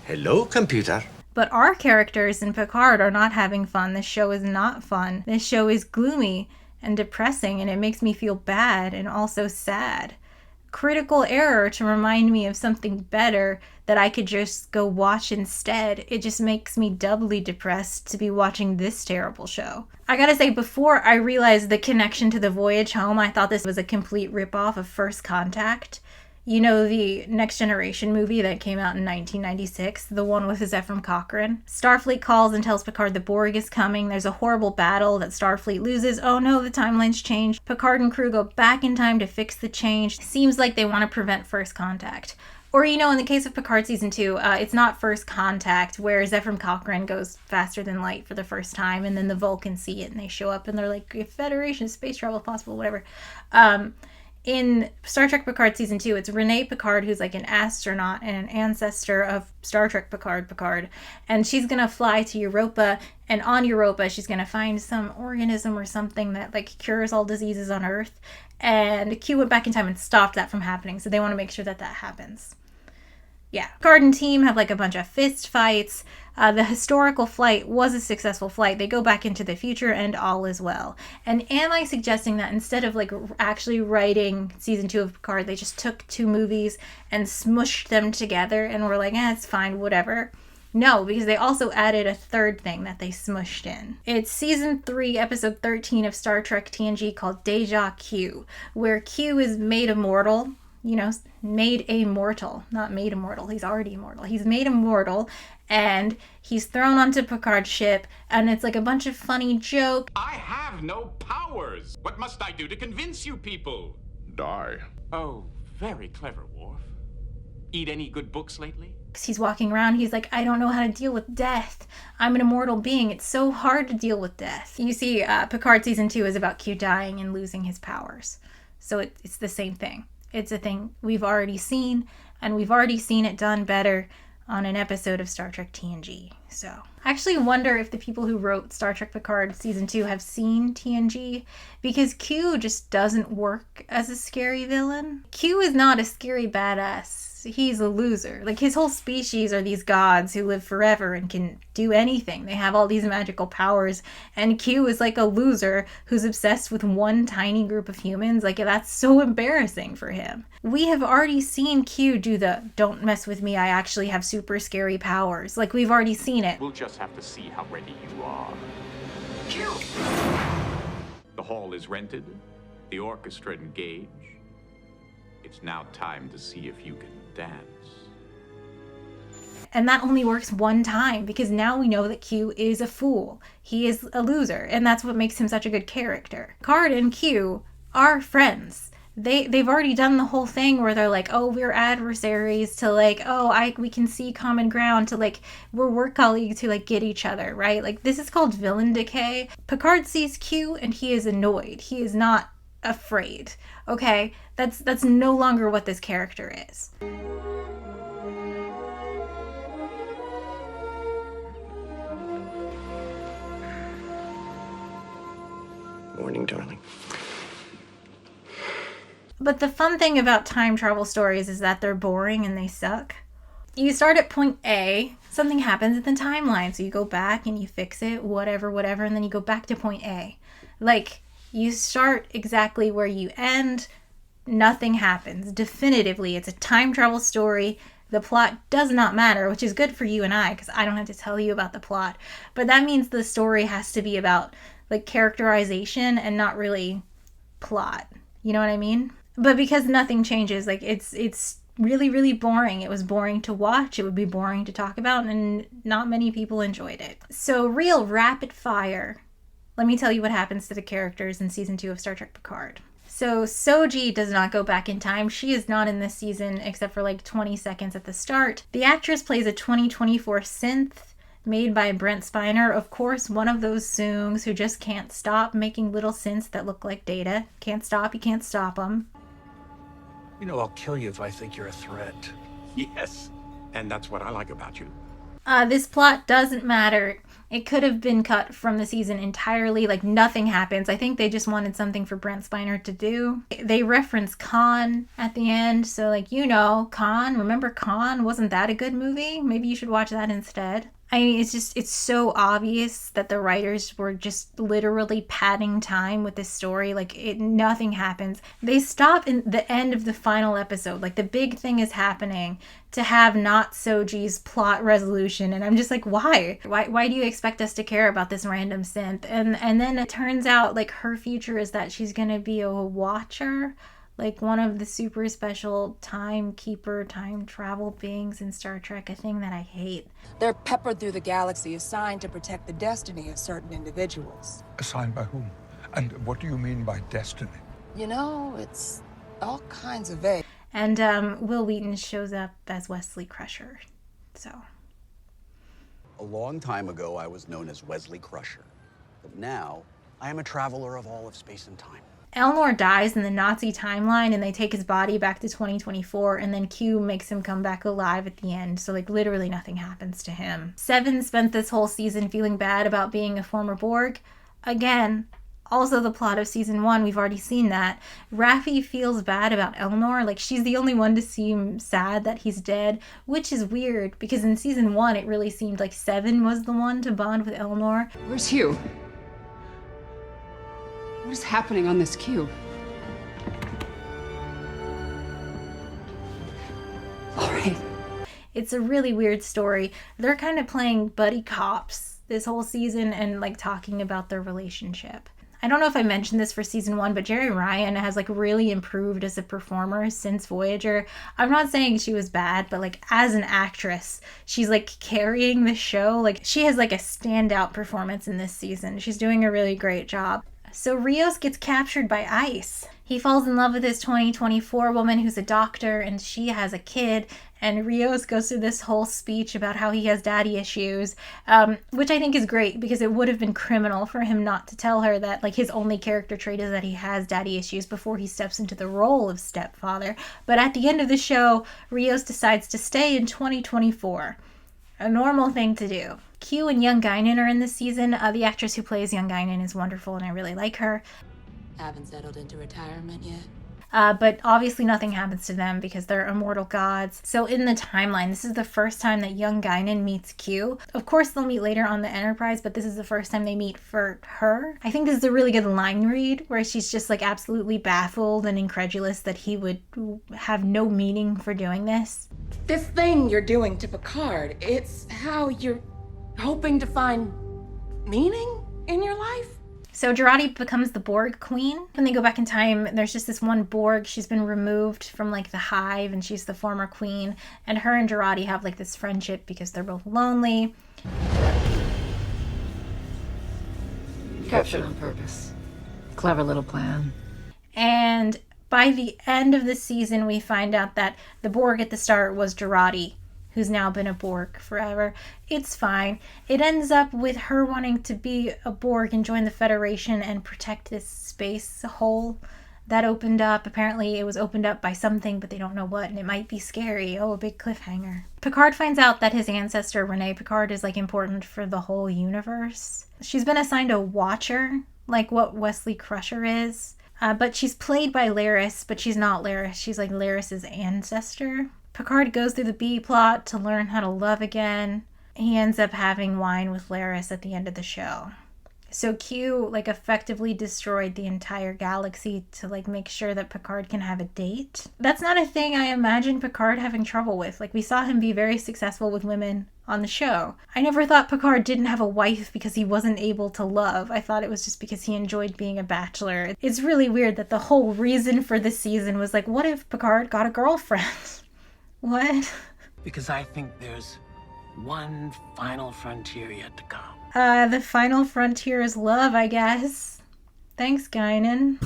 Speaker 17: Hello, computer.
Speaker 1: But our characters in Picard are not having fun. This show is not fun. This show is gloomy and depressing, and it makes me feel bad and also sad. Critical error to remind me of something better that I could just go watch instead. It just makes me doubly depressed to be watching this terrible show. I gotta say, before I realized the connection to The Voyage Home, I thought this was a complete ripoff of First Contact. You know, the Next Generation movie that came out in 1996, the one with Zefram Cochrane. Starfleet calls and tells Picard the Borg is coming. There's a horrible battle that Starfleet loses. Oh no, the timeline's changed. Picard and crew go back in time to fix the change. Seems like they want to prevent First Contact. Or, you know, in the case of Picard Season 2, it's not First Contact, where Zefram Cochrane goes faster than light for the first time, and then the Vulcans see it, and they show up, and they're like, if Federation space travel is possible, whatever. In Star Trek Picard Season 2, it's Renee Picard, who's like an astronaut and an ancestor of Star Trek Picard. And she's going to fly to Europa, and on Europa, she's going to find some organism or something that like cures all diseases on Earth. And Q went back in time and stopped that from happening, so they want to make sure that that happens. Yeah, Picard and team have like a bunch of fist fights. The historical flight was a successful flight. They go back into the future and all is well. And am I suggesting that instead of like actually writing Season 2 of Picard, they just took two movies and smushed them together and were like, it's fine, whatever? No, because they also added a third thing that they smushed in. It's Season 3, Episode 13 of Star Trek TNG called Deja Q, where Q is made immortal. You know, made immortal, not made immortal. He's already immortal. He's made immortal, and he's thrown onto Picard's ship, and it's like a bunch of funny jokes.
Speaker 19: I have no powers. What must I do to convince you people?
Speaker 5: Die.
Speaker 19: Oh, very clever, Worf. Eat any good books lately?
Speaker 1: He's walking around, he's like, I don't know how to deal with death. I'm an immortal being. It's so hard to deal with death. You see, Picard Season 2 is about Q dying and losing his powers. So it's the same thing. It's a thing we've already seen, and we've already seen it done better on an episode of Star Trek TNG. So I actually wonder if the people who wrote Star Trek Picard Season 2 have seen TNG, because Q just doesn't work as a scary villain. Q is not a scary badass. He's a loser. Like, his whole species are these gods who live forever and can do anything. They have all these magical powers, and Q is like a loser who's obsessed with one tiny group of humans. Like, that's so embarrassing for him. We have already seen Q do the, don't mess with me, I actually have super scary powers. Like, we've already seen it.
Speaker 19: We'll just have to see how ready you are. Q! The hall is rented, the orchestra engaged. It's now time to see if you can dance.
Speaker 1: And that only works one time, because now we know that Q is a fool. He is a loser, and that's what makes him such a good character. Picard and Q are friends. They've already done the whole thing where they're like, oh, we're adversaries, to like, oh, we can see common ground, to like, we're work colleagues who like get each other, right? Like, this is called villain decay. Picard sees Q and he is annoyed. He is not afraid. Okay, that's no longer what this character is.
Speaker 17: Morning, darling.
Speaker 1: But the fun thing about time travel stories is that they're boring and they suck. You start at point A, something happens in the timeline, so you go back and you fix it, whatever, and then you go back to point A. Like, you start exactly where you end, nothing happens. Definitively, it's a time travel story. The plot does not matter, which is good for you and I, because I don't have to tell you about the plot. But that means the story has to be about, like, characterization and not really plot. You know what I mean? But because nothing changes, like, it's really, really boring. It was boring to watch. It would be boring to talk about, and not many people enjoyed it. So, real rapid fire. Let me tell you what happens to the characters in Season 2 of Star Trek Picard. So Soji does not go back in time. She is not in this season except for like 20 seconds at the start. The actress plays a 2024 synth made by Brent Spiner. Of course, one of those Soongs who just can't stop making little synths that look like Data. Can't stop, you can't stop them.
Speaker 6: You know I'll kill you if I think you're a threat.
Speaker 19: Yes,
Speaker 3: And that's what I like about you.
Speaker 1: This plot doesn't matter. It could have been cut from the season entirely, like nothing happens. I think they just wanted something for Brent Spiner to do. They reference Khan at the end, so like, you know, Khan, remember Khan? Wasn't that a good movie? Maybe you should watch that instead. I mean, it's so obvious that the writers were just literally padding time with this story. Like, nothing happens. They stop in the end of the final episode. Like, the big thing is happening to have not Soji's plot resolution. And I'm just like, why? Why do you expect us to care about this random synth? And then it turns out, like, her future is that she's going to be a watcher. Like one of the super special timekeeper, time travel beings in Star Trek, a thing that I hate.
Speaker 21: They're peppered through the galaxy, assigned to protect the destiny of certain individuals.
Speaker 23: Assigned by whom? And what do you mean by destiny?
Speaker 21: You know, it's all kinds of vague.
Speaker 1: And Will Wheaton shows up as Wesley Crusher. So.
Speaker 22: A long time ago, I was known as Wesley Crusher. But now, I am a traveler of all of space and time.
Speaker 1: Elnor dies in the Nazi timeline and they take his body back to 2024 and then Q makes him come back alive at the end. So like literally nothing happens to him. Seven spent this whole season feeling bad about being a former Borg. Again, also the plot of season 1, we've already seen that. Raffi feels bad about Elnor. Like she's the only one to seem sad that he's dead, which is weird because in season 1 it really seemed like Seven was the one to bond with Elnor.
Speaker 11: Where's Hugh? What is happening on this cube? All right.
Speaker 1: It's a really weird story. They're kind of playing buddy cops this whole season and like talking about their relationship. I don't know if I mentioned this for season 1, but Jeri Ryan has like really improved as a performer since Voyager. I'm not saying she was bad, but like as an actress, she's like carrying the show. Like she has like a standout performance in this season. She's doing a really great job. So Rios gets captured by ICE. He falls in love with this 2024 woman who's a doctor and she has a kid. And Rios goes through this whole speech about how he has daddy issues, which I think is great because it would have been criminal for him not to tell her that like his only character trait is that he has daddy issues before he steps into the role of stepfather. But at the end of the show, Rios decides to stay in 2024. A normal thing to do. Q and Young Guinan are in this season. The actress who plays Young Guinan is wonderful and I really like her.
Speaker 24: Haven't settled into retirement yet.
Speaker 1: But obviously nothing happens to them because they're immortal gods. So in the timeline, this is the first time that Young Guinan meets Q. Of course they'll meet later on the Enterprise, but this is the first time they meet for her. I think this is a really good line read where she's just like absolutely baffled and incredulous that he would have no meaning for doing this.
Speaker 21: This thing you're doing to Picard, it's how you're hoping to find meaning in your life?
Speaker 1: So Jurati becomes the Borg queen. When they go back in time, there's just this one Borg. She's been removed from like the hive and she's the former queen. And her and Jurati have like this friendship because they're both lonely.
Speaker 14: Captured on purpose. Clever little plan.
Speaker 1: And by the end of the season, we find out that the Borg at the start was Jurati, who's now been a Borg forever. It's fine. It ends up with her wanting to be a Borg and join the Federation and protect this space hole that opened up. Apparently it was opened up by something, but they don't know what, and it might be scary. Oh, a big cliffhanger. Picard finds out that his ancestor, Renee Picard, is like important for the whole universe. She's been assigned a watcher, like what Wesley Crusher is. But she's played by Laris, but she's not Laris. She's like Laris's ancestor. Picard goes through the B-plot to learn how to love again. He ends up having wine with Laris at the end of the show. So Q like effectively destroyed the entire galaxy to like make sure that Picard can have a date. That's not a thing I imagine Picard having trouble with. Like we saw him be very successful with women on the show. I never thought Picard didn't have a wife because he wasn't able to love. I thought it was just because he enjoyed being a bachelor. It's really weird that the whole reason for this season was like, what if Picard got a girlfriend? What?
Speaker 8: Because I think there's one final frontier yet to come.
Speaker 1: The final frontier is love, I guess. Thanks, Guinan.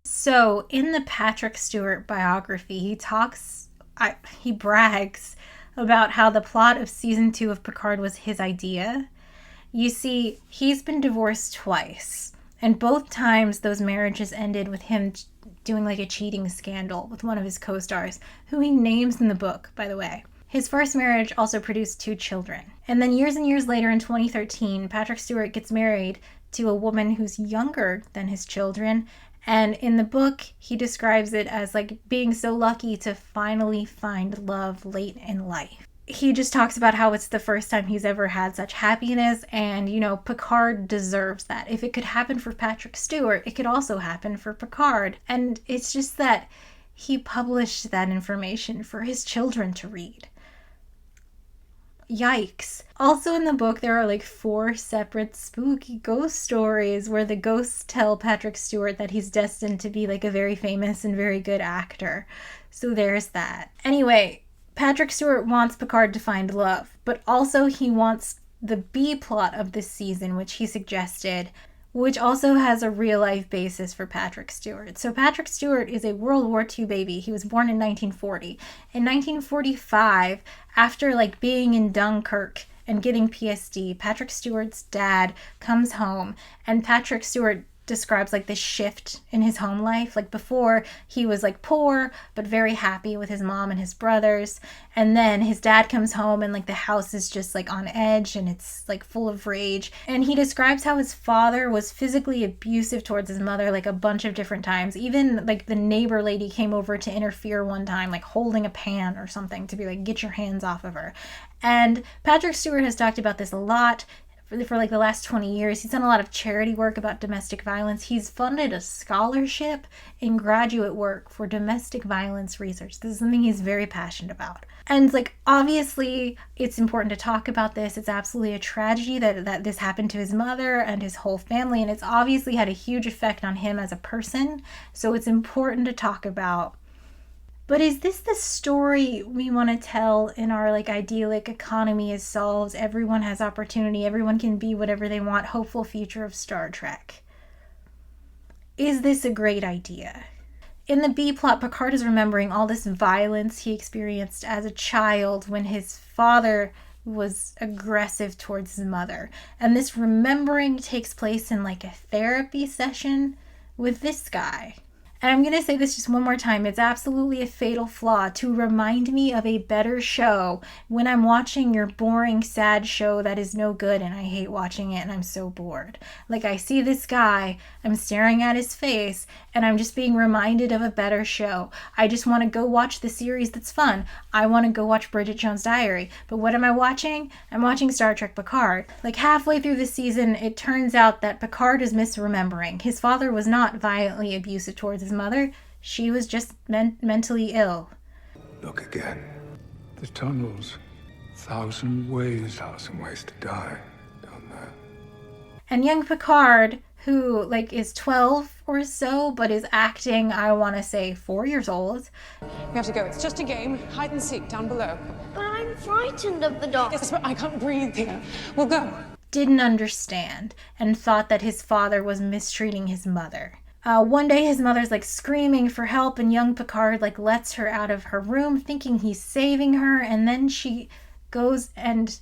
Speaker 1: So, in the Patrick Stewart biography, he brags about how the plot of season 2 of Picard was his idea. You see, he's been divorced twice. And both times those marriages ended with him doing like a cheating scandal with one of his co-stars, who he names in the book, by the way. His first marriage also produced 2 children. And then years and years later in 2013, Patrick Stewart gets married to a woman who's younger than his children. And in the book, he describes it as like being so lucky to finally find love late in life. He just talks about how it's the first time he's ever had such happiness, and, you know, Picard deserves that. If it could happen for Patrick Stewart, it could also happen for Picard. And it's just that he published that information for his children to read. Yikes. Also in the book, there are like 4 separate spooky ghost stories where the ghosts tell Patrick Stewart that he's destined to be like a very famous and very good actor. So there's that. Anyway, Patrick Stewart wants Picard to find love, but also he wants the B plot of this season, which he suggested, which also has a real-life basis for Patrick Stewart. So Patrick Stewart is a World War II baby. He was born in 1940. In 1945, after like being in Dunkirk and getting PSD, Patrick Stewart's dad comes home, and Patrick Stewart describes like this shift in his home life. Like before, he was like poor but very happy with his mom and his brothers, and then his dad comes home and like the house is just like on edge and it's like full of rage. And he describes how his father was physically abusive towards his mother like a bunch of different times. Even like the neighbor lady came over to interfere one time, like holding a pan or something, to be like, get your hands off of her. And Patrick Stewart has talked about this a lot for like the last 20 years. He's done a lot of charity work about domestic violence. He's funded a scholarship in graduate work for domestic violence research. This is something he's very passionate about. And like, obviously, it's important to talk about this. It's absolutely a tragedy that this happened to his mother and his whole family, and it's obviously had a huge effect on him as a person. So it's important to talk about. But is this the story we want to tell in our like idyllic economy is solved, everyone has opportunity, everyone can be whatever they want, hopeful future of Star Trek? Is this a great idea? In the B plot, Picard is remembering all this violence he experienced as a child when his father was aggressive towards his mother. And this remembering takes place in like a therapy session with this guy. And I'm going to say this just one more time. It's absolutely a fatal flaw to remind me of a better show when I'm watching your boring, sad show that is no good and I hate watching it and I'm so bored. Like, I see this guy, I'm staring at his face, and I'm just being reminded of a better show. I just want to go watch the series that's fun. I want to go watch Bridget Jones' Diary. But what am I watching? I'm watching Star Trek Picard. Like, halfway through the season, it turns out that Picard is misremembering. His father was not violently abusive towards his mother. She was just mentally ill.
Speaker 23: Look again. The tunnels. 1,000 ways. 1,000 ways to die. Don't there?
Speaker 1: And young Picard, who like is 12 or so, but is acting, I want to say 4 years old.
Speaker 2: We have to go. It's just a game. Hide and seek down below.
Speaker 3: But I'm frightened of the dark.
Speaker 2: Yes, but I can't breathe here. We'll go.
Speaker 1: Didn't understand and thought that his father was mistreating his mother. One day his mother's like screaming for help, and young Picard like lets her out of her room thinking he's saving her, and then she goes and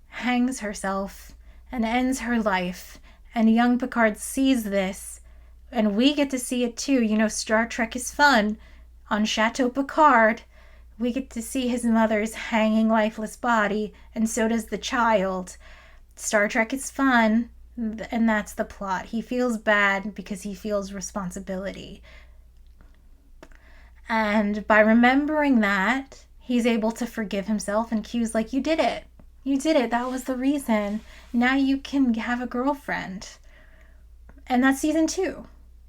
Speaker 1: hangs herself and ends her life. And young Picard sees this, and we get to see it too. You know, Star Trek is fun. On Chateau Picard, we get to see his mother's hanging lifeless body, and so does the child. Star Trek is fun. And that's the plot. He feels bad because he feels responsibility. And by remembering that, he's able to forgive himself, and Q's like, you did it. You did it. That was the reason. Now you can have a girlfriend. And that's season 2.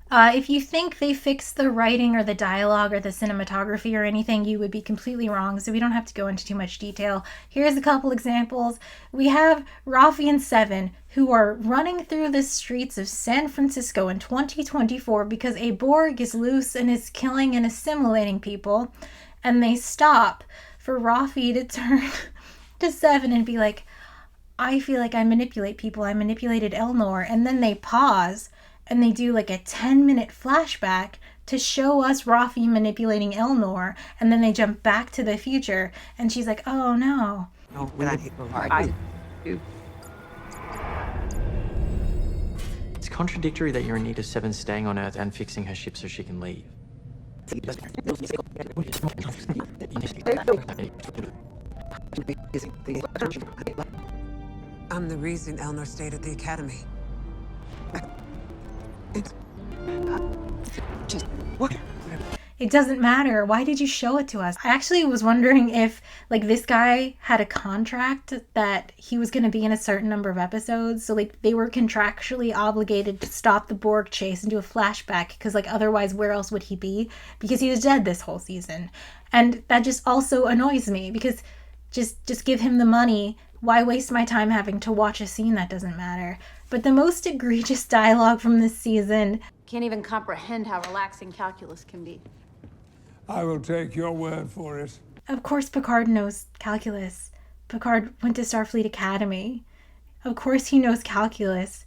Speaker 1: If you think they fixed the writing or the dialogue or the cinematography or anything, you would be completely wrong, so we don't have to go into too much detail. Here's a couple examples. We have Raffi and Seven, who are running through the streets of San Francisco in 2024 because a Borg is loose and is killing and assimilating people, and they stop for Raffi to turn to Seven and be like, I feel like I manipulate people. I manipulated Elnor. And then they pause and they do like a 10-minute flashback to show us Raffi manipulating Elnor, and then they jump back to the future, and she's like, oh no.
Speaker 9: No, but I do.
Speaker 4: contradictory that you're in need of Seven staying on Earth and fixing her ship so she can leave.
Speaker 10: I'm the reason Elnor stayed at the Academy.
Speaker 1: It doesn't matter. Why did you show it to us? I actually was wondering if, like, this guy had a contract that he was going to be in a certain number of episodes. So, like, they were contractually obligated to stop the Borg chase and do a flashback because, like, otherwise where else would he be? Because he was dead this whole season. And that just also annoys me because just give him the money. Why waste my time having to watch a scene that doesn't matter? But the most egregious dialogue from this season...
Speaker 15: Can't even comprehend how relaxing calculus can be.
Speaker 23: I will take your word for it.
Speaker 1: Of course Picard knows calculus. Picard went to Starfleet Academy. Of course he knows calculus.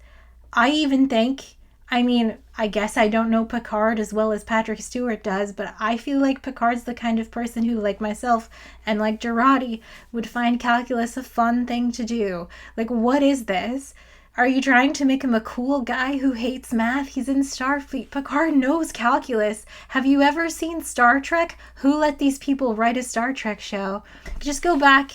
Speaker 1: I even think, I guess I don't know Picard as well as Patrick Stewart does, but I feel like Picard's the kind of person who, like myself and like Girardi, would find calculus a fun thing to do. Like, what is this? Are you trying to make him a cool guy who hates math? He's in Starfleet. Picard knows calculus. Have you ever seen Star Trek? Who let these people write a Star Trek show? Just go back,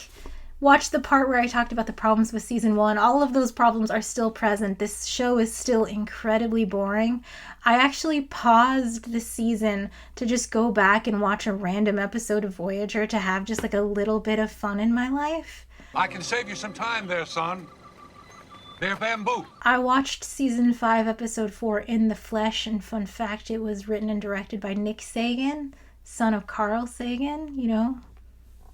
Speaker 1: watch the part where I talked about the problems with season 1. All of those problems are still present. This show is still incredibly boring. I actually paused the season to just go back and watch a random episode of Voyager to have just like a little bit of fun in my life.
Speaker 5: I can save you some time there, son. They're bamboo.
Speaker 1: I watched season 5, episode 4, In the Flesh, and fun fact, it was written and directed by Nick Sagan, son of Carl Sagan, you know,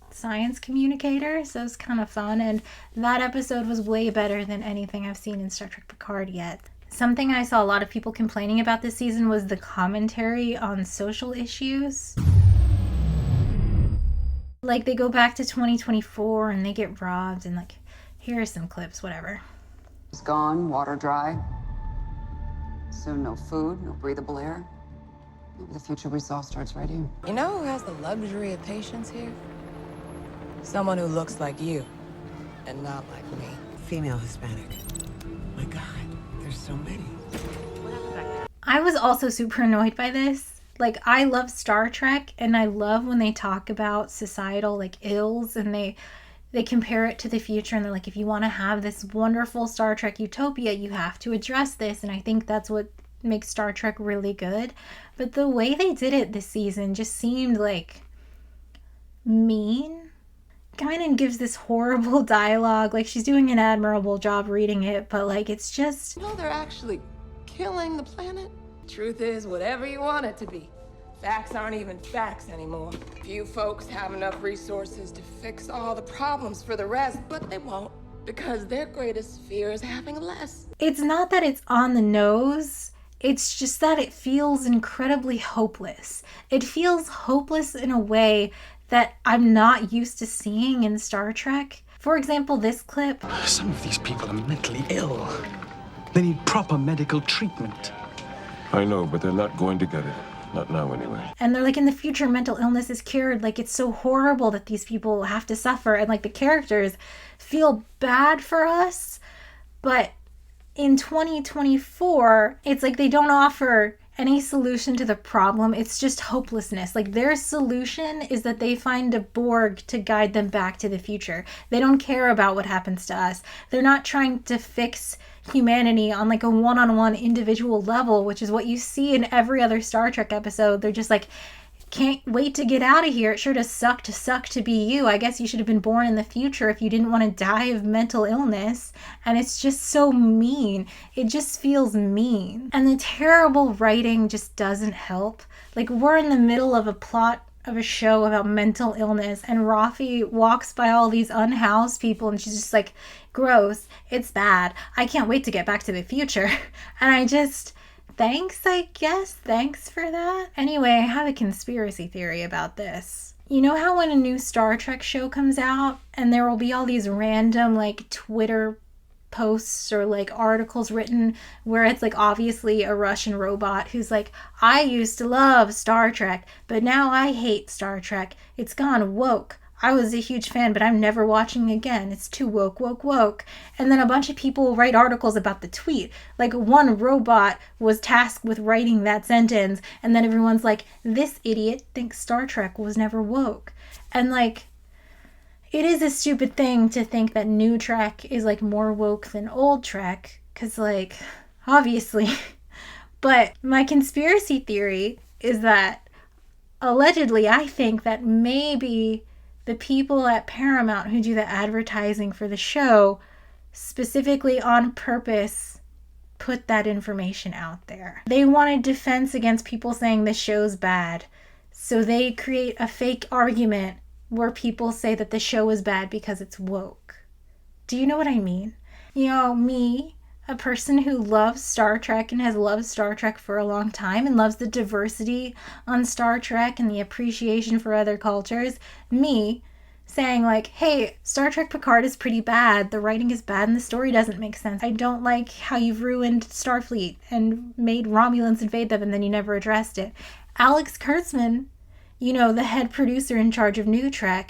Speaker 1: science communicator, so it was kind of fun, and that episode was way better than anything I've seen in Star Trek Picard yet. Something I saw a lot of people complaining about this season was the commentary on social issues. Like, they go back to 2024 and they get robbed, and like, here are some clips, whatever.
Speaker 18: It's gone, water dry. Soon no food, no breathable air. Maybe the future we saw starts right here.
Speaker 21: You know who has the luxury of patience here? Someone who looks like you, and not like me.
Speaker 10: Female Hispanic. My God, there's so many.
Speaker 1: I was also super annoyed by this. Like, I love Star Trek, and I love when they talk about societal, like, ills, and they compare it to the future, and they're like, if you want to have this wonderful Star Trek utopia, you have to address this, and I think that's what makes Star Trek really good. But the way they did it this season just seemed, like, mean. Guinan gives this horrible dialogue, like, she's doing an admirable job reading it, but, like, it's just...
Speaker 21: You know they're actually killing the planet? Truth is, whatever you want it to be. Facts aren't even facts anymore. Few folks have enough resources to fix all the problems for the rest, but they won't, because their greatest fear is having less.
Speaker 1: It's not that it's on the nose, it's just that it feels incredibly hopeless. It feels hopeless in a way that I'm not used to seeing in Star Trek. For example, this clip.
Speaker 4: Some of these people are mentally ill. They need proper medical treatment.
Speaker 5: I know, but they're not going to get it. Not now, anyway.
Speaker 1: And they're like, in the future, mental illness is cured. Like, it's so horrible that these people have to suffer. And, like, the characters feel bad for us. But in 2024, it's like they don't offer any solution to the problem. It's just hopelessness. Like, their solution is that they find a Borg to guide them back to the future. They don't care about what happens to us. They're not trying to fix humanity on like a one-on-one individual level, which is what you see in every other Star Trek episode. They're just like, can't wait to get out of here. It sure does suck to be you. I guess you should have been born in the future if you didn't want to die of mental illness. And it's just so mean. It just feels mean. And the terrible writing just doesn't help. Like, we're in the middle of a plot of a show about mental illness, and Rafi walks by all these unhoused people and she's just like, gross, it's bad, I can't wait to get back to the future. And I just, thanks, I guess, thanks for that. Anyway, I have a conspiracy theory about this. You know how when a new Star Trek show comes out and there will be all these random like Twitter posts or like articles written where it's like obviously a Russian robot who's like, I used to love Star Trek, but now I hate Star Trek. It's gone woke. I was a huge fan, but I'm never watching again. It's too woke, woke, woke. And then a bunch of people write articles about the tweet. Like, one robot was tasked with writing that sentence, and then everyone's like, this idiot thinks Star Trek was never woke. And, like, it is a stupid thing to think that new Trek is, like, more woke than old Trek, because, like, obviously. But my conspiracy theory is that, allegedly, I think that maybe the people at Paramount who do the advertising for the show specifically on purpose put that information out there. They wanted defense against people saying the show's bad, so they create a fake argument where people say that the show is bad because it's woke. Do you know what I mean? You know, me, a person who loves Star Trek and has loved Star Trek for a long time and loves the diversity on Star Trek and the appreciation for other cultures, me saying like, hey, Star Trek Picard is pretty bad, the writing is bad, and the story doesn't make sense. I don't like how you've ruined Starfleet and made Romulans invade them and then you never addressed it. Alex Kurtzman, you know, the head producer in charge of NuTrek,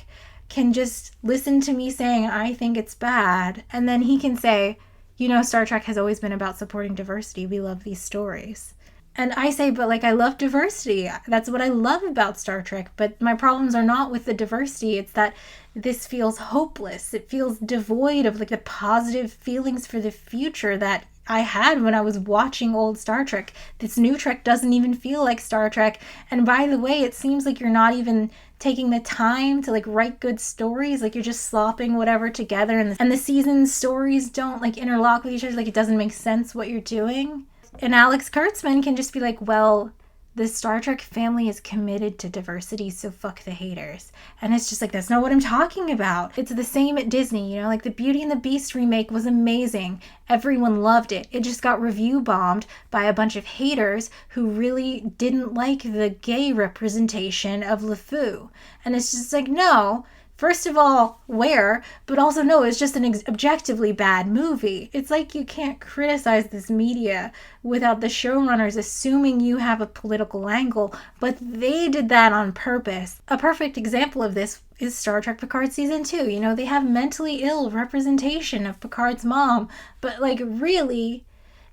Speaker 1: can just listen to me saying I think it's bad, and then he can say, you know, Star Trek has always been about supporting diversity. We love these stories. And I say, but like, I love diversity. That's what I love about Star Trek. But my problems are not with the diversity. It's that this feels hopeless. It feels devoid of like the positive feelings for the future that I had when I was watching old Star Trek. This new Trek doesn't even feel like Star Trek. And by the way, it seems like you're not even taking the time to like write good stories. Like, you're just slopping whatever together, and the season stories don't like interlock with each other. Like, it doesn't make sense what you're doing. And Alex Kurtzman can just be like, well, the Star Trek family is committed to diversity, so fuck the haters. And it's just like, that's not what I'm talking about. It's the same at Disney, you know, like the Beauty and the Beast remake was amazing. Everyone loved it. It just got review bombed by a bunch of haters who really didn't like the gay representation of LeFou. And it's just like, no. First of all, where? But also, no, it's just an objectively bad movie. It's like you can't criticize this media without the showrunners assuming you have a political angle, but they did that on purpose. A perfect example of this is Star Trek Picard Season 2. You know, they have mentally ill representation of Picard's mom, but like, really,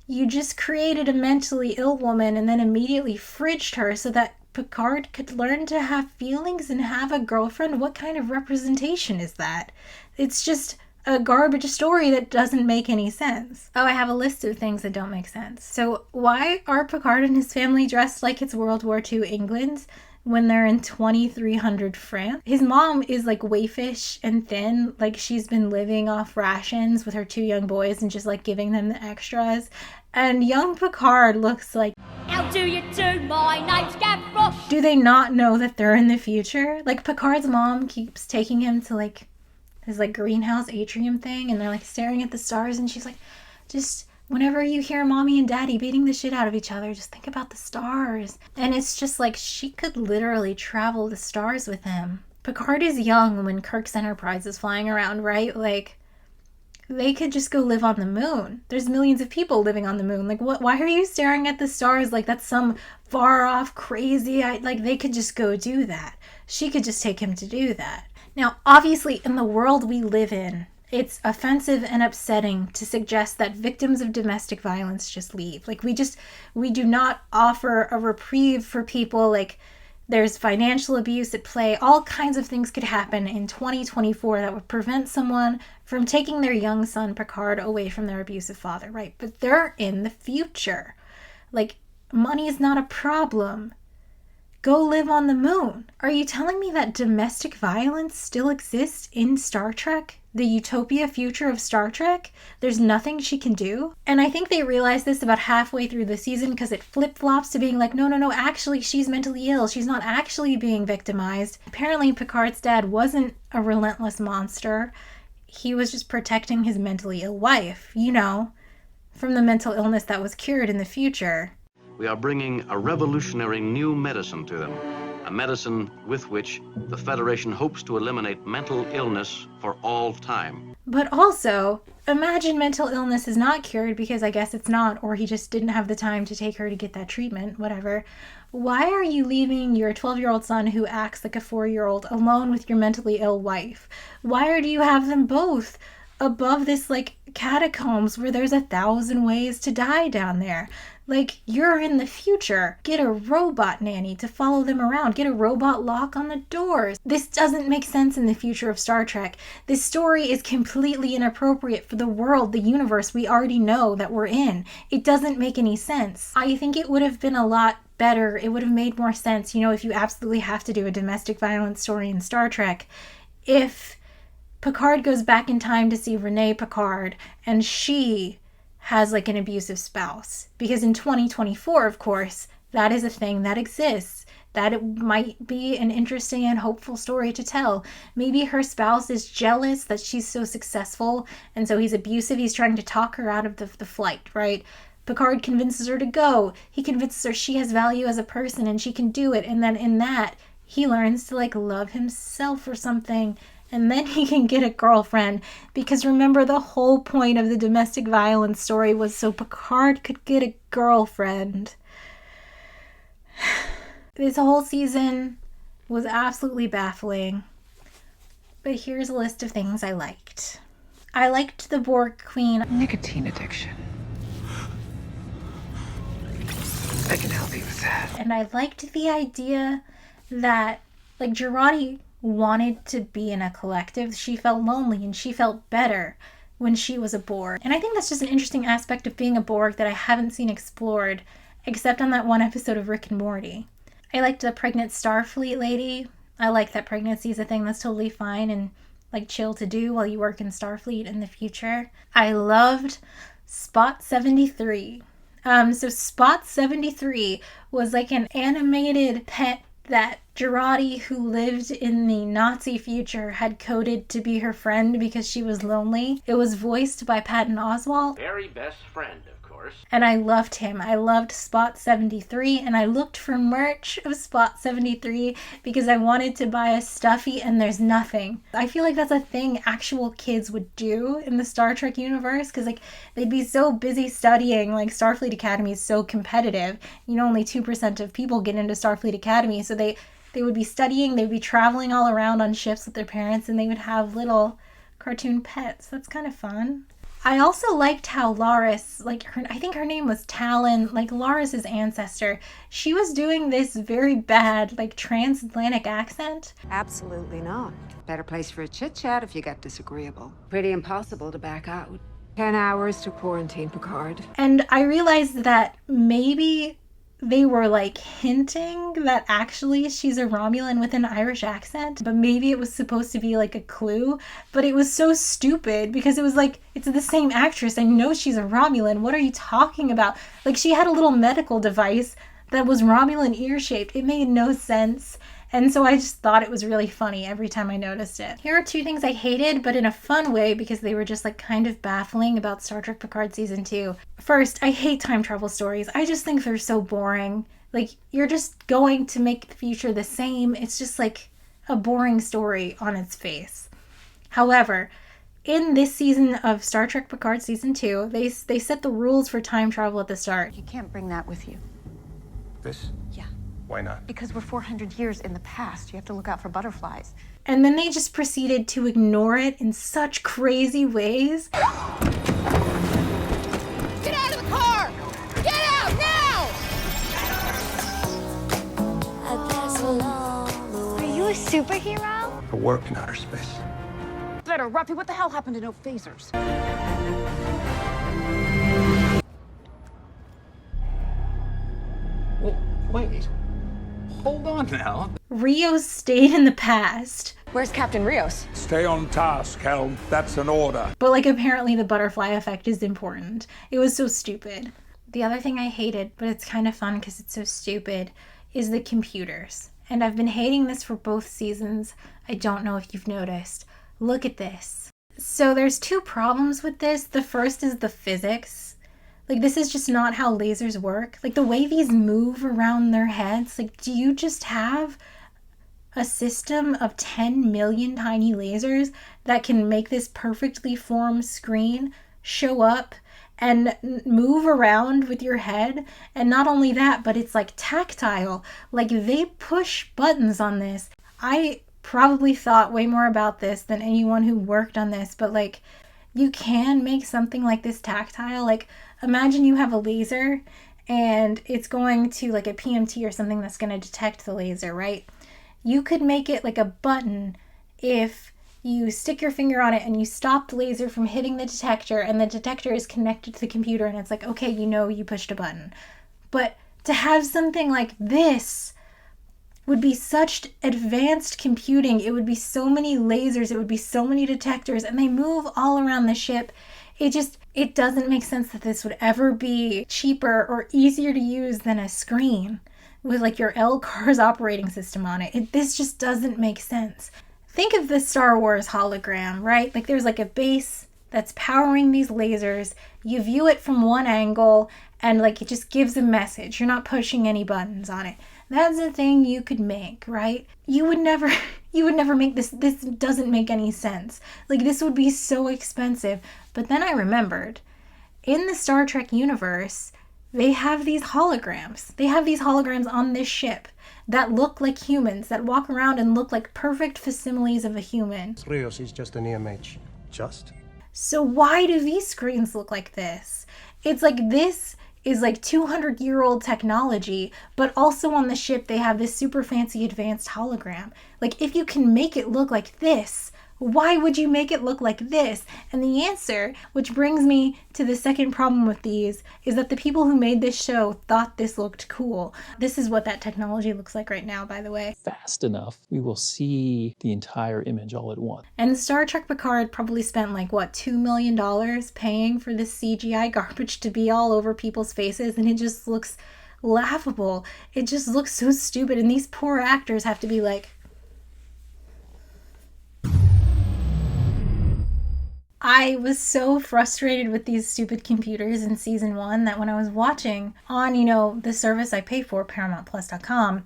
Speaker 1: you just created a mentally ill woman and then immediately fridged her so that Picard could learn to have feelings and have a girlfriend. What kind of representation is that? It's just a garbage story that doesn't make any sense. Oh, I have a list of things that don't make sense. So why are Picard and his family dressed like it's World War II England when they're in 2300 France? His mom is like waifish and thin, like she's been living off rations with her 2 young boys and just like giving them the extras. And young Picard looks like,
Speaker 3: how do you do? My name's Gavroche.
Speaker 1: Do they not know that they're in the future? Like, Picard's mom keeps taking him to like his like greenhouse atrium thing, and they're like staring at the stars, and she's like, just whenever you hear mommy and daddy beating the shit out of each other, just think about the stars. And it's just like, she could literally travel the stars with him. Picard is young when Kirk's Enterprise is flying around, right? Like, they could just go live on the moon. There's millions of people living on the moon. Like, what? Why are you staring at the stars like that's some far off crazy? Like, they could just go do that. She could just take him to do that. Now, obviously, in the world we live in, it's offensive and upsetting to suggest that victims of domestic violence just leave. Like, we do not offer a reprieve for people. Like, there's financial abuse at play. All kinds of things could happen in 2024 that would prevent someone from taking their young son, Picard, away from their abusive father, right? But they're in the future. Like, money is not a problem. Go live on the moon. Are you telling me that domestic violence still exists in Star Trek? The utopia future of Star Trek? There's nothing she can do? And I think they realized this about halfway through the season, because it flip-flops to being like, no, actually she's mentally ill. She's not actually being victimized. Apparently Picard's dad wasn't a relentless monster. He was just protecting his mentally ill wife, you know, from the mental illness that was cured in the future.
Speaker 7: We are bringing a revolutionary new medicine to them. A medicine with which the Federation hopes to eliminate mental illness for all time.
Speaker 1: But also, imagine mental illness is not cured because I guess it's not, or he just didn't have the time to take her to get that treatment, whatever. Why are you leaving your 12-year-old son who acts like a 4-year-old alone with your mentally ill wife? Why do you have them both above this, like, catacombs where there's 1,000 ways to die down there? Like, you're in the future. Get a robot nanny to follow them around. Get a robot lock on the doors. This doesn't make sense in the future of Star Trek. This story is completely inappropriate for the world, the universe we already know that we're in. It doesn't make any sense. I think it would have been a lot better. It would have made more sense, you know, if you absolutely have to do a domestic violence story in Star Trek, if Picard goes back in time to see Renee Picard and she has like an abusive spouse. Because in 2024, of course, that is a thing that exists. That it might be an interesting and hopeful story to tell. Maybe her spouse is jealous that she's so successful, and so he's abusive. He's trying to talk her out of the flight, right? Picard convinces her to go. He convinces her she has value as a person and she can do it. And then in that, he learns to like love himself or something. And then he can get a girlfriend. Because remember, the whole point of the domestic violence story was so Picard could get a girlfriend. This whole season was absolutely baffling. But here's a list of things I liked. I liked the Borg Queen.
Speaker 12: Nicotine addiction. I can help you with that.
Speaker 1: And I liked the idea that, like, Jurati wanted to be in a collective. She felt lonely and she felt better when she was a Borg. And I think that's just an interesting aspect of being a Borg that I haven't seen explored, except on that one episode of Rick and Morty. I liked the pregnant Starfleet lady. I like that pregnancy is a thing that's totally fine and like chill to do while you work in Starfleet in the future. I loved Spot 73. So Spot 73 was like an animated pet that Jurati, who lived in the Nazi future, had coded to be her friend because she was lonely. It was voiced by Patton Oswalt.
Speaker 17: Very best friend, of course.
Speaker 1: And I loved him. I loved Spot 73, and I looked for merch of Spot 73 because I wanted to buy a stuffy, and there's nothing. I feel like that's a thing actual kids would do in the Star Trek universe, because like they'd be so busy studying. Like Starfleet Academy is so competitive. You know, only 2% of people get into Starfleet Academy, so they would be studying, they would be traveling all around on ships with their parents, and they would have little cartoon pets. That's kind of fun. I also liked how Laris, like I think her name was Talon, like Laris's ancestor, she was doing this very bad, like transatlantic accent.
Speaker 13: Absolutely not. Better place for a chit-chat if you get disagreeable. Pretty impossible to back out. 10 hours to quarantine, Picard.
Speaker 1: And I realized that maybe they were like hinting that actually she's a Romulan with an Irish accent, but maybe it was supposed to be like a clue, but it was so stupid because it was like, it's the same actress. I know she's a Romulan. What are you talking about? Like she had a little medical device that was Romulan ear-shaped. It made no sense. And so I just thought it was really funny every time I noticed it. Here are two things I hated, but in a fun way because they were just like kind of baffling about Star Trek Picard Season 2. First, I hate time travel stories. I just think they're so boring. Like, you're just going to make the future the same. It's just like a boring story on its face. However, in this season of Star Trek Picard Season 2, they set the rules for time travel at the start.
Speaker 13: You can't bring that with you.
Speaker 6: This?
Speaker 13: Yeah.
Speaker 6: Why not?
Speaker 13: Because we're 400 years in the past. You have to look out for butterflies.
Speaker 1: And then they just proceeded to ignore it in such crazy ways.
Speaker 3: Get out of the car! Get out now!
Speaker 16: Are you a superhero?
Speaker 6: I work in outer space.
Speaker 13: Better, Ruffy, what the hell happened to no phasers?
Speaker 6: Well, wait. Hold on now.
Speaker 1: Rios stayed in the past.
Speaker 13: Where's Captain Rios?
Speaker 23: Stay on task, Helm. That's an order.
Speaker 1: But like apparently the butterfly effect is important. It was so stupid. The other thing I hated, but it's kind of fun because it's so stupid, is the computers. And I've been hating this for both seasons. I don't know if you've noticed. Look at this. So there's two problems with this. The first is the physics. Like, this is just not how lasers work. Like, the way these move around their heads, like, do you just have a system of 10 million tiny lasers that can make this perfectly formed screen show up and move around with your head. And not only that, but it's like tactile. Like they push buttons on this. I probably thought way more about this than anyone who worked on this, but like you can make something like this tactile. Like imagine you have a laser and it's going to like a PMT or something that's going to detect the laser, right? You could make it like a button if you stick your finger on it and you stop the laser from hitting the detector, and the detector is connected to the computer, and it's like, okay, you know you pushed a button. But to have something like this would be such advanced computing. It would be so many lasers, it would be so many detectors, and they move all around the ship. It doesn't make sense that this would ever be cheaper or easier to use than a screen with like your LCARS operating system on it. This just doesn't make sense. Think of the Star Wars hologram, right? Like there's like a base that's powering these lasers. You view it from one angle and like it just gives a message. You're not pushing any buttons on it. That's a thing you could make, right? You would never make this. This doesn't make any sense. Like this would be so expensive. But then I remembered, in the Star Trek universe, they have these holograms. They have these holograms on this ship that look like humans, that walk around and look like perfect facsimiles of a human.
Speaker 11: Rios is just an EMH. Just?
Speaker 1: So why do these screens look like this? It's like this is like 200-year-old technology, but also on the ship they have this super fancy advanced hologram. Like if you can make it look like this, why would you make it look like this? And the answer, which brings me to the second problem with these, is that the people who made this show thought this looked cool. This is what that technology looks like right now, by the way.
Speaker 19: Fast enough, we will see the entire image all at once.
Speaker 1: And Star Trek Picard probably spent like, what, $2 million paying for this CGI garbage to be all over people's faces, and it just looks laughable. It just looks so stupid, and these poor actors have to be like, I was so frustrated with these stupid computers in season 1 that when I was watching on, the service I pay for, ParamountPlus.com,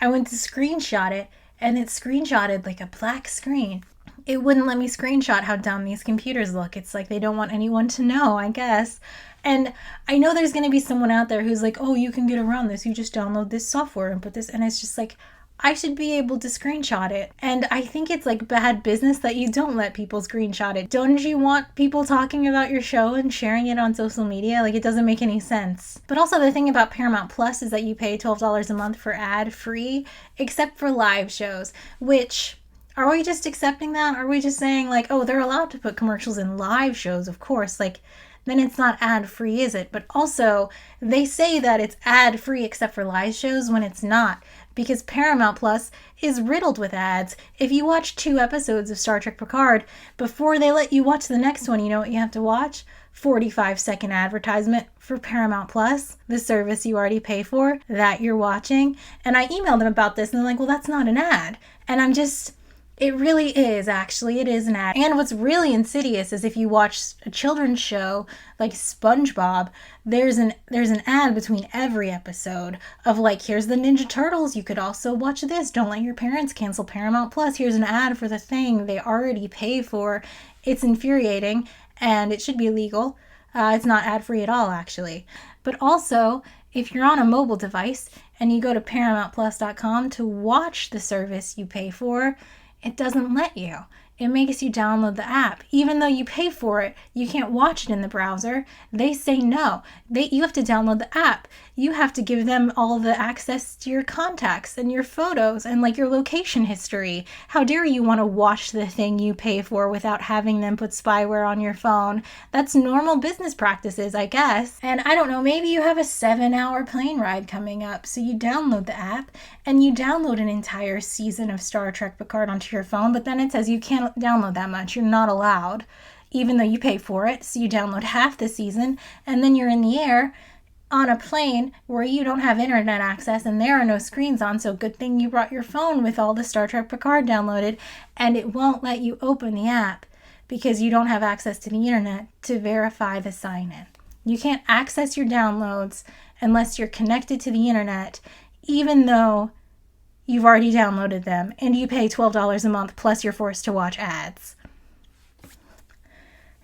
Speaker 1: I went to screenshot it, and it screenshotted like a black screen. It wouldn't let me screenshot how dumb these computers look. It's like they don't want anyone to know, I guess. And I know there's going to be someone out there who's like, oh, you can get around this. You just download this software and put this, and it's just like, I should be able to screenshot it. And I think it's like bad business that you don't let people screenshot it. Don't you want people talking about your show and sharing it on social media? Like, it doesn't make any sense. But also the thing about Paramount Plus is that you pay $12 a month for ad-free, except for live shows, which, are we just accepting that? Are we just saying like, oh, they're allowed to put commercials in live shows, of course, like, then it's not ad-free, is it? But also, they say that it's ad-free except for live shows when it's not, because Paramount Plus is riddled with ads. If you watch 2 episodes of Star Trek Picard, before they let you watch the next one, you know what you have to watch? 45-second advertisement for Paramount Plus, the service you already pay for, that you're watching. And I emailed them about this, and they're like, well, that's not an ad. And I'm just... It really is, actually. It is an ad. And what's really insidious is if you watch a children's show like SpongeBob, there's an ad between every episode of like, here's the Ninja Turtles. You could also watch this. Don't let your parents cancel Paramount Plus. Here's an ad for the thing they already pay for. It's infuriating, and it should be illegal. It's not ad-free at all, actually. But also, if you're on a mobile device and you go to ParamountPlus.com to watch the service you pay for, it doesn't let you. It makes you download the app. Even though you pay for it, you can't watch it in the browser. They say no. You have to download the app. You have to give them all the access to your contacts and your photos and like your location history. How dare you want to watch the thing you pay for without having them put spyware on your phone? That's normal business practices, I guess. And I don't know, maybe you have a 7-hour plane ride coming up, so you download the app and you download an entire season of Star Trek Picard onto your phone, but then it says you can't download that much. You're not allowed, even though you pay for it. So you download half the season, and then you're in the air on a plane where you don't have internet access and there are no screens on, so good thing you brought your phone with all the Star Trek Picard downloaded, and it won't let you open the app because you don't have access to the internet to verify the sign-in. You can't access your downloads unless you're connected to the internet, even though you've already downloaded them, and you pay $12 a month plus you're forced to watch ads.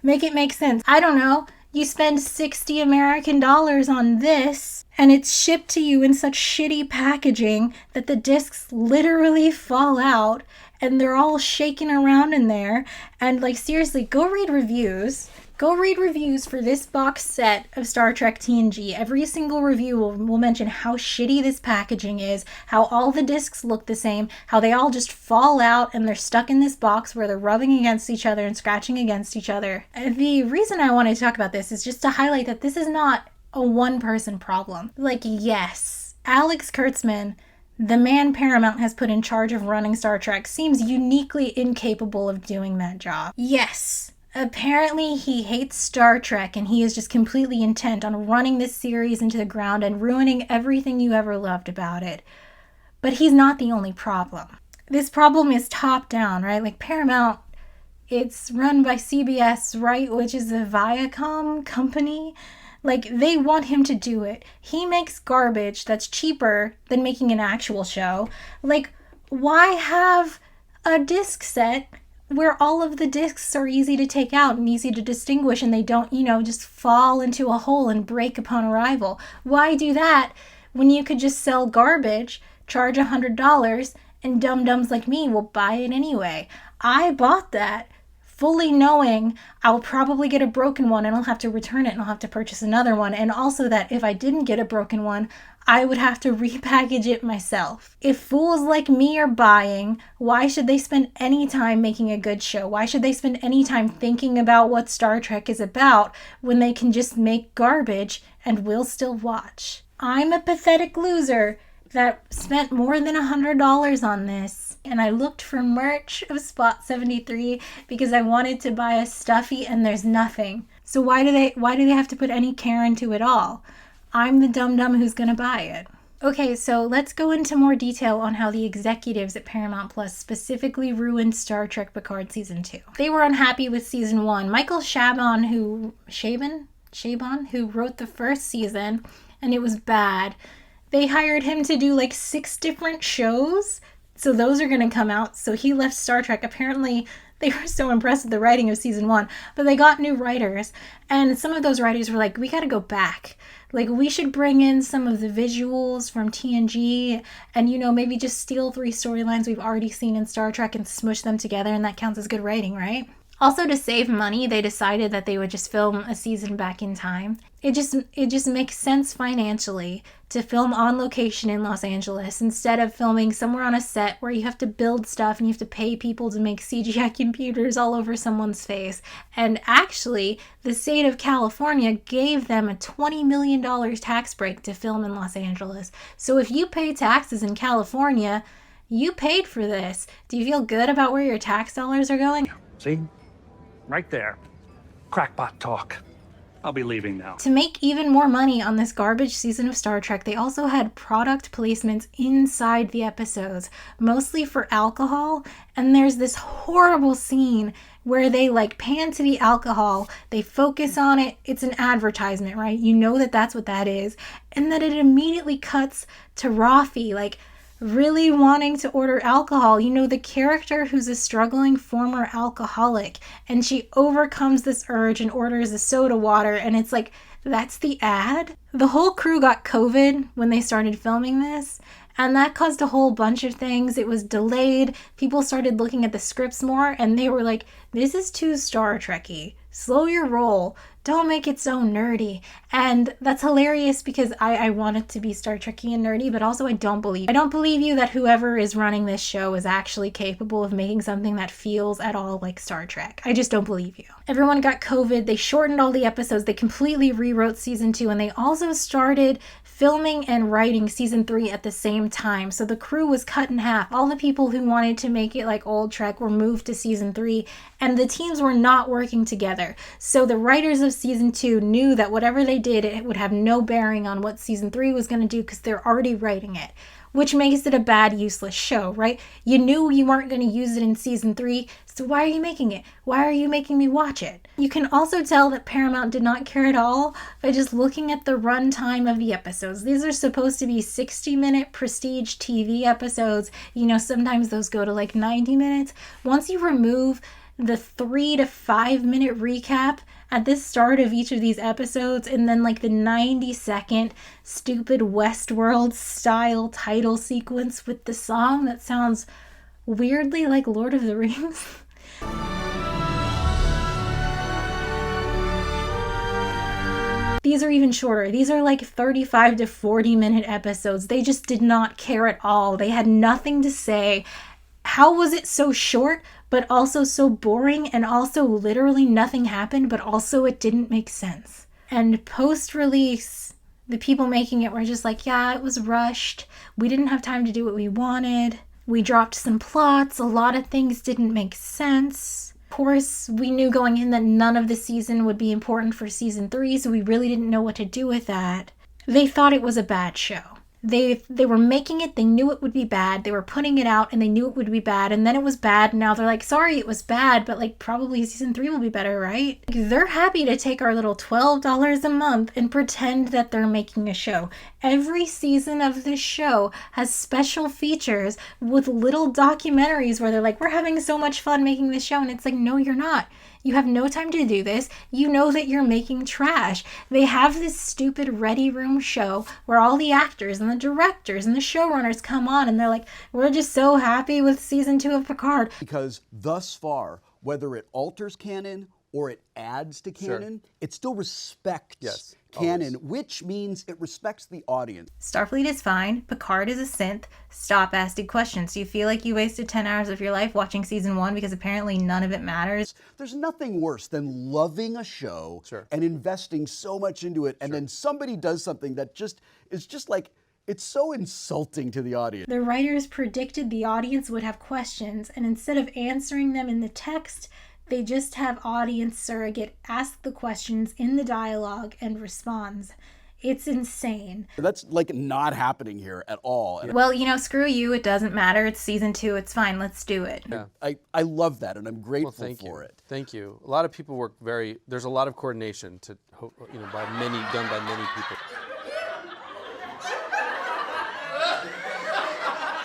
Speaker 1: Make it make sense. I don't know. You spend $60 American on this, and it's shipped to you in such shitty packaging that the discs literally fall out, and they're all shaking around in there. And like, seriously, go read reviews. Go read reviews for this box set of Star Trek TNG. Every single review will mention how shitty this packaging is, how all the discs look the same, how they all just fall out and they're stuck in this box where they're rubbing against each other and scratching against each other. And the reason I wanted to talk about this is just to highlight that this is not a one-person problem. Like, yes, Alex Kurtzman, the man Paramount has put in charge of running Star Trek, seems uniquely incapable of doing that job. Yes, apparently he hates Star Trek and he is just completely intent on running this series into the ground and ruining everything you ever loved about it. But he's not the only problem. This problem is top down, right? Like, Paramount, it's run by CBS, right? Which is a Viacom company. Like, they want him to do it. He makes garbage that's cheaper than making an actual show. Like, why have a disc set where all of the discs are easy to take out and easy to distinguish and they don't, just fall into a hole and break upon arrival? Why do that when you could just sell garbage, charge $100, and dum-dums like me will buy it anyway? I bought that fully knowing I'll probably get a broken one and I'll have to return it and I'll have to purchase another one. And also that if I didn't get a broken one, I would have to repackage it myself. If fools like me are buying, why should they spend any time making a good show? Why should they spend any time thinking about what Star Trek is about when they can just make garbage and we'll still watch? I'm a pathetic loser that spent more than $100 on this, and I looked for merch of Spot 73 because I wanted to buy a stuffy and there's nothing. So why do they have to put any care into it all? I'm the dum-dum who's gonna buy it. Okay, so let's go into more detail on how the executives at Paramount Plus specifically ruined Star Trek Picard Season 2. They were unhappy with Season 1. Michael Chabon, who wrote the first season, and it was bad. They hired him to do like 6 different shows, so those are gonna come out. So he left Star Trek. Apparently, they were so impressed with the writing of Season 1, but they got new writers, and some of those writers were like, we gotta go back. Like, we should bring in some of the visuals from TNG and, maybe just steal 3 storylines we've already seen in Star Trek and smush them together, and that counts as good writing, right? Also, to save money, they decided that they would just film a season back in time. It just makes sense financially to film on location in Los Angeles instead of filming somewhere on a set where you have to build stuff and you have to pay people to make CGI computers all over someone's face. And actually, the state of California gave them a $20 million tax break to film in Los Angeles. So if you pay taxes in California, you paid for this. Do you feel good about where your tax dollars are going?
Speaker 6: See? Right there. Crackpot talk. I'll be leaving now.
Speaker 1: To make even more money on this garbage season of Star Trek, they also had product placements inside the episodes, mostly for alcohol. And there's this horrible scene where they pan to the alcohol, they focus on it, it's an advertisement, right? You know that that's what that is. And then it immediately cuts to Rafi, really wanting to order alcohol. The character who's a struggling former alcoholic, and she overcomes this urge and orders a soda water, and it's like, that's the ad? The whole crew got COVID when they started filming this, and that caused a whole bunch of things. It was delayed, people started looking at the scripts more, and they were like, this is too Star Trek-y. Slow your roll. Don't make it so nerdy. And that's hilarious because I want it to be Star Trek-y and nerdy, but also I don't believe you that whoever is running this show is actually capable of making something that feels at all like Star Trek. I just don't believe you. Everyone got COVID. They shortened all the episodes. They completely rewrote Season 2, and they also started filming and writing Season 3 at the same time. So the crew was cut in half. All the people who wanted to make it like old Trek were moved to Season 3, and the teams were not working together. So the writers of season 2 knew that whatever they did, it would have no bearing on what season 3 was going to do because they're already writing it, which makes it a bad, useless show, right? You knew you weren't going to use it in season 3, so why are you making it? Why are you making me watch it? You can also tell that Paramount did not care at all by just looking at the runtime of the episodes. These are supposed to be 60-minute prestige TV episodes. You know, sometimes those go to like 90 minutes. Once you remove the 3 to 5 minute recap at the start of each of these episodes, and then like the 90-second stupid Westworld style title sequence with the song that sounds weirdly like Lord of the Rings. These are even shorter. These are like 35 to 40 minute episodes. They just did not care at all. They had nothing to say. How was it so short, but also so boring, and also literally nothing happened, but also it didn't make sense? And post-release, the people making it were just like, yeah, it was rushed. We didn't have time to do what we wanted. We dropped some plots. A lot of things didn't make sense. Of course, we knew going in that none of the season would be important for season 3, so we really didn't know what to do with that. They thought it was a bad show. They were making it, they knew it would be bad, they were putting it out and they knew it would be bad, and then it was bad, and now they're like, sorry it was bad, but like probably season 3 will be better, right? Like, they're happy to take our little $12 a month and pretend that they're making a show. Every season of this show has special features with little documentaries where they're like, we're having so much fun making this show, and it's like, no, you're not. You have no time to do this. You know that you're making trash. They have this stupid Ready Room show where all the actors and the directors and the showrunners come on and they're like, we're just so happy with season 2 of Picard.
Speaker 14: Because thus far, whether it alters canon or it adds to canon, it still respects canon, which means it respects the audience.
Speaker 1: Starfleet is fine. Picard is a synth. Stop asking questions. Do you feel like you wasted 10 hours of your life watching season 1 because apparently none of it matters?
Speaker 14: There's nothing worse than loving a show and investing so much into it, and then somebody does something that just is just like, it's so insulting to the audience.
Speaker 1: The writers predicted the audience would have questions, and instead of answering them in the text, they just have audience surrogate ask the questions in the dialogue and responds. It's insane.
Speaker 14: That's like not happening here at all.
Speaker 1: Well, you know, screw you. It doesn't matter. It's season 2. It's fine. Let's do it.
Speaker 20: Yeah.
Speaker 14: I love that, and I'm grateful for it.
Speaker 20: Thank you. A lot of people work there's a lot of coordination to, you know, done by many people.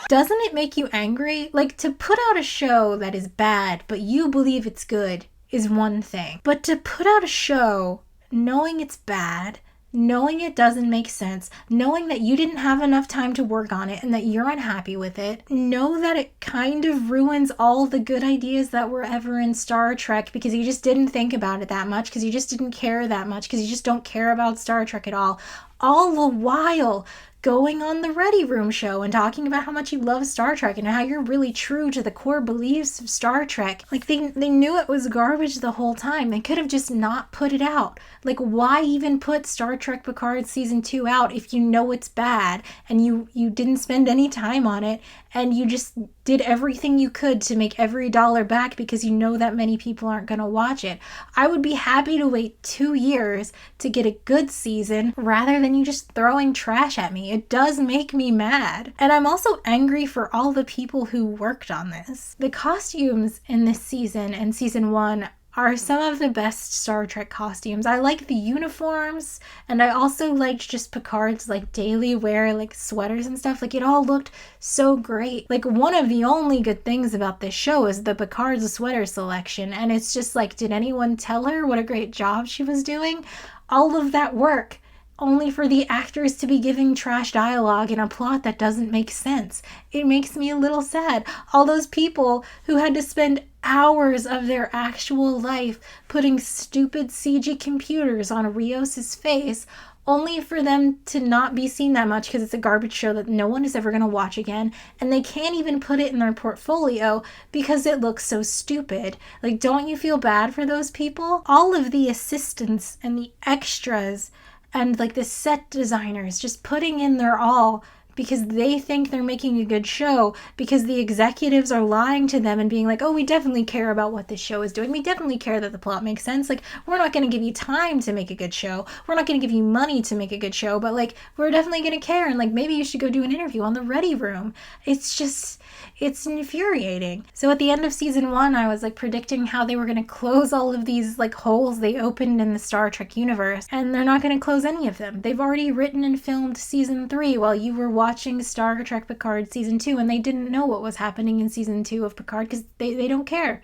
Speaker 1: Doesn't it make you angry? Like, to put out a show that is bad, but you believe it's good, is one thing. But to put out a show knowing it's bad, knowing it doesn't make sense, knowing that you didn't have enough time to work on it and that you're unhappy with it, know that it kind of ruins all the good ideas that were ever in Star Trek because you just didn't think about it that much, because you just didn't care that much, because you just don't care about Star Trek at all the while going on the Ready Room show and talking about how much you love Star Trek and how you're really true to the core beliefs of Star Trek. Like, they knew it was garbage the whole time. They could have just not put it out. Like, why even put Star Trek Picard season 2 out if you know it's bad and you didn't spend any time on it and you just did everything you could to make every dollar back because you know that many people aren't going to watch it? I would be happy to wait 2 years to get a good season rather than you just throwing trash at me. It does make me mad. And I'm also angry for all the people who worked on this. The costumes in this season and season 1 are some of the best Star Trek costumes. I like the uniforms, and I also liked just Picard's like daily wear, like sweaters and stuff. Like, it all looked so great. Like, one of the only good things about this show is the Picard's sweater selection, and it's just like, did anyone tell her what a great job she was doing? All of that work only for the actors to be giving trash dialogue in a plot that doesn't make sense. It makes me a little sad. All those people who had to spend hours of their actual life putting stupid CG computers on Rios's face only for them to not be seen that much because it's a garbage show that no one is ever going to watch again, and they can't even put it in their portfolio because it looks so stupid. Like, don't you feel bad for those people? All of the assistants and the extras and like the set designers just putting in their all because they think they're making a good show, because the executives are lying to them and being like, oh, we definitely care about what this show is doing. We definitely care that the plot makes sense. Like, we're not going to give you time to make a good show. We're not going to give you money to make a good show, but like, we're definitely going to care. And like, maybe you should go do an interview on the Ready Room. It's just, it's infuriating. So at the end of season 1, I was like predicting how they were going to close all of these like holes they opened in the Star Trek universe, and they're not going to close any of them. They've already written and filmed season 3 while you were watching Star Trek Picard season 2, and they didn't know what was happening in season 2 of Picard because they don't care.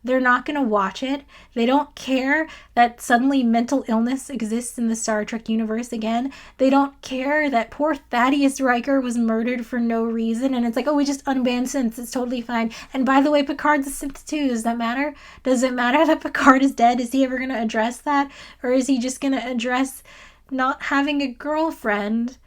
Speaker 1: They're not going to watch it. They don't care that suddenly mental illness exists in the Star Trek universe again. They don't care that poor Thaddeus Riker was murdered for no reason. And it's like, oh, we just unbanned synths. It's totally fine. And by the way, Picard's a synth too. Does that matter? Does it matter that Picard is dead? Is he ever going to address that? Or is he just going to address not having a girlfriend?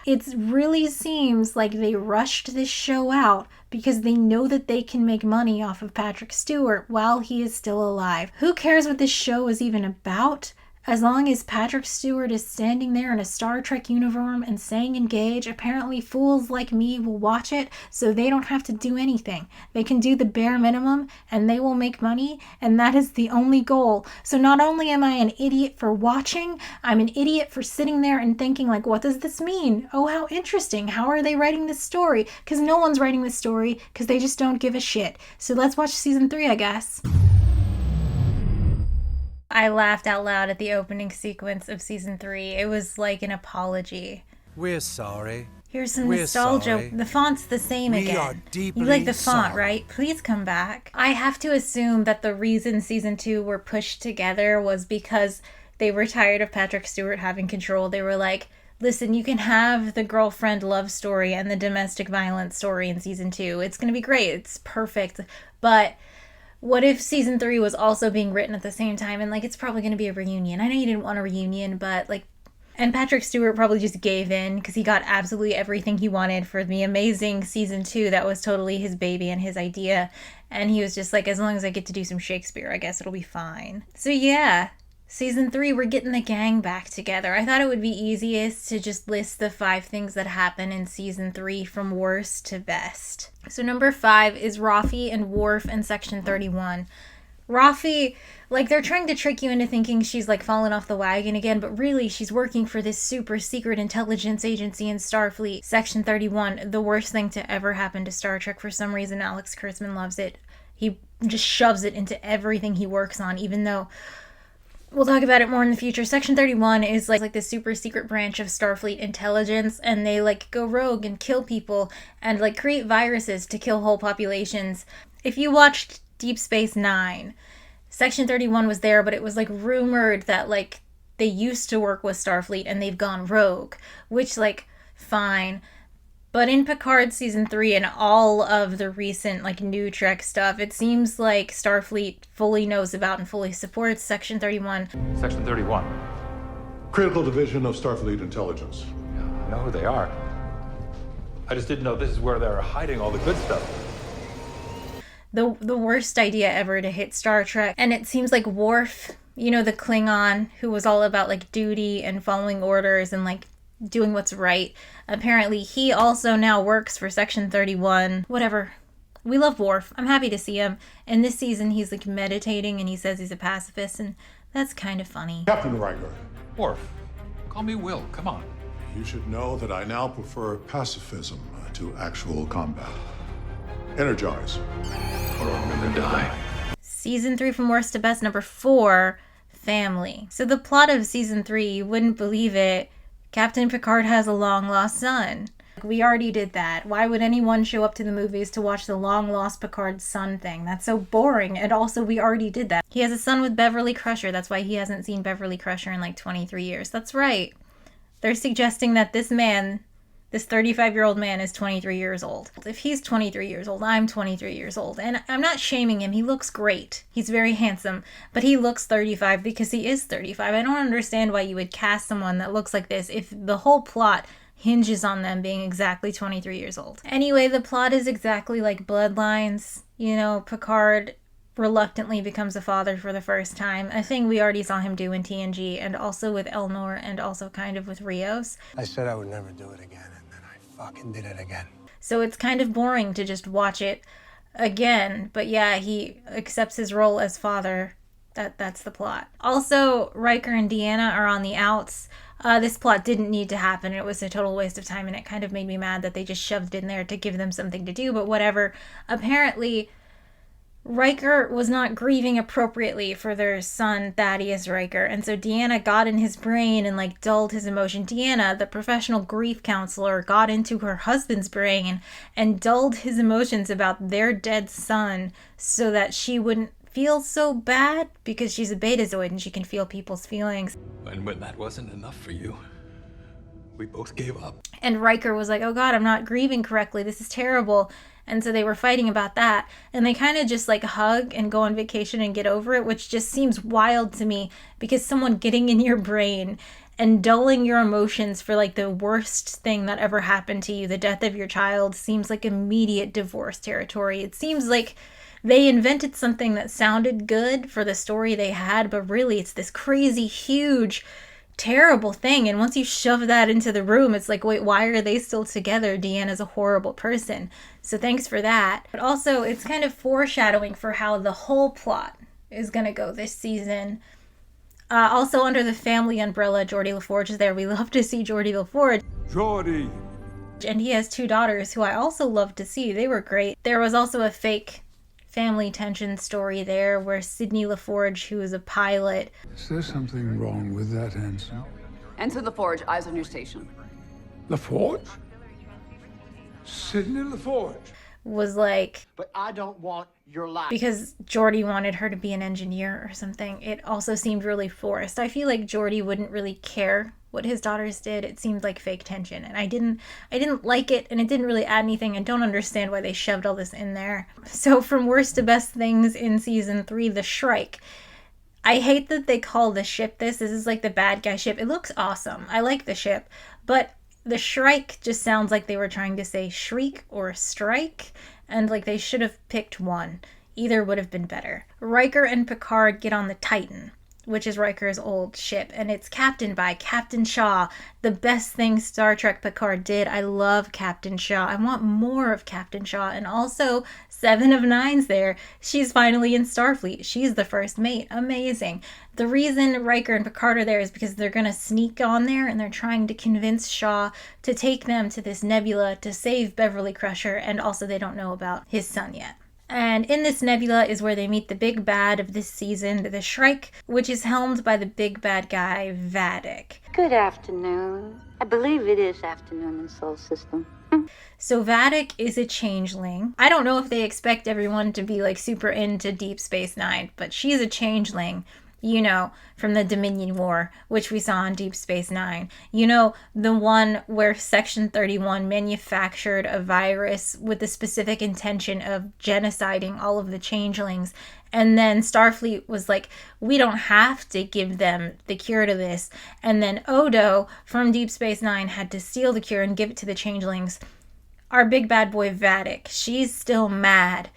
Speaker 1: It really seems like they rushed this show out because they know that they can make money off of Patrick Stewart while he is still alive. Who cares what this show is even about? As long as Patrick Stewart is standing there in a Star Trek uniform and saying engage, apparently fools like me will watch it so they don't have to do anything. They can do the bare minimum and they will make money, and that is the only goal. So not only am I an idiot for watching, I'm an idiot for sitting there and thinking like, what does this mean? Oh, how interesting. How are they writing this story? Because no one's writing this story because they just don't give a shit. So let's watch season 3, I guess. I laughed out loud at the opening sequence of season 3. It was like an apology.
Speaker 10: We're sorry.
Speaker 1: Here's some nostalgia.
Speaker 10: Sorry.
Speaker 1: The font's the same
Speaker 10: We
Speaker 1: again.
Speaker 10: are deeply
Speaker 1: You like the font,
Speaker 10: sorry.
Speaker 1: right? Please come back. I have to assume that the reason season 2 were pushed together was because they were tired of Patrick Stewart having control. They were like, listen, you can have the girlfriend love story and the domestic violence story in season 2. It's going to be great. It's perfect. But what if season 3 was also being written at the same time, and like, it's probably going to be a reunion. I know you didn't want a reunion, but like, and Patrick Stewart probably just gave in because he got absolutely everything he wanted for the amazing season 2 that was totally his baby and his idea. And he was just like, as long as I get to do some Shakespeare, I guess it'll be fine. So yeah, season 3, we're getting the gang back together. I thought it would be easiest to just list the 5 things that happen in season 3 from worst to best. So number 5 is Rafi and Worf in Section 31. Rafi, like, they're trying to trick you into thinking she's like fallen off the wagon again, but really she's working for this super secret intelligence agency in Starfleet. Section 31, the worst thing to ever happen to Star Trek. For some reason, Alex Kurtzman loves it. He just shoves it into everything he works on, even though we'll talk about it more in the future. Section 31 is like the super secret branch of Starfleet intelligence, and they like go rogue and kill people and like create viruses to kill whole populations. If you watched Deep Space Nine, Section 31 was there, but it was like rumored that like they used to work with Starfleet and they've gone rogue, which like fine. But in Picard season 3 and all of the recent like NuTrek stuff, it seems like Starfleet fully knows about and fully supports Section 31.
Speaker 2: Section 31.
Speaker 8: Critical division of Starfleet intelligence.
Speaker 2: I know who they are. I just didn't know this is where they're hiding all the good stuff.
Speaker 1: The worst idea ever to hit Star Trek. And it seems like Worf, you know, the Klingon who was all about like duty and following orders and like doing what's right. Apparently he also now works for Section 31. Whatever. We love Worf. I'm happy to see him. In this season he's like meditating and he says he's a pacifist, and that's kind of funny.
Speaker 8: Captain Riker.
Speaker 2: Worf. Call me Will. Come on.
Speaker 8: You should know that I now prefer pacifism to actual combat. Energize.
Speaker 2: Or I'm gonna die.
Speaker 1: Season 3 from worst to best, number 4, family. So the plot of season 3, you wouldn't believe it, Captain Picard has a long-lost son. We already did that. Why would anyone show up to the movies to watch the long-lost Picard son thing? That's so boring. And also, we already did that. He has a son with Beverly Crusher. That's why he hasn't seen Beverly Crusher in like 23 years. That's right. They're suggesting that this man, this 35-year-old man, is 23 years old. If he's 23 years old, I'm 23 years old. And I'm not shaming him. He looks great. He's very handsome. But he looks 35 because he is 35. I don't understand why you would cast someone that looks like this if the whole plot hinges on them being exactly 23 years old. Anyway, the plot is exactly like Bloodlines. You know, Picard reluctantly becomes a father for the first time, a thing we already saw him do in TNG and also with Elnor and also kind of with Rios.
Speaker 11: I said I would never do it again, and then I fucking did it again.
Speaker 1: So it's kind of boring to just watch it again, but yeah, he accepts his role as father. That's the plot. Also, Riker and Deanna are on the outs. This plot didn't need to happen. It was a total waste of time, and it kind of made me mad that they just shoved it in there to give them something to do, but whatever. Apparently, Riker was not grieving appropriately for their son, Thaddeus Riker, and so Deanna got in his brain and, like, dulled his emotion. Deanna, the professional grief counselor, got into her husband's brain and dulled his emotions about their dead son so that she wouldn't feel so bad, because she's a betazoid and she can feel people's feelings.
Speaker 5: And when that wasn't enough for you, we both gave up.
Speaker 1: And Riker was like, oh God, I'm not grieving correctly. This is terrible. And so they were fighting about that. And they kind of just like hug and go on vacation and get over it, which just seems wild to me, because someone getting in your brain and dulling your emotions for like the worst thing that ever happened to you, the death of your child, seems like immediate divorce territory. It seems like they invented something that sounded good for the story they had, but really it's this crazy, huge, terrible thing. And once you shove that into the room, it's like, wait, why are they still together? Deanna's a horrible person. So thanks for that. But also, it's kind of foreshadowing for how the whole plot is going to go this season. Also, under the family umbrella, Geordi LaForge is there. We love to see Geordi LaForge.
Speaker 23: Geordi!
Speaker 1: And he has 2 daughters who I also love to see. They were great. There was also a fake family tension story there where Sidney LaForge, who is a pilot...
Speaker 23: Is there something wrong with that, Ensign?
Speaker 18: Ensign LaForge, eyes on your station.
Speaker 23: LaForge? Sidney LaForge?
Speaker 1: Was like...
Speaker 10: But I don't want your life.
Speaker 1: Because Geordi wanted her to be an engineer or something. It also seemed really forced. I feel like Geordi wouldn't really care what his daughters did. It seemed like fake tension, and I didn't like it, and it didn't really add anything. I don't understand why they shoved all this in there. So from worst to best things in season 3, the Shrike. I hate that they call the ship this. This is like the bad guy ship. It looks awesome. I like the ship, but the Shrike just sounds like they were trying to say shriek or strike, and like they should have picked one. Either would have been better. Riker and Picard get on the Titan, which is Riker's old ship, and it's captained by Captain Shaw, the best thing Star Trek Picard did. I love Captain Shaw. I want more of Captain Shaw, and also 7 of 9's there. She's finally in Starfleet. She's the first mate. Amazing. The reason Riker and Picard are there is because they're going to sneak on there, and they're trying to convince Shaw to take them to this Nebula to save Beverly Crusher, and also they don't know about his son yet. And in this nebula is where they meet the big bad of this season, the Shrike, which is helmed by the big bad guy, Vadic.
Speaker 16: Good afternoon. I believe it is afternoon in Sol System.
Speaker 1: So Vadic is a changeling. I don't know if they expect everyone to be like super into Deep Space Nine, but she's a changeling. You know, from the Dominion War, which we saw on Deep Space Nine. You know, the one where Section 31 manufactured a virus with the specific intention of genociding all of the changelings. And then Starfleet was like, we don't have to give them the cure to this. And then Odo from Deep Space Nine had to steal the cure and give it to the changelings. Our big bad boy Vadic, she's still mad.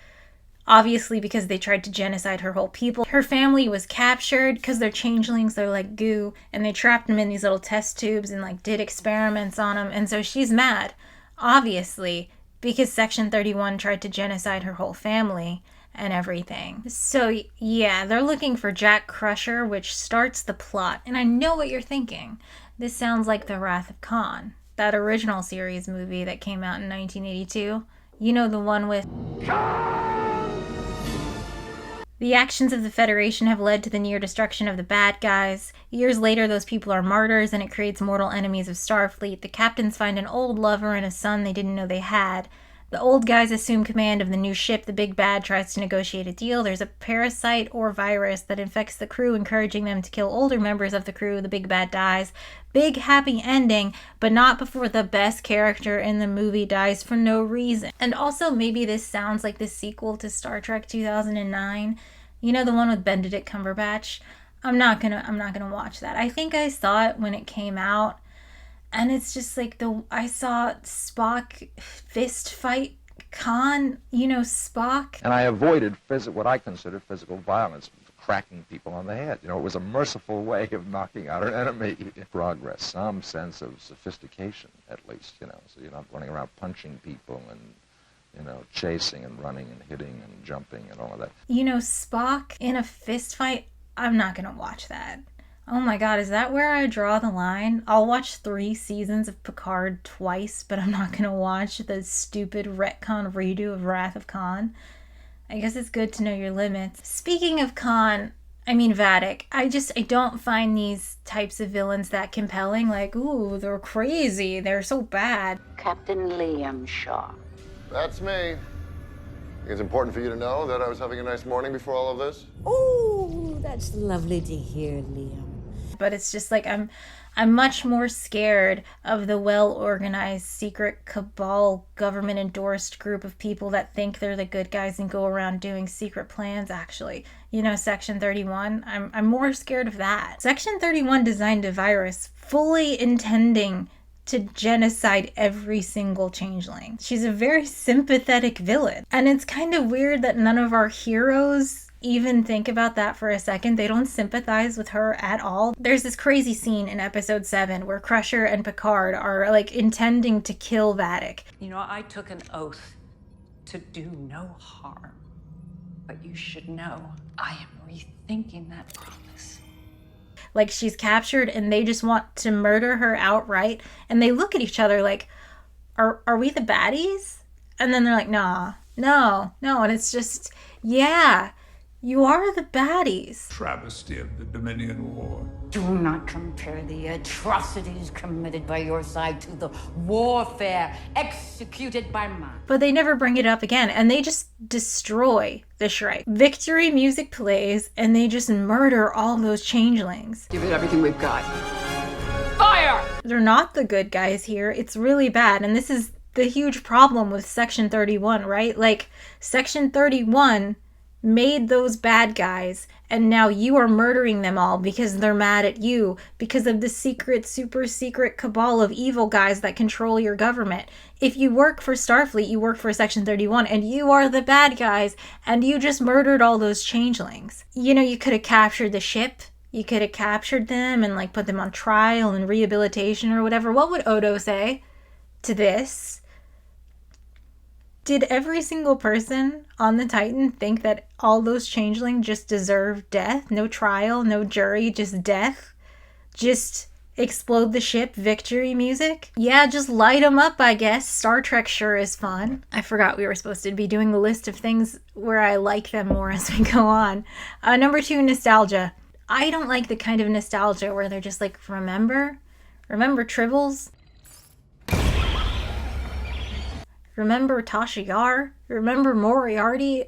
Speaker 1: Obviously, because they tried to genocide her whole people. Her family was captured because they're changelings, they're like goo, and they trapped them in these little test tubes and like did experiments on them. And so she's mad, obviously, because Section 31 tried to genocide her whole family and everything. So yeah, they're looking for Jack Crusher, which starts the plot. And I know what you're thinking. This sounds like The Wrath of Khan, that original series movie that came out in 1982. You know, the one with... The actions of the Federation have led to the near destruction of the bad guys. Years later, those people are martyrs, and it creates mortal enemies of Starfleet. The captains find an old lover and a son they didn't know they had. The old guys assume command of the new ship. The big bad tries to negotiate a deal. There's a parasite or virus that infects the crew, encouraging them to kill older members of the crew. The big bad dies. Big happy ending, but not before the best character in the movie dies for no reason. And also, maybe this sounds like the sequel to Star Trek 2009. You know, the one with Benedict Cumberbatch? I'm not gonna watch that. I think I saw it when it came out, and it's just like I saw Spock fist fight Khan, Spock.
Speaker 9: And I avoided what I considered physical violence, cracking people on the head. It was a merciful way of knocking out an enemy. Progress, some sense of sophistication, at least, so you're not running around punching people and, chasing and running and hitting and jumping and all of that.
Speaker 1: Spock in a fist fight, I'm not going to watch that. Oh my god, is that where I draw the line? I'll watch 3 seasons of Picard twice, but I'm not going to watch the stupid retcon redo of Wrath of Khan. I guess it's good to know your limits. Speaking of Khan, Vadic, I don't find these types of villains that compelling. Like, ooh, they're crazy, they're so bad.
Speaker 16: Captain Liam Shaw.
Speaker 15: That's me. I think it's important for you to know that I was having a nice morning before all of this.
Speaker 22: Oh, that's lovely to hear, Liam.
Speaker 1: But it's just like I'm much more scared of the well-organized secret cabal government-endorsed group of people that think they're the good guys and go around doing secret plans, actually. Section 31. I'm more scared of that. Section 31 designed a virus fully intending to genocide every single changeling. She's a very sympathetic villain. And it's kind of weird that none of our heroes even think about that for a second. They don't sympathize with her at all. There's this crazy scene in episode 7 where Crusher and Picard are intending to kill Vadic.
Speaker 24: I took an oath to do no harm. But you should know, I am rethinking that promise.
Speaker 1: She's captured and they just want to murder her outright. And they look at each other like, are we the baddies? And then they're like, nah, no. And it's just, yeah. You are the baddies.
Speaker 23: Travesty of the Dominion War.
Speaker 22: Do not compare the atrocities committed by your side to the warfare executed by mine.
Speaker 1: But they never bring it up again, and they just destroy the Shrike. Victory music plays, and they just murder all those changelings.
Speaker 18: Give it everything we've got.
Speaker 22: Fire!
Speaker 1: They're not the good guys here. It's really bad, and this is the huge problem with Section 31, right? Section 31 made those bad guys, and now you are murdering them all because they're mad at you because of the secret, super secret cabal of evil guys that control your government. If you work for Starfleet, you work for Section 31, and you are the bad guys, and you just murdered all those changelings. You could have captured the ship. You could have captured them and put them on trial and rehabilitation or whatever. What would Odo say to this? Did every single person on the Titan think that all those changelings just deserve death? No trial, no jury, just death? Just explode the ship, victory music? Yeah, just light them up, I guess. Star Trek sure is fun. I forgot we were supposed to be doing the list of things where I like them more as we go on. Number 2, nostalgia. I don't like the kind of nostalgia where they're just remember Tribbles? Remember Tasha Yar? Remember Moriarty?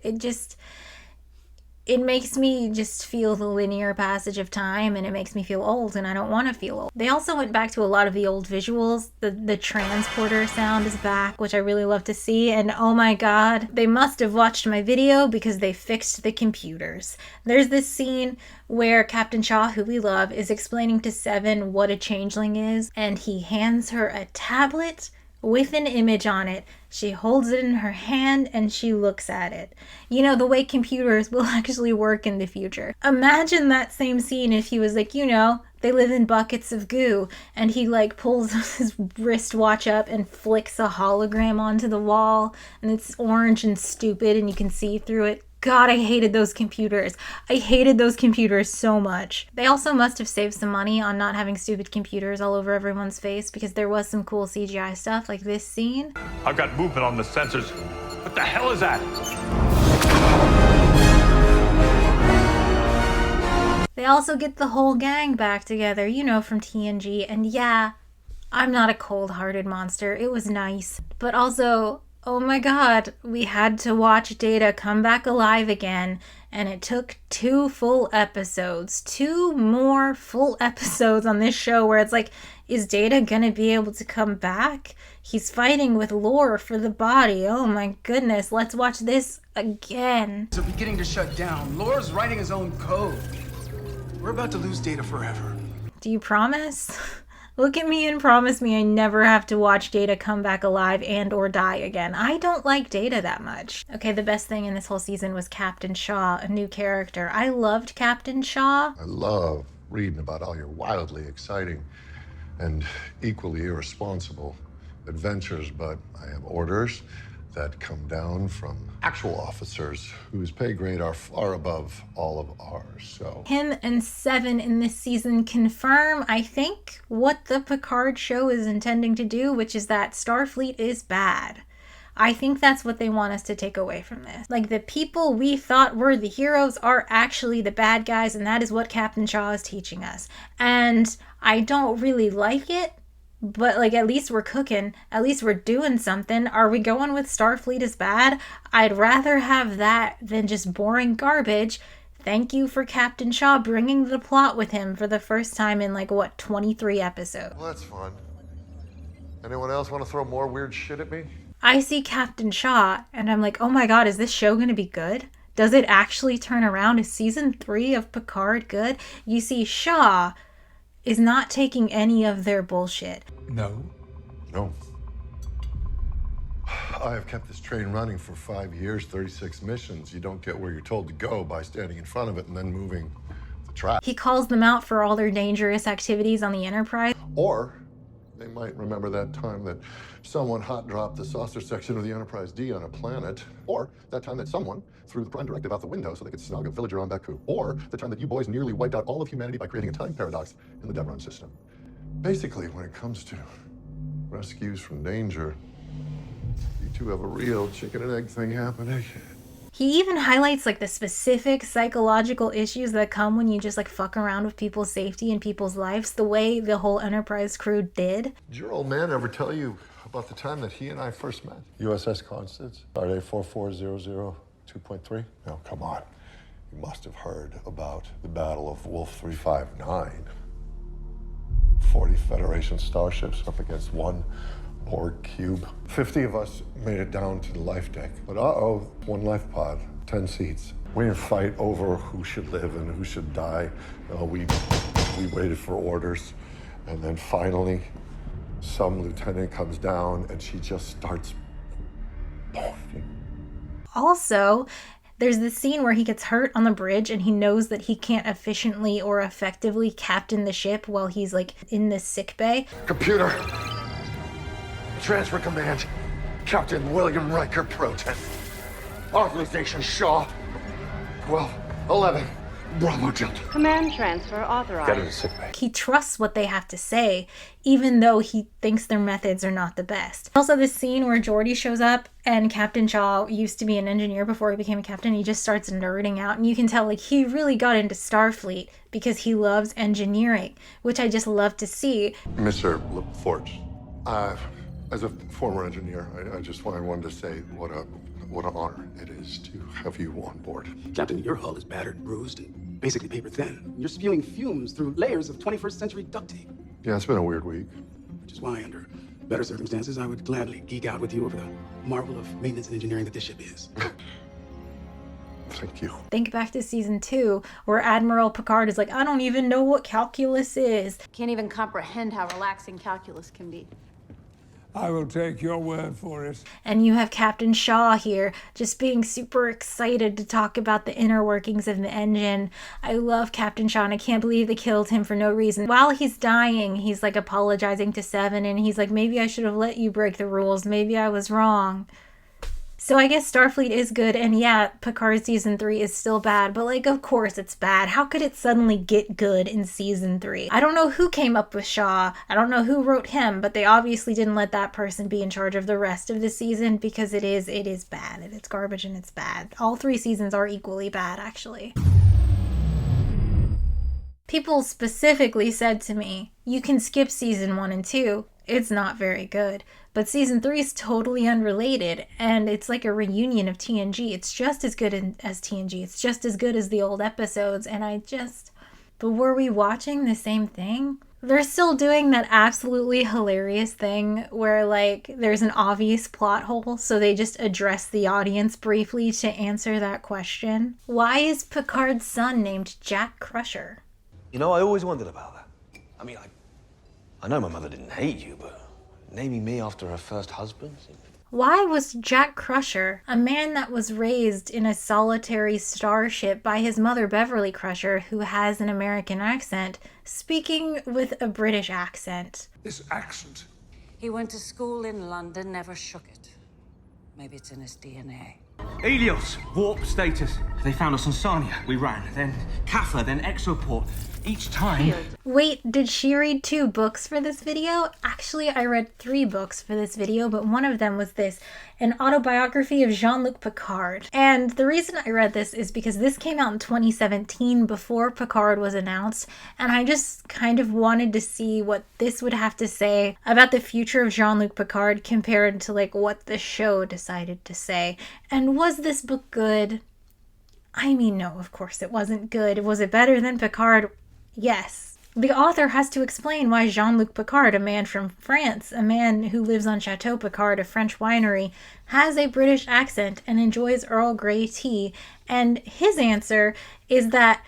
Speaker 1: It makes me just feel the linear passage of time, and it makes me feel old, and I don't want to feel old. They also went back to a lot of the old visuals. The transporter sound is back, which I really love to see, and oh my god, they must have watched my video because they fixed the computers. There's this scene where Captain Shaw, who we love, is explaining to Seven what a changeling is, and he hands her a tablet with an image on it. She holds it in her hand and she looks at it. The way computers will actually work in the future. Imagine that same scene if he was they live in buckets of goo, and he pulls his wristwatch up and flicks a hologram onto the wall, and it's orange and stupid and you can see through it. God, I hated those computers. I hated those computers so much. They also must have saved some money on not having stupid computers all over everyone's face, because there was some cool CGI stuff, like this scene.
Speaker 2: I've got movement on the sensors. What the hell is that?
Speaker 1: They also get the whole gang back together, from TNG, and yeah, I'm not a cold-hearted monster. It was nice. But also, oh my god, we had to watch Data come back alive again, and it took 2 full episodes. 2 more full episodes on this show where it's is Data gonna be able to come back? He's fighting with Lore for the body. Oh my goodness, let's watch this again.
Speaker 25: It's beginning to shut down. Lore's writing his own code. We're about to lose Data forever.
Speaker 1: Do you promise? Look at me and promise me I never have to watch Data come back alive and or die again. I don't like Data that much. Okay, the best thing in this whole season was Captain Shaw, a new character. I loved Captain Shaw.
Speaker 15: I love reading about all your wildly exciting and equally irresponsible adventures, but I have orders that come down from actual officers whose pay grade are far above all of ours, so...
Speaker 1: Him and Seven in this season confirm, I think, what the Picard show is intending to do, which is that Starfleet is bad. I think that's what they want us to take away from this. Like, the people we thought were the heroes are actually the bad guys, and that is what Captain Shaw is teaching us. And I don't really like it, but, like, at least we're cooking. At least we're doing something. Are we going with Starfleet is bad? I'd rather have that than just boring garbage. Thank you for Captain Shaw bringing the plot with him for the first time in, like, what, 23 episodes.
Speaker 15: Well, that's fun. Anyone else want to throw more weird shit at me?
Speaker 1: I see Captain Shaw, and I'm like, oh my god, is this show going to be good? Does it actually turn around? Is season 3 of Picard good? You see, Shaw is not taking any of their bullshit.
Speaker 15: No. No. I have kept this train running for 5 years, 36 missions. You don't get where you're told to go by standing in front of it and then moving the track.
Speaker 1: He calls them out for all their dangerous activities on the Enterprise.
Speaker 15: Or they might remember that time that someone hot dropped the saucer section of the Enterprise D on a planet. Or that time that someone threw the Prime Directive out the window so they could snog a villager on Baku. Or the time that you boys nearly wiped out all of humanity by creating a time paradox in the Devron system. Basically, when it comes to rescues from danger, you two have a real chicken and egg thing happening.
Speaker 1: He even highlights like the specific psychological issues that come when you just like fuck around with people's safety and people's lives, the way the whole Enterprise crew did.
Speaker 15: Did your old man ever tell you about the time that he and I first met? USS Constance, Stardate 4400 2.3? No, come on. You must have heard about the Battle of Wolf 359. 40 Federation starships up against one Borg cube. 50 of us made it down to the life deck. But one life pod, 10 seats. We didn't fight over who should live and who should die. We waited for orders. And then finally, some lieutenant comes down and she just starts...
Speaker 1: Also, there's this scene where he gets hurt on the bridge and he knows that he can't efficiently or effectively captain the ship while he's like in the sick bay.
Speaker 15: Computer! Transfer command. Captain William Riker Proton. Authorization Shaw. 1211 Bravo Delta.
Speaker 16: Command transfer authorized.
Speaker 15: Get into sickbay.
Speaker 1: He trusts what they have to say, even though he thinks their methods are not the best. Also, this scene where Geordi shows up and Captain Shaw used to be an engineer before he became a captain. He just starts nerding out, and you can tell like he really got into Starfleet because he loves engineering, which I just love to see.
Speaker 15: Mr. LaForge, as a former engineer, I wanted to say what an honor it is to have you on board.
Speaker 10: Captain, your hull is battered and bruised and basically paper thin. You're spewing fumes through layers of 21st century duct tape.
Speaker 15: Yeah, it's been a weird week.
Speaker 10: Which is why, under better circumstances, I would gladly geek out with you over the marvel of maintenance and engineering that this ship is.
Speaker 15: Thank you.
Speaker 1: Think back to season 2, where Admiral Picard is like, I don't even know what calculus is.
Speaker 16: Can't even comprehend how relaxing calculus can be.
Speaker 23: I will take your word for it.
Speaker 1: And you have Captain Shaw here, just being super excited to talk about the inner workings of the engine. I love Captain Shaw, and I can't believe they killed him for no reason. While he's dying, he's like apologizing to Seven, and he's like, maybe I should have let you break the rules. Maybe I was wrong. So I guess Starfleet is good, and yeah, Picard season 3 is still bad, but like, of course it's bad. How could it suddenly get good in season 3? I don't know who came up with Shaw. I don't know who wrote him, but they obviously didn't let that person be in charge of the rest of the season because it is bad. It's garbage and it's bad. All 3 seasons are equally bad, actually. People specifically said to me, you can skip season 1 and 2. It's not very good. But season 3 is totally unrelated, and it's like a reunion of TNG. It's just as good as TNG. It's just as good as the old episodes, and but were we watching the same thing? They're still doing that absolutely hilarious thing where, like, there's an obvious plot hole, so they just address the audience briefly to answer that question. Why is Picard's son named Jack Crusher?
Speaker 11: You know, I always wondered about that. I mean,
Speaker 4: I know my mother didn't hate you, but naming me after her first husband?
Speaker 1: Why was Jack Crusher, a man that was raised in a solitary starship by his mother Beverly Crusher, who has an American accent, speaking with a British accent?
Speaker 23: This accent.
Speaker 22: He went to school in London, never shook it. Maybe it's in his DNA.
Speaker 7: Helios, warp status. They found us on Sarnia. We ran. Then Kappa, then Exoport. Each time...
Speaker 1: Wait, did she read 2 books for this video? Actually, I read 3 books for this video, but one of them was this, an autobiography of Jean-Luc Picard. And the reason I read this is because this came out in 2017 before Picard was announced, and I just kind of wanted to see what this would have to say about the future of Jean-Luc Picard compared to like what the show decided to say. And was this book good? I mean, no, of course it wasn't good. Was it better than Picard? Yes. The author has to explain why Jean-Luc Picard, a man from France, a man who lives on Chateau Picard, a French winery, has a British accent and enjoys Earl Grey tea. And his answer is that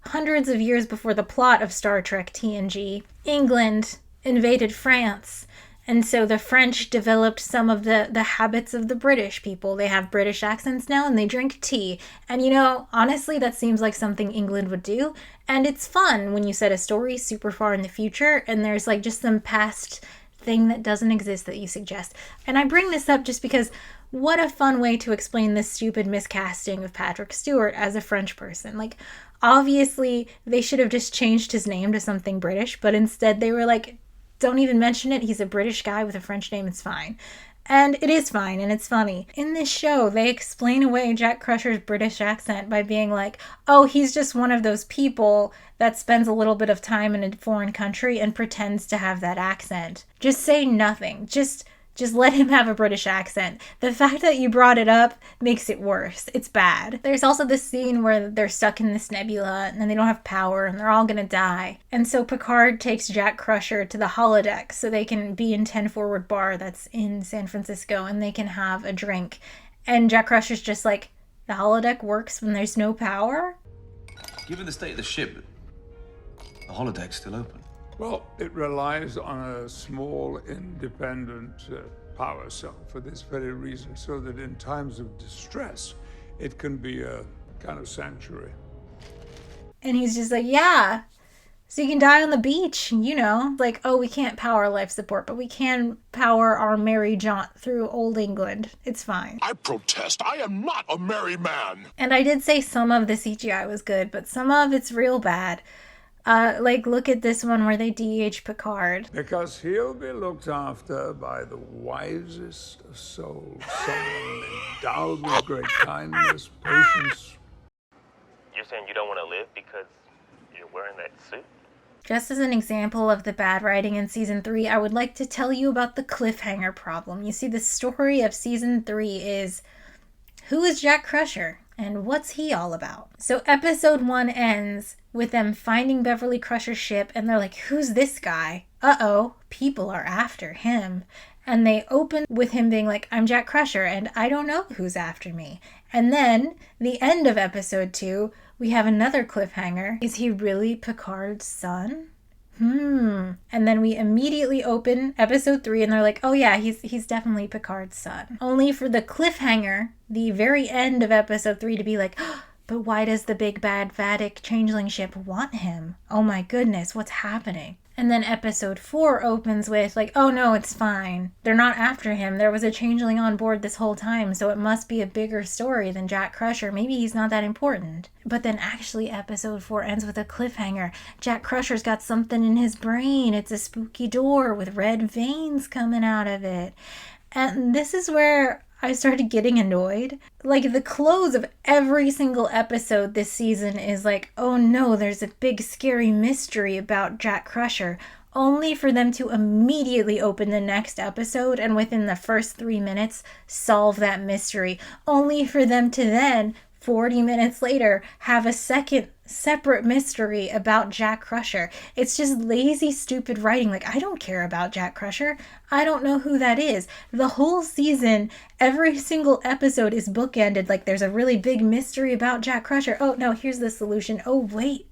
Speaker 1: hundreds of years before the plot of Star Trek TNG, England invaded France. And so the French developed some of the habits of the British people. They have British accents now and they drink tea. And you know, honestly, that seems like something England would do. And it's fun when you set a story super far in the future and there's like just some past thing that doesn't exist that you suggest. And I bring this up just because what a fun way to explain this stupid miscasting of Patrick Stewart as a French person. Like, obviously, they should have just changed his name to something British, but instead they were like, don't even mention it. He's a British guy with a French name. It's fine. And it is fine, and it's funny. In this show, they explain away Jack Crusher's British accent by being like, oh, he's just one of those people that spends a little bit of time in a foreign country and pretends to have that accent. Just say nothing. Just let him have a British accent. The fact that you brought it up makes it worse. It's bad. There's also this scene where they're stuck in this nebula and they don't have power and they're all gonna die. And so Picard takes Jack Crusher to the holodeck so they can be in 10 Forward Bar that's in San Francisco and they can have a drink. And Jack Crusher's just like, the holodeck works when there's no power?
Speaker 4: Given the state of the ship, the holodeck's still open.
Speaker 23: Well, it relies on a small, independent power cell for this very reason, so that in times of distress, it can be a kind of sanctuary.
Speaker 1: And he's just like, yeah, so you can die on the beach, you know. Like, oh, we can't power life support, but we can power our merry jaunt through old England. It's fine.
Speaker 8: I protest. I am not a merry man.
Speaker 1: And I did say some of the CGI was good, but some of it's real bad. Like, look at this one where they DH Picard.
Speaker 23: Because he'll be looked after by the wisest of souls, someone endowed with great kindness, patience.
Speaker 12: You're saying you don't want to live because you're wearing that suit?
Speaker 1: Just as an example of the bad writing in Season 3, I would like to tell you about the cliffhanger problem. You see, the story of Season 3 is, who is Jack Crusher? And what's he all about? So episode 1 ends with them finding Beverly Crusher's ship and they're like, who's this guy? Uh-oh, people are after him. And they open with him being like, I'm Jack Crusher and I don't know who's after me. And then the end of episode 2, we have another cliffhanger. Is he really Picard's son? And then we immediately open episode 3 and they're like, oh yeah, he's definitely Picard's son. Only for the cliffhanger, the very end of episode 3 to be like, oh, but why does the big bad Vadic changeling ship want him? Oh my goodness, what's happening? And then episode 4 opens with like, oh no, it's fine. They're not after him. There was a changeling on board this whole time, so it must be a bigger story than Jack Crusher. Maybe he's not that important. But then actually episode 4 ends with a cliffhanger. Jack Crusher's got something in his brain. It's a spooky door with red veins coming out of it. And this is where I started getting annoyed. Like, the close of every single episode this season is like, oh no, there's a big scary mystery about Jack Crusher, only for them to immediately open the next episode and within the first 3 minutes solve that mystery, only for them to then 40 minutes later have a second separate mystery about Jack Crusher. It's just lazy, stupid writing. Like, I don't care about Jack Crusher. I don't know who that is. The whole season, every single episode is bookended. Like, there's a really big mystery about Jack Crusher. Oh, no, here's the solution. Oh, wait.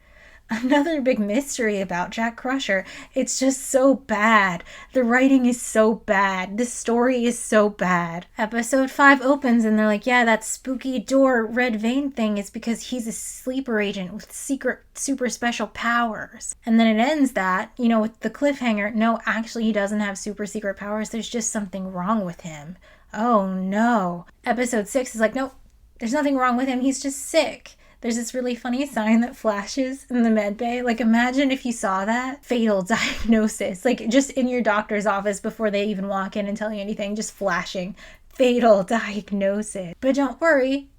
Speaker 1: another big mystery about Jack Crusher. It's just so bad. The writing is so bad. The story is so bad. Episode 5 opens and they're like, yeah, that spooky door red vein thing is because he's a sleeper agent with secret super special powers. And then it ends that, with the cliffhanger, no, actually he doesn't have super secret powers. There's just something wrong with him. Oh no. Episode 6 is like, nope, there's nothing wrong with him. He's just sick. There's this really funny sign that flashes in the med bay. Like, imagine if you saw that. Fatal diagnosis. Like, just in your doctor's office before they even walk in and tell you anything, just flashing. Fatal diagnosis. But don't worry.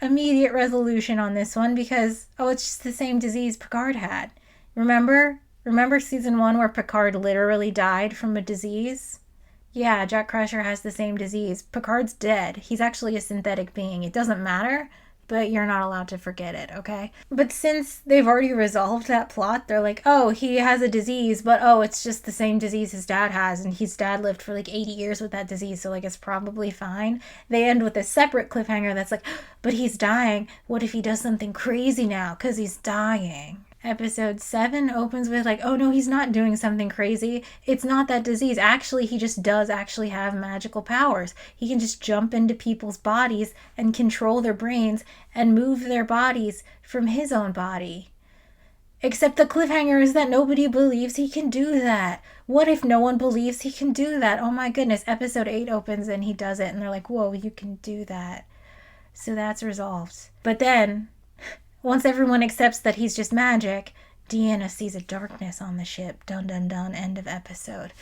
Speaker 1: Immediate resolution on this one because, it's just the same disease Picard had. Remember season 1 where Picard literally died from a disease? Yeah, Jack Crusher has the same disease. Picard's dead. He's actually a synthetic being. It doesn't matter. But you're not allowed to forget it, okay? But since they've already resolved that plot, they're like, oh, he has a disease, but it's just the same disease his dad has, and his dad lived for 80 years with that disease, so it's probably fine. They end with a separate cliffhanger that's like, but he's dying. What if he does something crazy now? Because he's dying. Episode 7 opens with oh no, he's not doing something crazy. It's not that disease. Actually, he just does actually have magical powers. He can just jump into people's bodies and control their brains and move their bodies from his own body. Except the cliffhanger is that nobody believes he can do that. What if no one believes he can do that? Oh my goodness. Episode 8 opens and he does it and they're like, whoa, you can do that. So that's resolved. But then, once everyone accepts that he's just magic, Deanna sees a darkness on the ship. Dun dun dun, end of episode.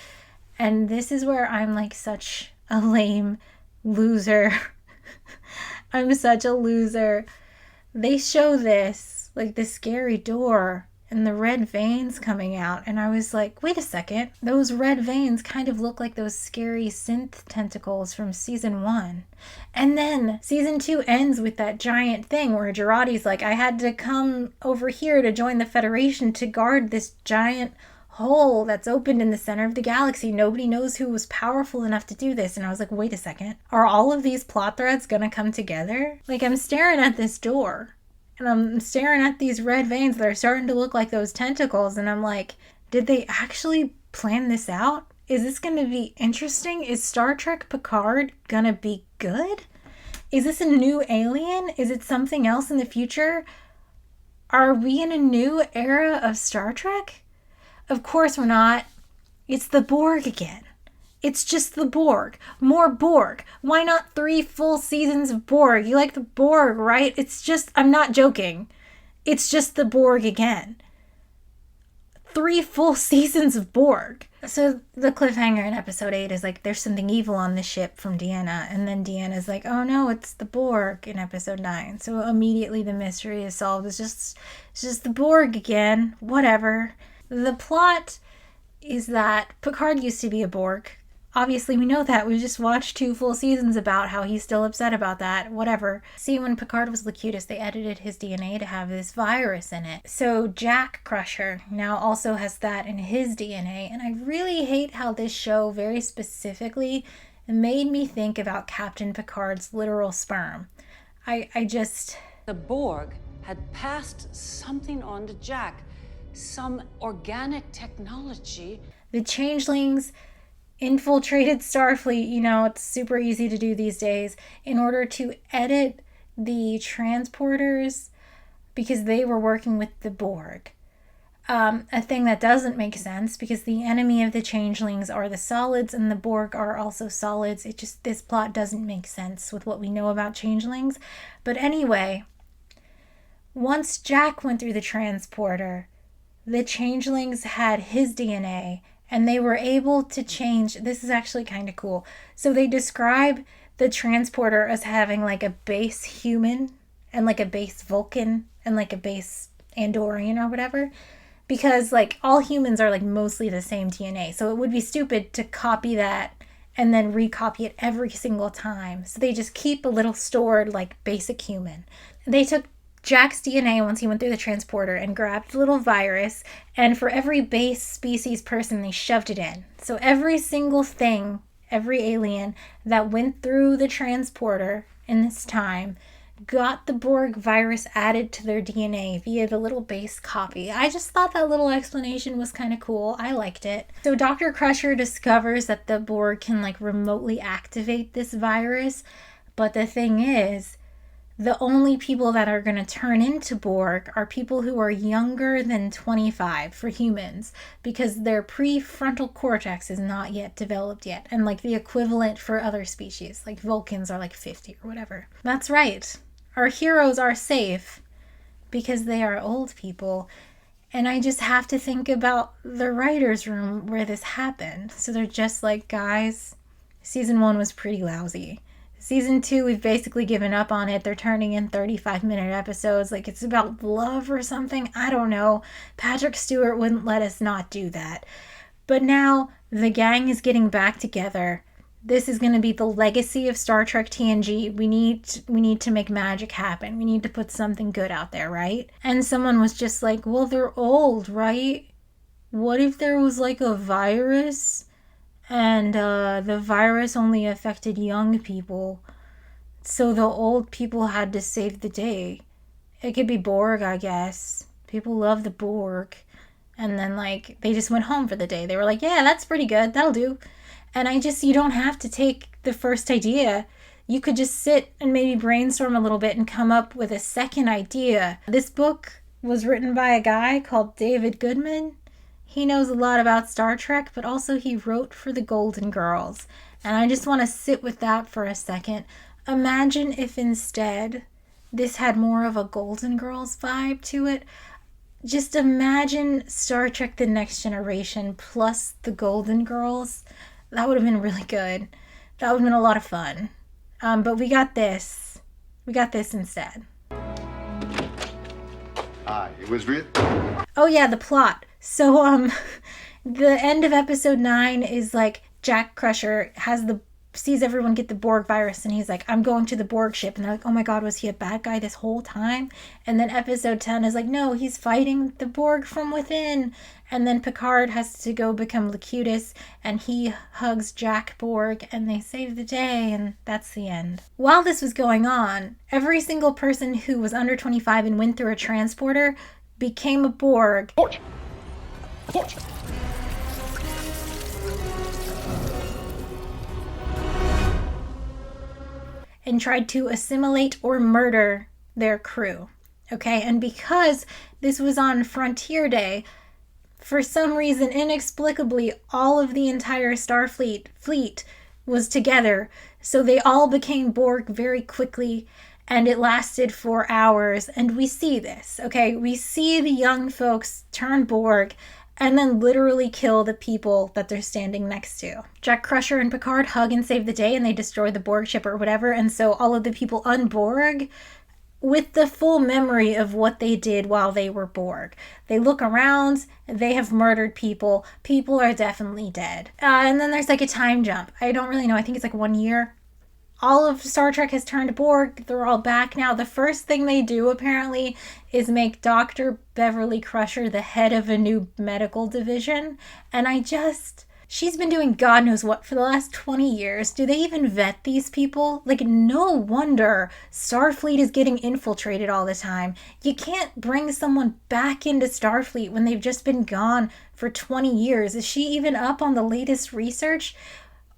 Speaker 1: And this is where I'm such a lame loser. I'm such a loser. They show this, the scary door and the red veins coming out. And I was like, wait a second. Those red veins kind of look like those scary synth tentacles from season 1. And then season 2 ends with that giant thing where Girardi's like, I had to come over here to join the Federation to guard this giant hole that's opened in the center of the galaxy. Nobody knows who was powerful enough to do this. And I was like, wait a second. Are all of these plot threads gonna come together? I'm staring at this door. And I'm staring at these red veins that are starting to look like those tentacles. And I'm like, did they actually plan this out? Is this going to be interesting? Is Star Trek Picard going to be good? Is this a new alien? Is it something else in the future? Are we in a new era of Star Trek? Of course we're not. It's the Borg again. It's just the Borg. More Borg. Why not 3 full seasons of Borg? You like the Borg, right? It's just, I'm not joking. It's just the Borg again. 3 full seasons of Borg. So the cliffhanger in episode 8 is there's something evil on the ship from Deanna. And then Deanna's like, oh no, it's the Borg in episode 9. So immediately the mystery is solved. It's just the Borg again. Whatever. The plot is that Picard used to be a Borg. Obviously, we know that. We just watched 2 full seasons about how he's still upset about that. Whatever. See, when Picard was Locutus, they edited his DNA to have this virus in it. So Jack Crusher now also has that in his DNA. And I really hate how this show very specifically made me think about Captain Picard's literal sperm. I just...
Speaker 22: The Borg had passed something on to Jack. Some organic technology.
Speaker 1: The changelings infiltrated Starfleet, it's super easy to do these days, in order to edit the transporters because they were working with the Borg. A thing that doesn't make sense because the enemy of the changelings are the solids and the Borg are also solids. This plot doesn't make sense with what we know about changelings. But anyway, once Jack went through the transporter, the changelings had his DNA and they were able to change. This is actually kind of cool. So they describe the transporter as having a base human and a base Vulcan and a base Andorian or whatever. Because all humans are mostly the same DNA. So it would be stupid to copy that and then recopy it every single time. So they just keep a little stored basic human. They took Jack's DNA once he went through the transporter and grabbed a little virus, and for every base species person, they shoved it in. So every single thing, every alien that went through the transporter in this time got the Borg virus added to their DNA via the little base copy. I just thought that little explanation was kind of cool. I liked it. So Dr. Crusher discovers that the Borg can like remotely activate this virus, but the thing is, the only people that are going to turn into Borg are people who are younger than 25 for humans, because their prefrontal cortex is not yet developed yet, and like the equivalent for other species, like Vulcans are like 50 or whatever. That's right. Our heroes are safe because they are old people. And I just have to think about the writer's room where this happened. So they're just like, guys, season 1 was pretty lousy. Season 2, we've basically given up on it. They're turning in 35-minute episodes. Like, it's about love or something. I don't know. Patrick Stewart wouldn't let us not do that. But now the gang is getting back together. This is going to be the legacy of Star Trek TNG. We need to make magic happen. We need to put something good out there, right? And someone was just like, well, they're old, right? What if there was like a virus? And the virus only affected young people, so the old people had to save the day. It could be Borg, I guess. People love the Borg. And then, like, they just went home for the day. They were like, yeah, that's pretty good. That'll do. And you don't have to take the first idea. You could just sit and maybe brainstorm a little bit and come up with a second idea. This book was written by a guy called David Goodman. He knows a lot about Star Trek, but also he wrote for the Golden Girls. And I just want to sit with that for a second. Imagine if instead this had more of a Golden Girls vibe to it. Just imagine Star Trek The Next Generation plus the Golden Girls. That would have been really good. That would have been a lot of fun. But we got this. We got this instead.
Speaker 3: It was real.
Speaker 1: Oh yeah, the plot. So, the end of episode 9 is like Jack Crusher sees everyone get the Borg virus, and he's like, I'm going to the Borg ship. And they're like, oh my god, was he a bad guy this whole time? And then episode 10 is like, no, he's fighting the Borg from within. And then Picard has to go become Locutus, and he hugs Jack Borg, and they save the day, and that's the end. While this was going on, every single person who was under 25 and went through a transporter became a Borg.
Speaker 3: Torch! Torch!
Speaker 1: And tried to assimilate or murder their crew. Okay, and because this was on Frontier Day, for some reason, inexplicably, all of the entire Starfleet fleet was together. So they all became Borg very quickly, and it lasted for hours. And we see this, okay? We see the young folks turn Borg and then literally kill the people that they're standing next to. Jack Crusher and Picard hug and save the day, and they destroy the Borg ship or whatever. And so all of the people un-Borg with the full memory of what they did while they were Borg. They look around, they have murdered people. People are definitely dead. And then there's like a time jump. I don't really know. I think it's like 1 year. All of Star Trek has turned Borg. They're all back now. The first thing they do, apparently, is make Dr. Beverly Crusher the head of a new medical division. And she's been doing God knows what for the last 20 years. Do they even vet these people? Like, no wonder Starfleet is getting infiltrated all the time. You can't bring someone back into Starfleet when they've just been gone for 20 years. Is she even up on the latest research?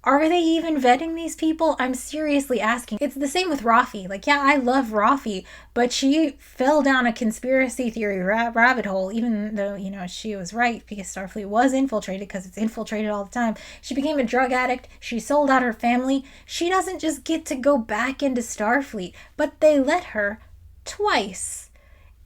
Speaker 1: Are they even vetting these people? I'm seriously asking. It's the same with Rafi. Like, yeah, I love Rafi, but she fell down a conspiracy theory rabbit hole, even though, she was right, because Starfleet was infiltrated, because it's infiltrated all the time. She became a drug addict. She sold out her family. She doesn't just get to go back into Starfleet, but they let her twice.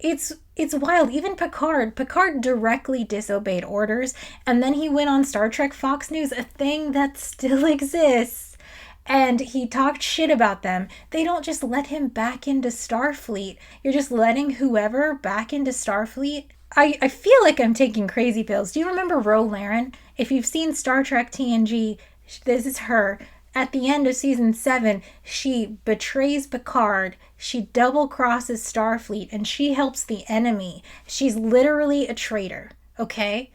Speaker 1: It's wild. Even Picard directly disobeyed orders, and then he went on Star Trek Fox News, a thing that still exists, and he talked shit about them. They don't just let him back into Starfleet. You're just letting whoever back into Starfleet. I feel like I'm taking crazy pills. Do you remember Ro Laren? If you've seen Star Trek TNG, this is her. At the end of season 7, she betrays Picard, she double-crosses Starfleet, and she helps the enemy. She's literally a traitor, okay?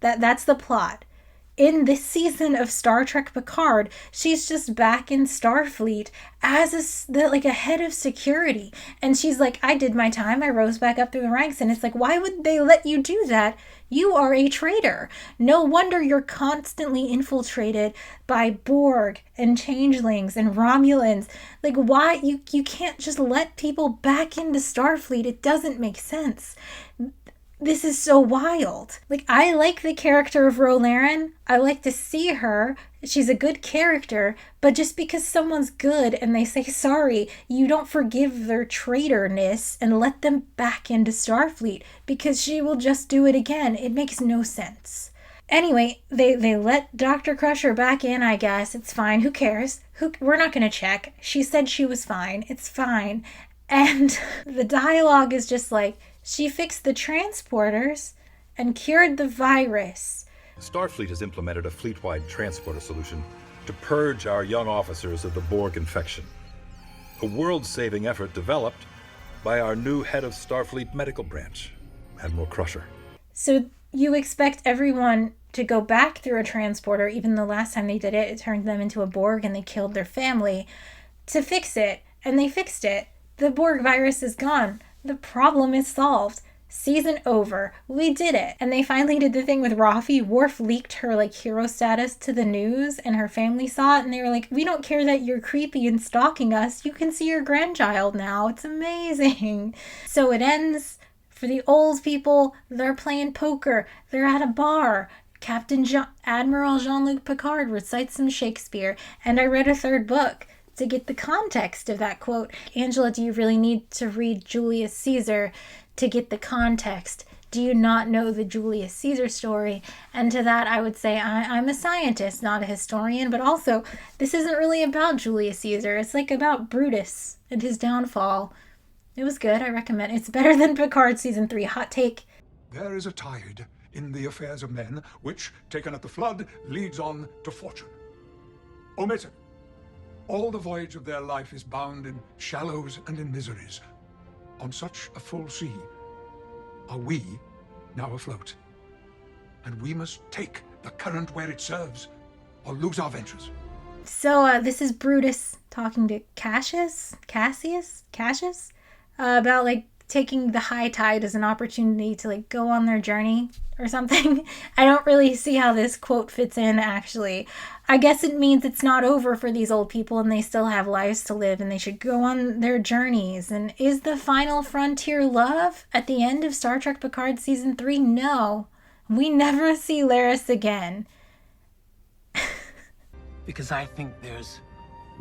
Speaker 1: That's the plot. in this season of Star Trek Picard, she's just back in Starfleet as a head of security. And she's like, I did my time. I rose back up through the ranks. And it's like, why would they let you do that? You are a traitor. No wonder you're constantly infiltrated by Borg and changelings and Romulans. Like, why? You can't just let people back into Starfleet. It doesn't make sense. This is so wild. Like, I like the character of Rolaren. I like to see her. She's a good character. But just because someone's good and they say sorry, you don't forgive their traitorness and let them back into Starfleet because she will just do it again. It makes no sense. Anyway, they let Dr. Crusher back in, I guess. It's fine. Who cares? We're not going to check. She said she was fine. It's fine. And the dialogue is just like, she fixed the transporters and cured the virus.
Speaker 2: Starfleet has implemented a fleet-wide transporter solution to purge our young officers of the Borg infection. A world-saving effort developed by our new head of Starfleet medical branch, Admiral Crusher.
Speaker 1: So you expect everyone to go back through a transporter, even the last time they did it, it turned them into a Borg and they killed their family, to fix it. And they fixed it. The Borg virus is gone. The problem is solved. Season over. We did it. And they finally did the thing with Rafi. Worf leaked her hero status to the news and her family saw it and they were like, we don't care that you're creepy and stalking us. You can see your grandchild now. It's amazing. So it ends. For the old people, they're playing poker. They're at a bar. Admiral Jean-Luc Picard recites some Shakespeare. And I read a third book to get the context of that quote. Angela, do you really need to read Julius Caesar to get the context? Do you not know the Julius Caesar story? And to that, I would say I'm a scientist, not a historian, but also this isn't really about Julius Caesar. It's about Brutus and his downfall. It was good. I recommend it. It's better than Picard Season 3. Hot take.
Speaker 23: There is a tide in the affairs of men, which, taken at the flood, leads on to fortune. Omitted. All the voyage of their life is bound in shallows and in miseries. On such a full sea are we now afloat. And we must take the current where it serves, or lose our ventures.
Speaker 1: So this is Brutus talking to Cassius, about taking the high tide as an opportunity to go on their journey or something. I don't really see how this quote fits in, actually. I guess it means it's not over for these old people and they still have lives to live and they should go on their journeys. And is the final frontier love at the end of Star Trek Picard Season 3? No. We never see Laris again.
Speaker 6: Because I think there's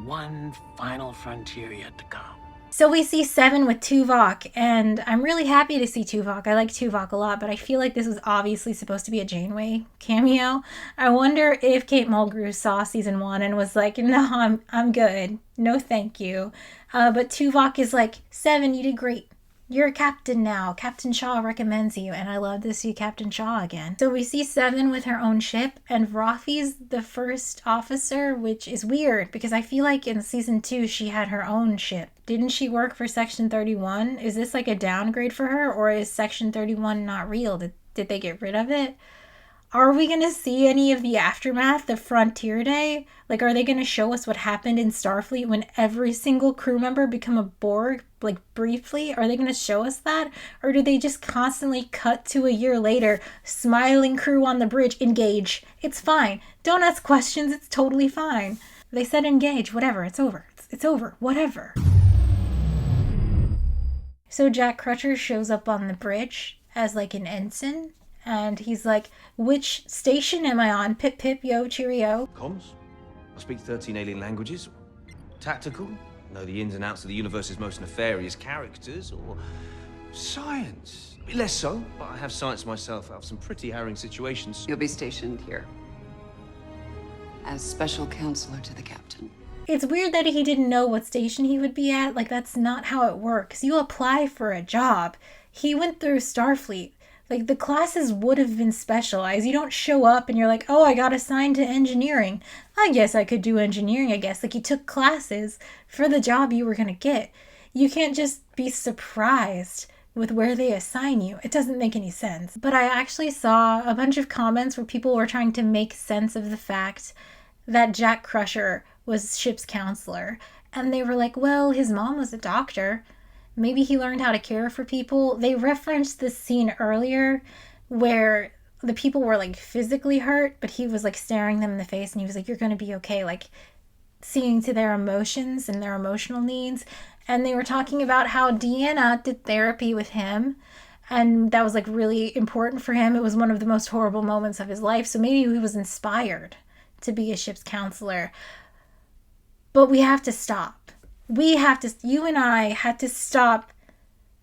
Speaker 6: one final frontier yet to come.
Speaker 1: So we see Seven with Tuvok, and I'm really happy to see Tuvok. I like Tuvok a lot, but I feel like this was obviously supposed to be a Janeway cameo. I wonder if Kate Mulgrew saw Season 1 and was like, no, I'm good. No, thank you. But Tuvok is like, Seven, you did great. You're a captain now. Captain Shaw recommends you, and I love to see Captain Shaw again. So we see Seven with her own ship, and Rafi's the first officer, which is weird, because I feel like in Season 2 she had her own ship. Didn't she work for Section 31? Is this a downgrade for her, or is Section 31 not real? Did they get rid of it? Are we going to see any of the aftermath of Frontier Day? Are they going to show us what happened in Starfleet when every single crew member become a Borg, briefly? Are they going to show us that? Or do they just constantly cut to a year later, smiling crew on the bridge, engage? It's fine. Don't ask questions. It's totally fine. They said engage. Whatever. It's over. It's over. Whatever. So Jack Crusher shows up on the bridge as an ensign. And he's like, which station am I on? Pip pip, yo, cheerio.
Speaker 7: Comms? I speak 13 alien languages. Tactical? Know the ins and outs of the universe's most nefarious characters. Or science? Less so, but I have science myself out of some pretty harrowing situations.
Speaker 18: You'll be stationed here as special counselor to the captain.
Speaker 1: It's weird that he didn't know what station he would be at. That's not how it works. You apply for a job. He went through Starfleet. The classes would have been specialized. You don't show up and you're like, oh, I got assigned to engineering. I guess I could do engineering, I guess. You took classes for the job you were going to get. You can't just be surprised with where they assign you. It doesn't make any sense. But I actually saw a bunch of comments where people were trying to make sense of the fact that Jack Crusher was Ship's counselor. And they were like, well, his mom was a doctor. Maybe he learned how to care for people. They referenced this scene earlier where the people were like physically hurt, but he was like staring them in the face and he was like, you're going to be okay. Like seeing to their emotions and their emotional needs. And they were talking about how Deanna did therapy with him. And that was like really important for him. It was one of the most horrible moments of his life. So maybe he was inspired to be a Ship's counselor. But we have to stop. You and I had to stop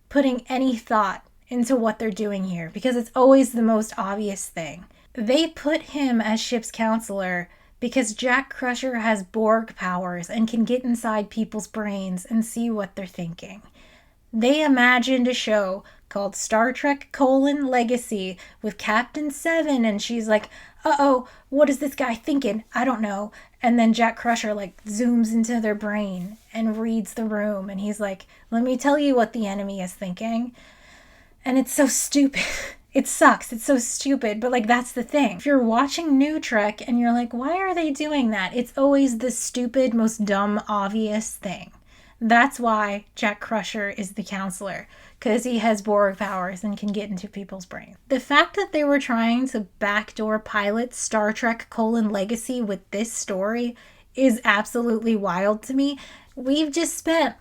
Speaker 1: putting any thought into what they're doing here because it's always the most obvious thing. They put him as Ship's counselor because Jack Crusher has Borg powers and can get inside people's brains and see what they're thinking. They imagined a show called Star Trek: Legacy with Captain Seven, and she's like, uh-oh, what is this guy thinking? I don't know. And then Jack Crusher like zooms into their brain and reads the room, and he's like, let me tell you what the enemy is thinking. And it's so stupid. It sucks. It's so stupid. But like, that's the thing. If you're watching NuTrek and you're like, why are they doing that? It's always the stupid, most dumb, obvious thing. That's why Jack Crusher is the counselor. Because he has Borg powers and can get into people's brains. The fact that they were trying to backdoor pilot Star Trek: Legacy with this story is absolutely wild to me. We've just spent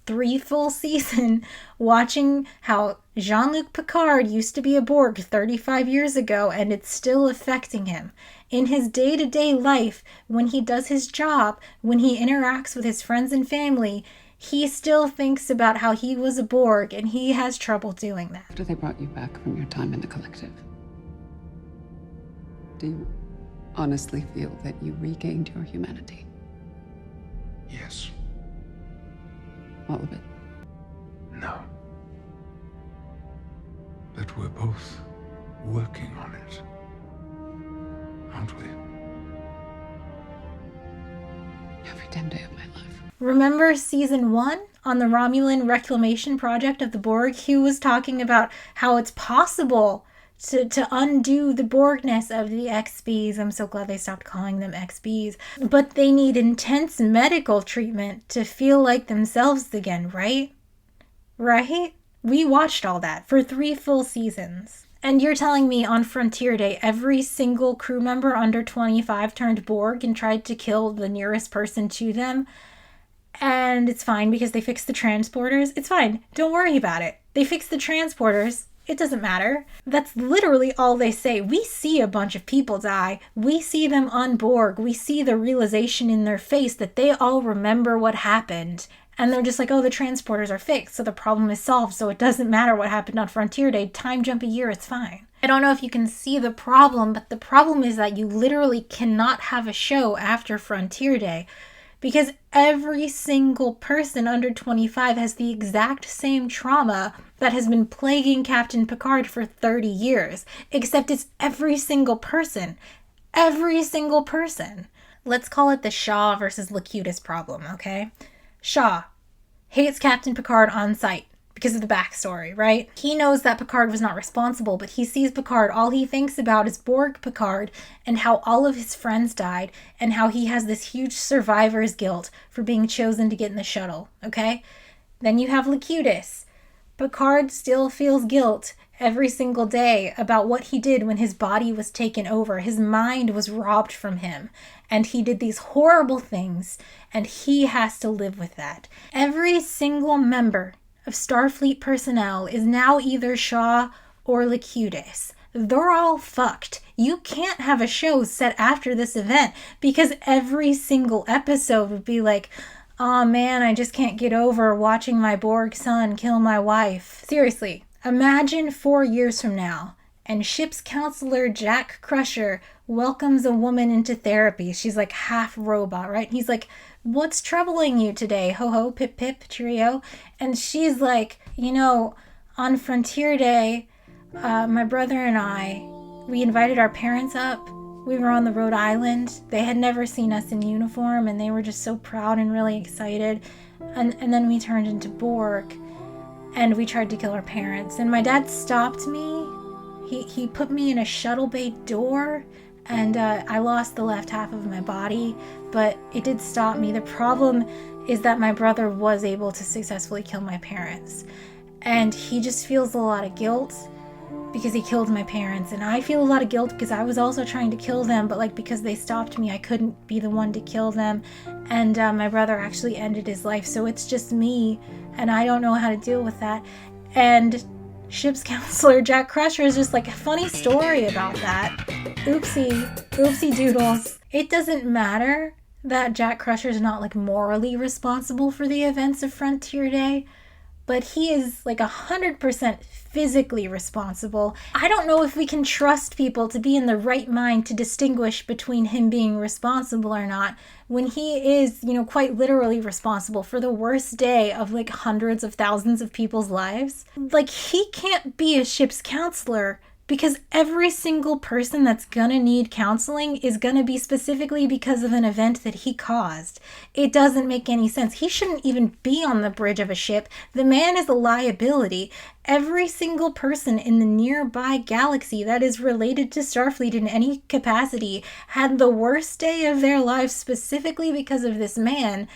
Speaker 1: 3 full seasons watching how Jean-Luc Picard used to be a Borg 35 years ago, and it's still affecting him. In his day-to-day life, when he does his job, when he interacts with his friends and family, he still thinks about how he was a Borg, and he has trouble doing that.
Speaker 18: After they brought you back from your time in the collective, do you honestly feel that you regained your humanity?
Speaker 5: Yes.
Speaker 18: All of it?
Speaker 23: No. But we're both working on it, aren't we?
Speaker 18: Every damn day of my life.
Speaker 1: Remember season 1 on the Romulan reclamation project of the Borg? He was talking about how it's possible to undo the Borgness of the XBs. I'm so glad they stopped calling them XBs. But they need intense medical treatment to feel like themselves again, right? Right? We watched all that for 3 full seasons. And you're telling me on Frontier Day, every single crew member under 25 turned Borg and tried to kill the nearest person to them? And it's fine because they fixed the transporters. It's fine. Don't worry about it. They fixed the transporters. It doesn't matter. That's literally all they say. We see a bunch of people die. We see them on Borg. We see the realization in their face that they all remember what happened. And they're just like, oh, the transporters are fixed, so the problem is solved, so it doesn't matter what happened on Frontier Day. Time jump a year, it's fine. I don't know if you can see the problem, but the problem is that you literally cannot have a show after Frontier Day because every single person under 25 has the exact same trauma that has been plaguing Captain Picard for 30 years, except it's every single person. Every single person. Let's call it the Shaw versus Locutus problem, okay? Shaw hates Captain Picard on sight because of the backstory, right? He knows that Picard was not responsible, but he sees Picard. All he thinks about is Borg Picard and how all of his friends died and how he has this huge survivor's guilt for being chosen to get in the shuttle, okay? Then you have Locutus. Picard still feels guilt every single day about what he did when his body was taken over. His mind was robbed from him, and he did these horrible things, and he has to live with that. Every single member of Starfleet personnel is now either Shaw or Locutus. They're all fucked. You can't have a show set after this event because every single episode would be like, oh man, I just can't get over watching my Borg son kill my wife. Seriously, imagine 4 years from now and Ship's counselor Jack Crusher welcomes a woman into therapy. She's like half robot, right? And he's like, what's troubling you today? Ho ho, pip pip, cheerio. And she's like, you know, on Frontier Day, my brother and I, we invited our parents up. We were on the Rhode Island. They had never seen us in uniform, and they were just so proud and really excited. And then we turned into Borg. and we tried to kill our parents. And my dad stopped me. He put me in a shuttle bay door, and I lost the left half of my body, but it did stop me. The problem is that my brother was able to successfully kill my parents, and he just feels a lot of guilt because he killed my parents, and I feel a lot of guilt because I was also trying to kill them, but like because they stopped me, I couldn't be the one to kill them, and my brother actually ended his life, so it's just me, and I don't know how to deal with that. And ship's counselor Jack Crusher is just like a funny story about that. Oopsie doodles. It doesn't matter that Jack Crusher's not like morally responsible for the events of Frontier Day, but he is like 100% physically responsible. I don't know if we can trust people to be in the right mind to distinguish between him being responsible or not when he is, quite literally responsible for the worst day of like hundreds of thousands of people's lives. Like, he can't be a ship's counselor because every single person that's gonna need counseling is gonna be specifically because of an event that he caused. It doesn't make any sense. He shouldn't even be on the bridge of a ship. The man is a liability. Every single person in the nearby galaxy that is related to Starfleet in any capacity had the worst day of their lives specifically because of this man.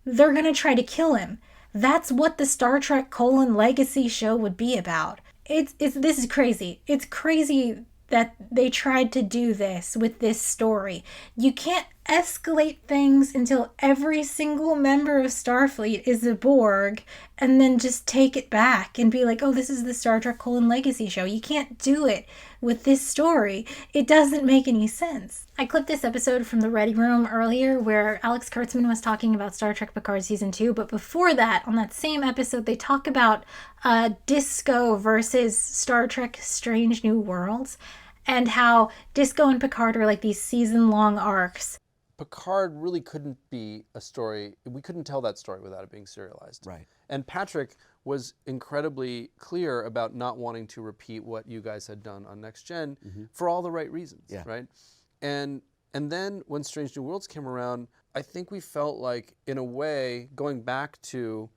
Speaker 1: They're gonna try to kill him. That's what the Star Trek: Legacy show would be about. This is crazy. It's crazy that they tried to do this with this story. You can't escalate things until every single member of Starfleet is a Borg and then just take it back and be like, oh, this is the Star Trek: Legacy show. You can't do it with this story. It doesn't make any sense. I clipped this episode from the Ready Room earlier where Alex Kurtzman was talking about Star Trek Picard Season 2, but before that, on that same episode, they talk about Disco versus Star Trek Strange New Worlds, and how Disco and Picard are like these season-long arcs.
Speaker 20: Picard really couldn't be a story. We couldn't tell that story without it being serialized.
Speaker 13: Right.
Speaker 20: And Patrick was incredibly clear about not wanting to repeat what you guys had done on Next Gen for all the right reasons, right? And then when Strange New Worlds came around, I think we felt like, in a way, going back to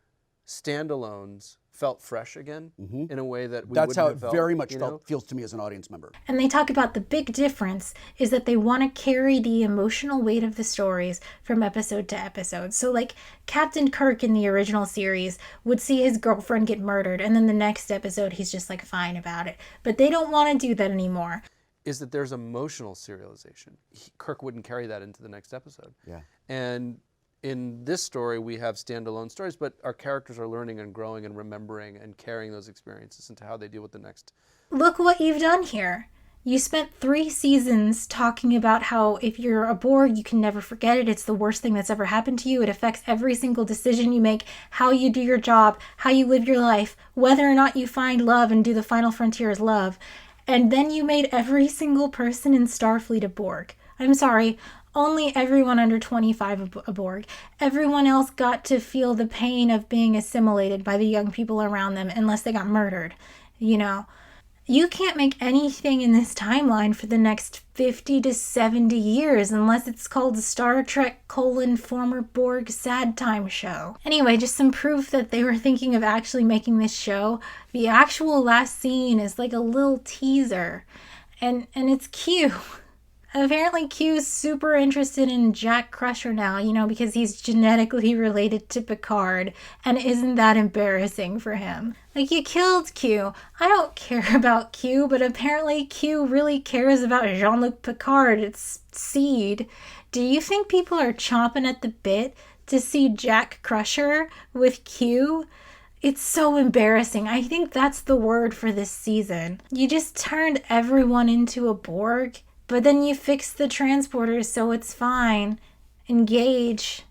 Speaker 20: standalones felt fresh again in a way that we
Speaker 13: That's how it
Speaker 20: felt,
Speaker 13: very much feels to me as an audience member.
Speaker 1: And they talk about the big difference is that they want to carry the emotional weight of the stories from episode to episode. So like Captain Kirk in the original series would see his girlfriend get murdered, and then the next episode he's just like fine about it. But they don't want to do that anymore.
Speaker 20: Is that there's emotional serialization. Kirk wouldn't carry that into the next episode.
Speaker 13: Yeah.
Speaker 20: And in this story, we have standalone stories, but our characters are learning and growing and remembering and carrying those experiences into how they deal with the next.
Speaker 1: Look what you've done here. You spent 3 seasons talking about how if you're a Borg, you can never forget it. It's the worst thing that's ever happened to you. It affects every single decision you make, how you do your job, how you live your life, whether or not you find love and do the final frontier as love. And then you made every single person in Starfleet a Borg. I'm sorry, only everyone under 25 a Borg. Everyone else got to feel the pain of being assimilated by the young people around them unless they got murdered. You can't make anything in this timeline for the next 50 to 70 years unless it's called Star Trek: former Borg sad time show. Anyway, just some proof that they were thinking of actually making this show. The actual last scene is like a little teaser, and it's Q. Apparently Q's super interested in Jack Crusher now, because he's genetically related to Picard, and isn't that embarrassing for him? Like, you killed Q. I don't care about Q, but apparently Q really cares about Jean-Luc Picard. It's Seed. Do you think people are chomping at the bit to see Jack Crusher with Q? It's so embarrassing. I think that's the word for this season. You just turned everyone into a Borg. But then you fix the transporters so it's fine. Engage.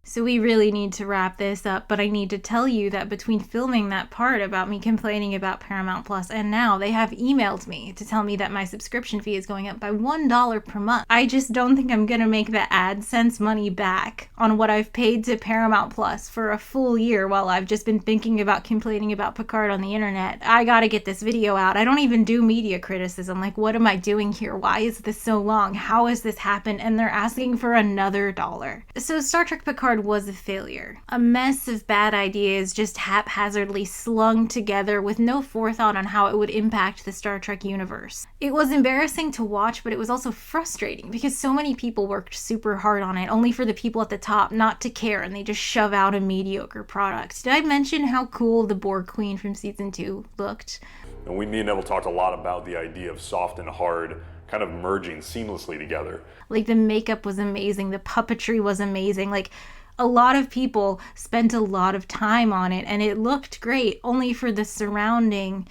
Speaker 1: So we really need to wrap this up, but I need to tell you that between filming that part about me complaining about Paramount Plus and now, they have emailed me to tell me that my subscription fee is going up by $1 per month. I just don't think I'm gonna make the AdSense money back on what I've paid to Paramount Plus for a full year while I've just been thinking about complaining about Picard on the internet. I gotta get this video out. I don't even do media criticism. Like, what am I doing here? Why is this so long? How has this happened? And they're asking for another $1. So Star Trek Picard was a failure. A mess of bad ideas just haphazardly slung together with no forethought on how it would impact the Star Trek universe. It was embarrassing to watch, but it was also frustrating because so many people worked super hard on it, only for the people at the top not to care, and they just shove out a mediocre product. Did I mention how cool the Borg Queen from season 2 looked?
Speaker 9: And me and Neville talked a lot about the idea of soft and hard kind of merging seamlessly together.
Speaker 1: Like, the makeup was amazing, the puppetry was amazing, like, a lot of people spent a lot of time on it, and it looked great, only for the surrounding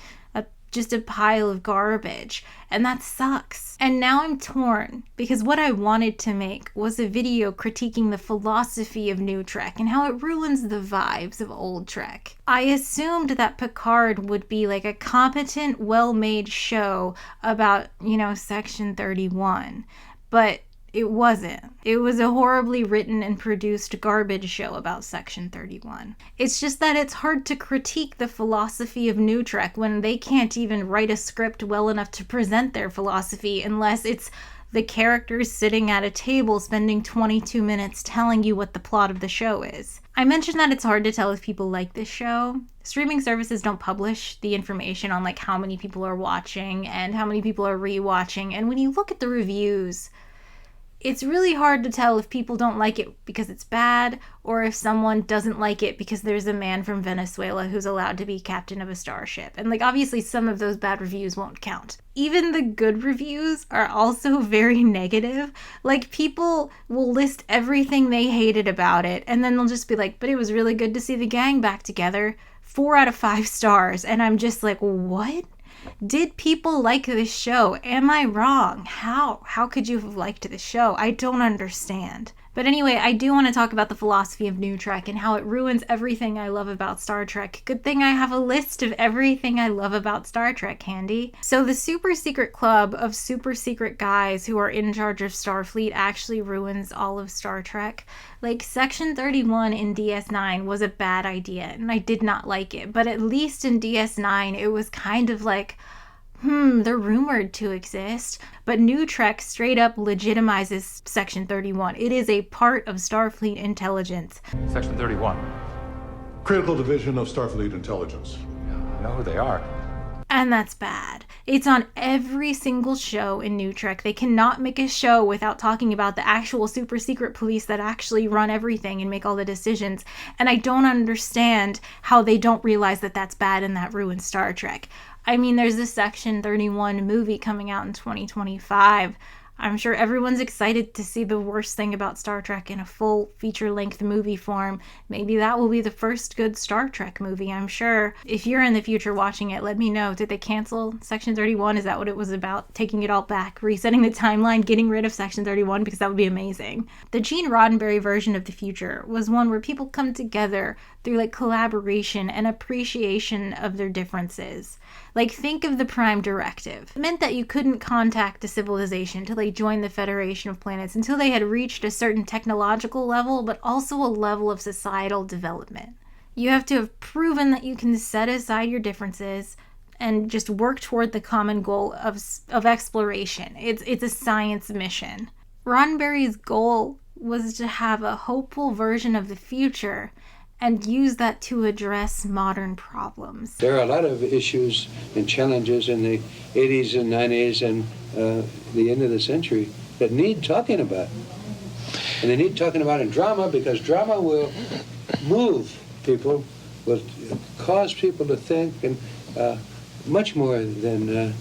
Speaker 1: just a pile of garbage, and that sucks. And now I'm torn, because what I wanted to make was a video critiquing the philosophy of NuTrek and how it ruins the vibes of old Trek. I assumed that Picard would be like a competent, well-made show about, Section 31, but it wasn't. It was a horribly written and produced garbage show about Section 31. It's just that it's hard to critique the philosophy of NuTrek when they can't even write a script well enough to present their philosophy unless it's the characters sitting at a table spending 22 minutes telling you what the plot of the show is. I mentioned that it's hard to tell if people like this show. Streaming services don't publish the information on like how many people are watching and how many people are rewatching, and when you look at the reviews, it's really hard to tell if people don't like it because it's bad, or if someone doesn't like it because there's a man from Venezuela who's allowed to be captain of a starship. And obviously some of those bad reviews won't count. Even the good reviews are also very negative. People will list everything they hated about it, and then they'll just be like, but it was really good to see the gang back together. 4 out of 5 stars. And I'm just like, what? Did people like this show? Am I wrong? How could you have liked this show? I don't understand. But anyway, I do want to talk about the philosophy of NuTrek and how it ruins everything I love about Star Trek. Good thing I have a list of everything I love about Star Trek handy. So the super secret club of super secret guys who are in charge of Starfleet actually ruins all of Star Trek. Section 31 in DS9 was a bad idea, and I did not like it. But at least in DS9, it was kind of like, they're rumored to exist. But NuTrek straight up legitimizes Section 31. It is a part of Starfleet intelligence.
Speaker 2: Section 31.
Speaker 8: Critical division of Starfleet intelligence.
Speaker 2: I know who they are.
Speaker 1: And that's bad. It's on every single show in NuTrek. They cannot make a show without talking about the actual super secret police that actually run everything and make all the decisions. And I don't understand how they don't realize that that's bad and that ruins Star Trek. I mean, there's this Section 31 movie coming out in 2025. I'm sure everyone's excited to see the worst thing about Star Trek in a full feature-length movie form. Maybe that will be the first good Star Trek movie, I'm sure. If you're in the future watching it, let me know. Did they cancel Section 31? Is that what it was about? Taking it all back? Resetting the timeline? Getting rid of Section 31? Because that would be amazing. The Gene Roddenberry version of the future was one where people come together through collaboration and appreciation of their differences. Think of the Prime Directive. It meant that you couldn't contact a civilization until they joined the Federation of Planets, until they had reached a certain technological level, but also a level of societal development. You have to have proven that you can set aside your differences and just work toward the common goal of exploration. It's a science mission. Roddenberry's goal was to have a hopeful version of the future and use that to address modern problems.
Speaker 14: There are a lot of issues and challenges in the 80s and 90s and the end of the century that need talking about. And they need talking about in drama, because drama will move people, will cause people to think, and much more than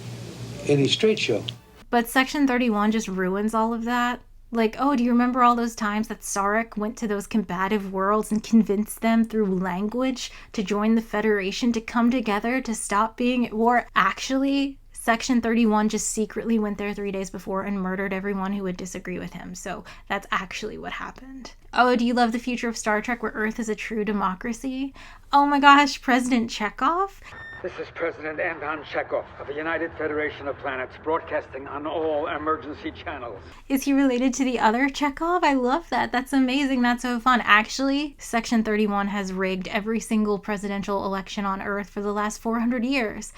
Speaker 14: any straight show.
Speaker 1: But Section 31 just ruins all of that. Do you remember all those times that Sarek went to those combative worlds and convinced them through language to join the Federation, to come together, to stop being at war? Actually, Section 31 just secretly went there 3 days before and murdered everyone who would disagree with him. So that's actually what happened. Oh, do you love the future of Star Trek where Earth is a true democracy? Oh my gosh, President Chekhov?
Speaker 17: This is President Anton Chekhov of the United Federation of Planets, broadcasting on all emergency channels.
Speaker 1: Is he related to the other Chekhov? I love that. That's amazing. That's so fun. Actually, Section 31 has rigged every single presidential election on Earth for the last 400 years.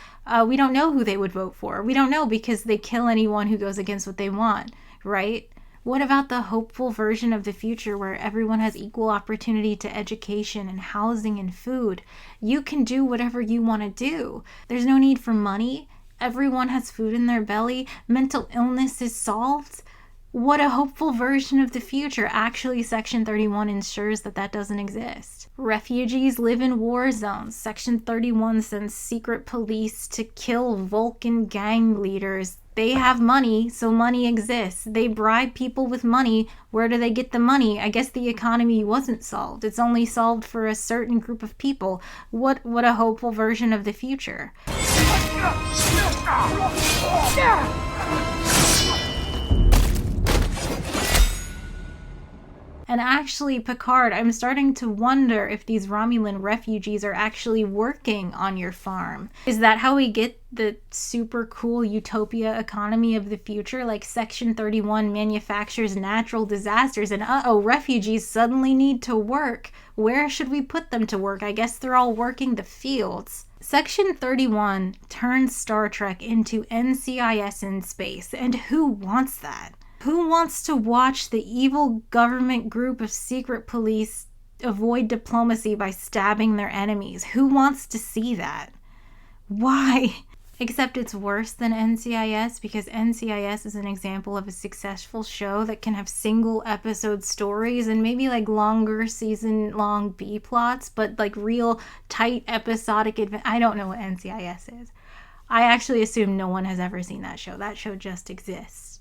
Speaker 1: We don't know who they would vote for. We don't know because they kill anyone who goes against what they want, right? What about the hopeful version of the future where everyone has equal opportunity to education and housing and food? You can do whatever you want to do. There's no need for money. Everyone has food in their belly. Mental illness is solved. What a hopeful version of the future. Actually, Section 31 ensures that that doesn't exist. Refugees live in war zones. Section 31 sends secret police to kill Vulcan gang leaders. They have money, so money exists. They bribe people with money. Where do they get the money? I guess the economy wasn't solved. It's only solved for a certain group of people. What a hopeful version of the future. And actually, Picard, I'm starting to wonder if these Romulan refugees are actually working on your farm. Is that how we get the super cool utopia economy of the future? Like Section 31 manufactures natural disasters and refugees suddenly need to work. Where should we put them to work? I guess they're all working the fields. Section 31 turns Star Trek into NCIS in space, and who wants that? Who wants to watch the evil government group of secret police avoid diplomacy by stabbing their enemies? Who wants to see that? Why? Except it's worse than NCIS, because NCIS is an example of a successful show that can have single episode stories and maybe like longer season-long B-plots, but like real tight episodic I don't know what NCIS is. I actually assume no one has ever seen that show. That show just exists.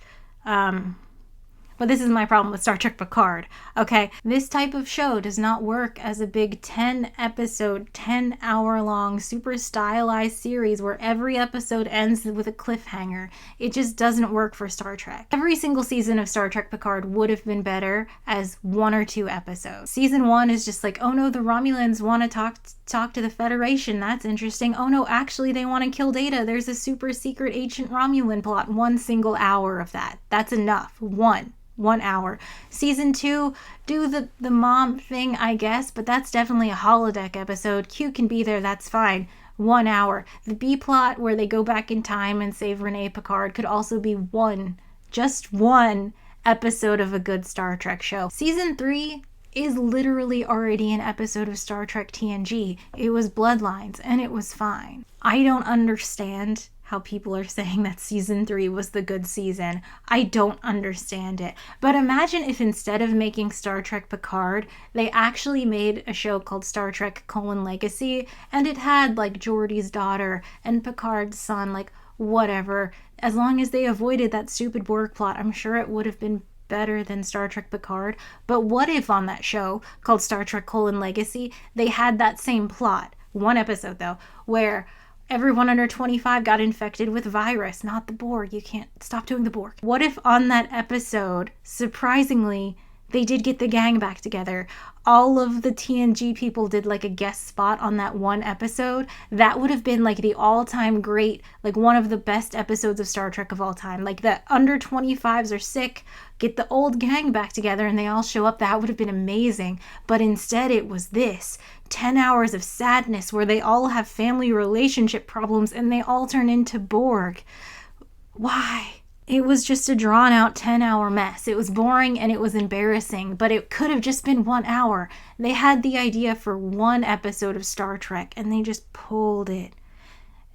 Speaker 1: But this is my problem with Star Trek Picard. Okay, this type of show does not work as a big 10-episode, 10-hour-long, super stylized series where every episode ends with a cliffhanger. It just doesn't work for Star Trek. Every single season of Star Trek Picard would have been better as 1 or 2 episodes. Season 1 is just like, oh no, the Romulans want to talk to the Federation. That's interesting. Oh no, actually they want to kill Data. There's a super secret ancient Romulan plot. 1 single hour of that. That's enough. 1 hour. Season 2, do the mom thing, I guess, but that's definitely a holodeck episode. Q can be there, that's fine. 1 hour. The B plot where they go back in time and save Renee Picard could also be just one episode of a good Star Trek show. Season 3 is literally already an episode of Star Trek TNG. It was Bloodlines, and it was fine. I don't understand how people are saying that season 3 was the good season. I don't understand it. But imagine if instead of making Star Trek Picard, they actually made a show called Star Trek: Legacy, and it had like Geordi's daughter and Picard's son, like whatever. As long as they avoided that stupid Borg plot, I'm sure it would have been better than Star Trek Picard. But what if on that show called Star Trek: Legacy, they had that same plot, 1 episode though, where everyone under 25 got infected with virus, not the Borg. You can't stop doing the Borg. What if on that episode, surprisingly, they did get the gang back together? All of the TNG people did like a guest spot on that 1 episode. That would have been like the all-time great, like one of the best episodes of Star Trek of all time. Like the under 25s are sick, get the old gang back together and they all show up. That would have been amazing. But instead it was this 10 hours of sadness where they all have family relationship problems and they all turn into Borg. Why? It was just a drawn-out 10-hour mess. It was boring and it was embarrassing, but it could have just been 1 hour. They had the idea for 1 episode of Star Trek and they just pulled it.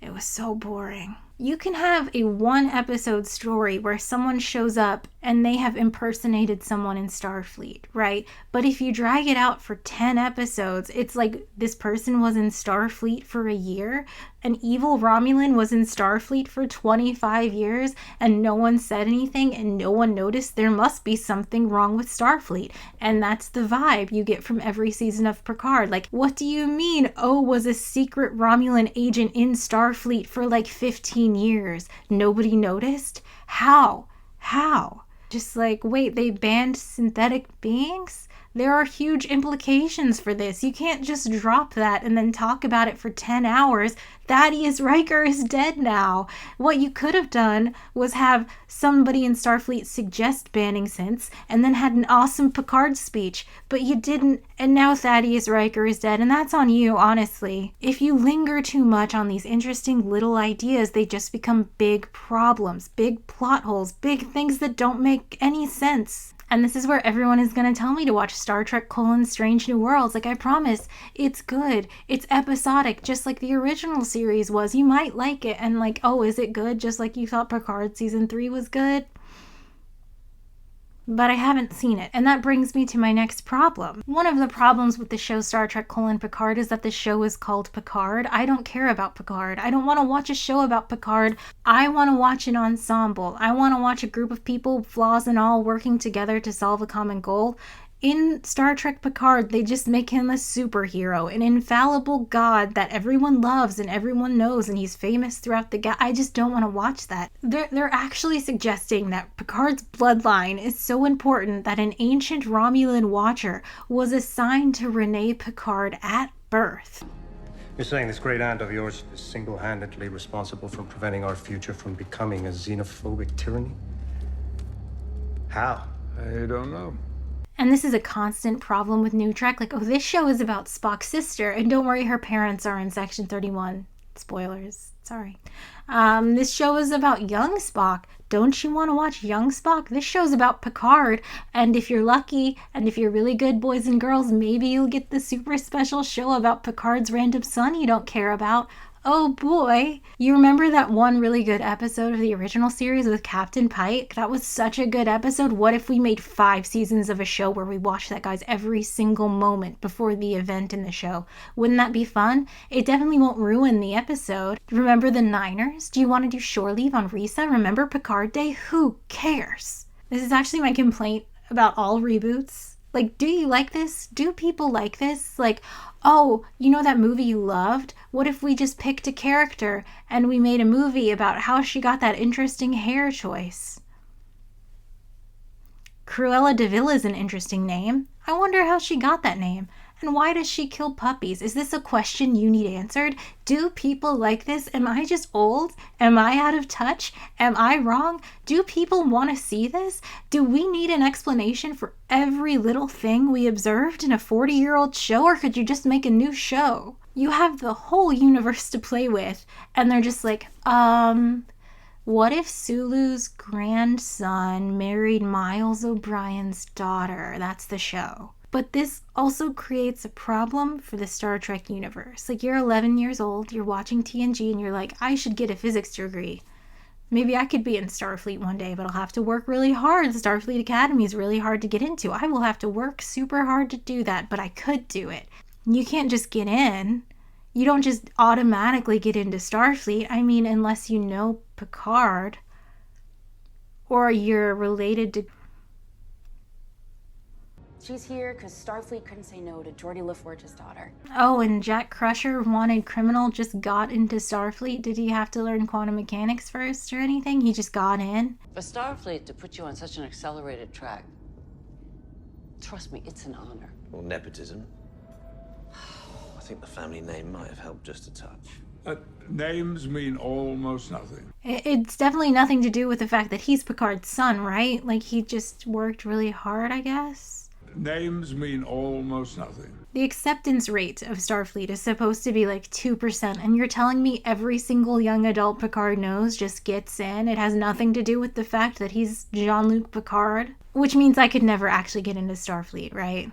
Speaker 1: It was so boring. You can have a 1-episode story where someone shows up and they have impersonated someone in Starfleet, right? But if you drag it out for 10 episodes, it's like this person was in Starfleet for a year. An evil Romulan was in Starfleet for 25 years and no one said anything and no one noticed. There must be something wrong with Starfleet. And that's the vibe you get from every season of Picard. Like, what do you mean? Was a secret Romulan agent in Starfleet for like 15 years. Nobody noticed? How? Just like, wait, they banned synthetic beings? There are huge implications for this. You can't just drop that and then talk about it for 10 hours. Thaddeus Riker is dead now. What you could have done was have somebody in Starfleet suggest banning synths and then had an awesome Picard speech, but you didn't, and now Thaddeus Riker is dead, and that's on you, honestly. If you linger too much on these interesting little ideas, they just become big problems, big plot holes, big things that don't make any sense. And this is where everyone is going to tell me to watch Star Trek: Strange New Worlds. Like, I promise, it's good. It's episodic, just like the original series was. You might like it, and like, oh, is it good? Just like you thought Picard Season 3 was good? But I haven't seen it, and that brings me to my next problem. One of the problems with the show Star Trek: Picard is that the show is called Picard. I don't care about Picard. I don't want to watch a show about Picard. I want to watch an ensemble. I want to watch a group of people, flaws and all, working together to solve a common goal. In Star Trek Picard, they just make him a superhero, an infallible god that everyone loves and everyone knows, and he's famous throughout the I just don't want to watch that. They're actually suggesting that Picard's bloodline is so important that an ancient Romulan watcher was assigned to Rene Picard at birth.
Speaker 11: You're saying this great aunt of yours is single-handedly responsible for preventing our future from becoming a xenophobic tyranny? How?
Speaker 23: I don't know.
Speaker 1: And this is a constant problem with NuTrek. Like, oh, this show is about Spock's sister, and don't worry, her parents are in Section 31. Spoilers. Sorry. This show is about young Spock. Don't you want to watch young Spock? This show's about Picard, and if you're lucky, and if you're really good, boys and girls, maybe you'll get the super special show about Picard's random son you don't care about. Oh boy. You remember that one really good episode of the original series with Captain Pike? That was such a good episode. What if we made 5 seasons of a show where we watched that guy's every single moment before the event in the show? Wouldn't that be fun? It definitely won't ruin the episode. Remember the Niners? Do you want to do shore leave on Risa? Remember Picard Day? Who cares? This is actually my complaint about all reboots. Like, do you like this? Do people like this? Like, oh, you know that movie you loved? What if we just picked a character and we made a movie about how she got that interesting hair choice? Cruella de Vil is an interesting name. I wonder how she got that name. And why does she kill puppies? Is this a question you need answered? Do people like this? Am I just old? Am I out of touch? Am I wrong? Do people want to see this? Do we need an explanation for every little thing we observed in a 40-year-old show, or could you just make a new show? You have the whole universe to play with, and they're just like, what if Sulu's grandson married Miles O'Brien's daughter? That's the show. But this also creates a problem for the Star Trek universe. Like, you're 11 years old, you're watching TNG, and you're like, I should get a physics degree. Maybe I could be in Starfleet one day, but I'll have to work really hard. Starfleet Academy is really hard to get into. I will have to work super hard to do that, but I could do it. You can't just get in. You don't just automatically get into Starfleet. I mean, unless you know Picard, or you're related to...
Speaker 10: She's here because Starfleet couldn't say no to Geordi LaForge's daughter.
Speaker 1: Oh, and Jack Crusher, wanted criminal, just got into Starfleet. Did he have to learn quantum mechanics first or anything? He just got in?
Speaker 19: For Starfleet to put you on such an accelerated track, trust me, it's an honor.
Speaker 7: Or nepotism. I think the family name might have helped just a touch.
Speaker 23: Names mean almost nothing.
Speaker 1: It's definitely nothing to do with the fact that he's Picard's son, right? Like, he just worked really hard, I guess?
Speaker 23: Names mean almost nothing.
Speaker 1: The acceptance rate of Starfleet is supposed to be like 2%, and you're telling me every single young adult Picard knows just gets in? It has nothing to do with the fact that he's Jean-Luc Picard? Which means I could never actually get into Starfleet, right?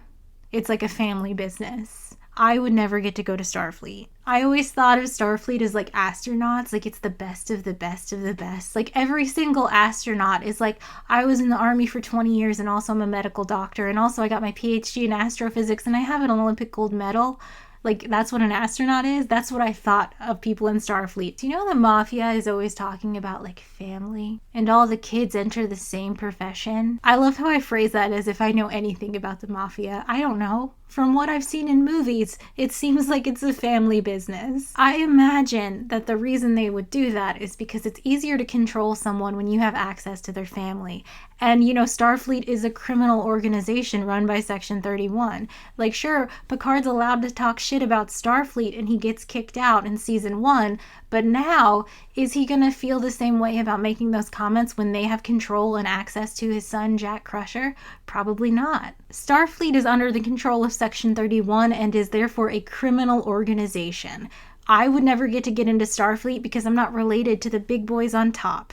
Speaker 1: It's like a family business. I would never get to go to Starfleet. I always thought of Starfleet as like astronauts, like it's the best of the best of the best. Like every single astronaut is like, I was in the Army for 20 years and also I'm a medical doctor and also I got my PhD in astrophysics and I have an Olympic gold medal. Like, that's what an astronaut is? That's what I thought of people in Starfleet. Do you know the Mafia is always talking about, like, family? And all the kids enter the same profession? I love how I phrase that as if I know anything about the Mafia. I don't know. From what I've seen in movies, it seems like it's a family business. I imagine that the reason they would do that is because it's easier to control someone when you have access to their family. And, you know, Starfleet is a criminal organization run by Section 31. Like, sure, Picard's allowed to talk shit about Starfleet and he gets kicked out in season 1, but now, is he gonna feel the same way about making those comments when they have control and access to his son, Jack Crusher? Probably not. Starfleet is under the control of Section 31 and is therefore a criminal organization. I would never get into Starfleet because I'm not related to the big boys on top.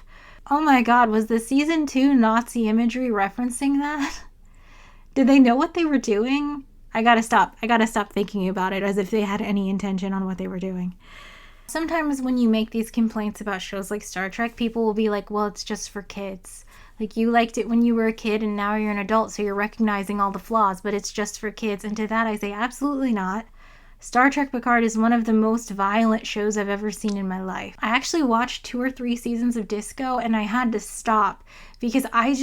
Speaker 1: Oh my god, was the season 2 Nazi imagery referencing that? Did they know what they were doing? I gotta stop thinking about it as if they had any intention on what they were doing. Sometimes when you make these complaints about shows like Star Trek, people will be like, well, it's just for kids. Like, you liked it when you were a kid and now you're an adult, so you're recognizing all the flaws, but it's just for kids. And to that I say, absolutely not. Star Trek Picard is one of the most violent shows I've ever seen in my life. I actually watched 2 or 3 seasons of Disco and I had to stop because I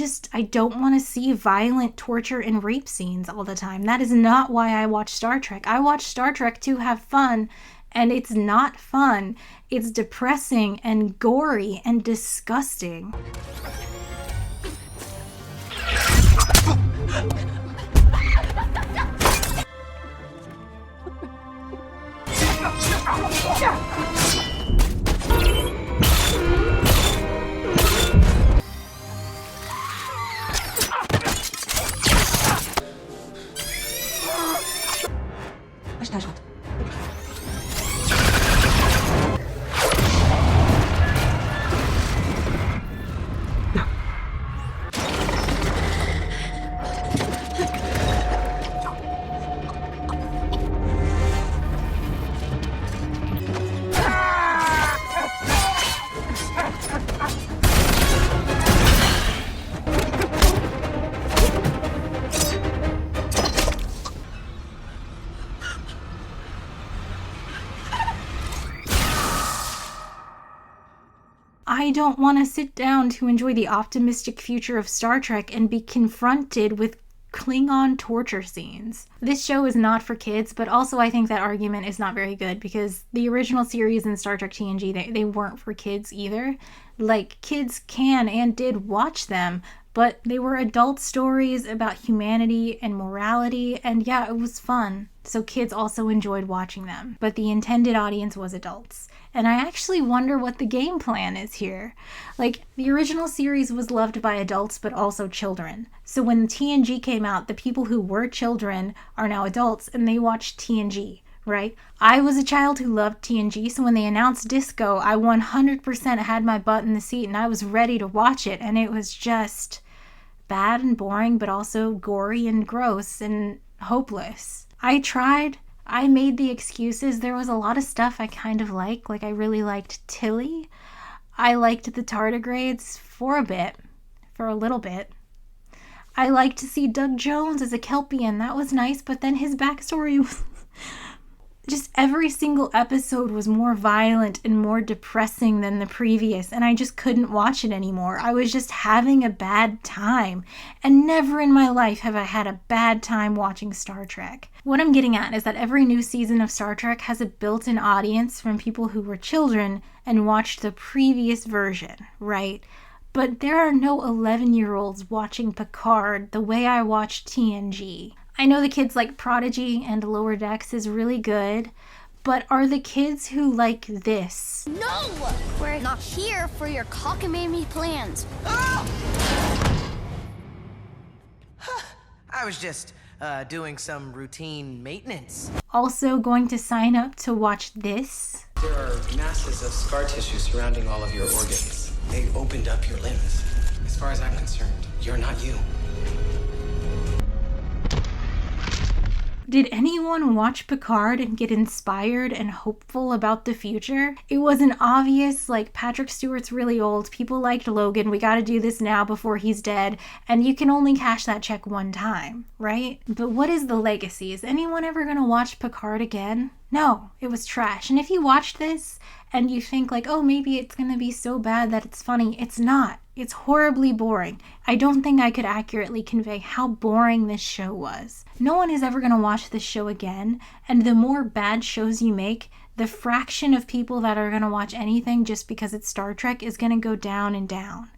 Speaker 1: don't want to see violent torture and rape scenes all the time. That is not why I watch Star Trek. I watch Star Trek to have fun, and it's not fun. It's depressing and gory and disgusting. I don't want to sit down to enjoy the optimistic future of Star Trek and be confronted with Klingon torture scenes. This show is not for kids, but also I think that argument is not very good because the original series in Star Trek TNG, they weren't for kids either. Like, kids can and did watch them, but they were adult stories about humanity and morality, and yeah, it was fun. So kids also enjoyed watching them, but the intended audience was adults. And I actually wonder what the game plan is here. Like, the original series was loved by adults, but also children. So when TNG came out, the people who were children are now adults, and they watched TNG, right? I was a child who loved TNG, so when they announced Disco, I 100% had my butt in the seat, and I was ready to watch it, and it was just bad and boring, but also gory and gross and hopeless. I tried. I made the excuses. There was a lot of stuff I kind of like I really liked Tilly. I liked the tardigrades for a little bit. I liked to see Doug Jones as a Kelpian. That was nice, but then his backstory was... just every single episode was more violent and more depressing than the previous, and I just couldn't watch it anymore. I was just having a bad time, and never in my life have I had a bad time watching Star Trek. What I'm getting at is that every new season of Star Trek has a built-in audience from people who were children and watched the previous version, right? But there are no 11-year-olds watching Picard the way I watched TNG. I know the kids like Prodigy and Lower Decks is really good, but are the kids who like this?
Speaker 15: No! We're not here for your cockamamie plans.
Speaker 16: I was just doing some routine maintenance.
Speaker 1: Also going to sign up to watch this?
Speaker 6: There are masses of scar tissue surrounding all of your organs. They opened up your limbs. As far as I'm concerned, you're not you.
Speaker 1: Did anyone watch Picard and get inspired and hopeful about the future? It was an obvious, like, Patrick Stewart's really old, people liked Logan, we gotta do this now before he's dead, and you can only cash that check one time, right? But what is the legacy? Is anyone ever gonna watch Picard again? No, it was trash. And if you watched this and you think like, oh, maybe it's gonna be so bad that it's funny, it's not. It's horribly boring. I don't think I could accurately convey how boring this show was. No one is ever going to watch this show again, and the more bad shows you make, the fraction of people that are going to watch anything just because it's Star Trek is going to go down and down.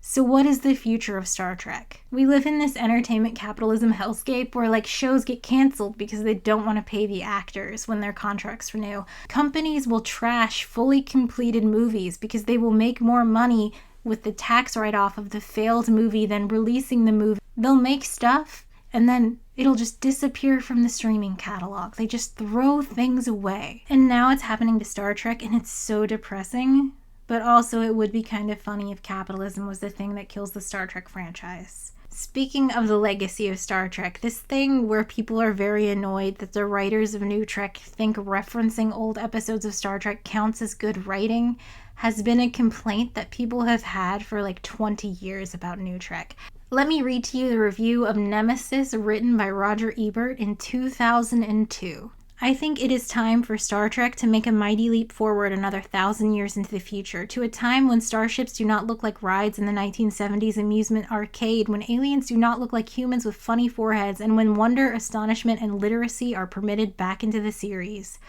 Speaker 1: So what is the future of Star Trek? We live in this entertainment capitalism hellscape where like shows get canceled because they don't want to pay the actors when their contracts renew. Companies will trash fully completed movies because they will make more money with the tax write-off of the failed movie than releasing the movie. They'll make stuff and then it'll just disappear from the streaming catalog. They just throw things away. And now it's happening to Star Trek and it's so depressing. But also it would be kind of funny if capitalism was the thing that kills the Star Trek franchise. Speaking of the legacy of Star Trek, this thing where people are very annoyed that the writers of NuTrek think referencing old episodes of Star Trek counts as good writing has been a complaint that people have had for like 20 years about NuTrek. Let me read to you the review of Nemesis written by Roger Ebert in 2002. I think it is time for Star Trek to make a mighty leap forward another 1,000 years into the future, to a time when starships do not look like rides in the 1970s amusement arcade, when aliens do not look like humans with funny foreheads, and when wonder, astonishment, and literacy are permitted back into the series.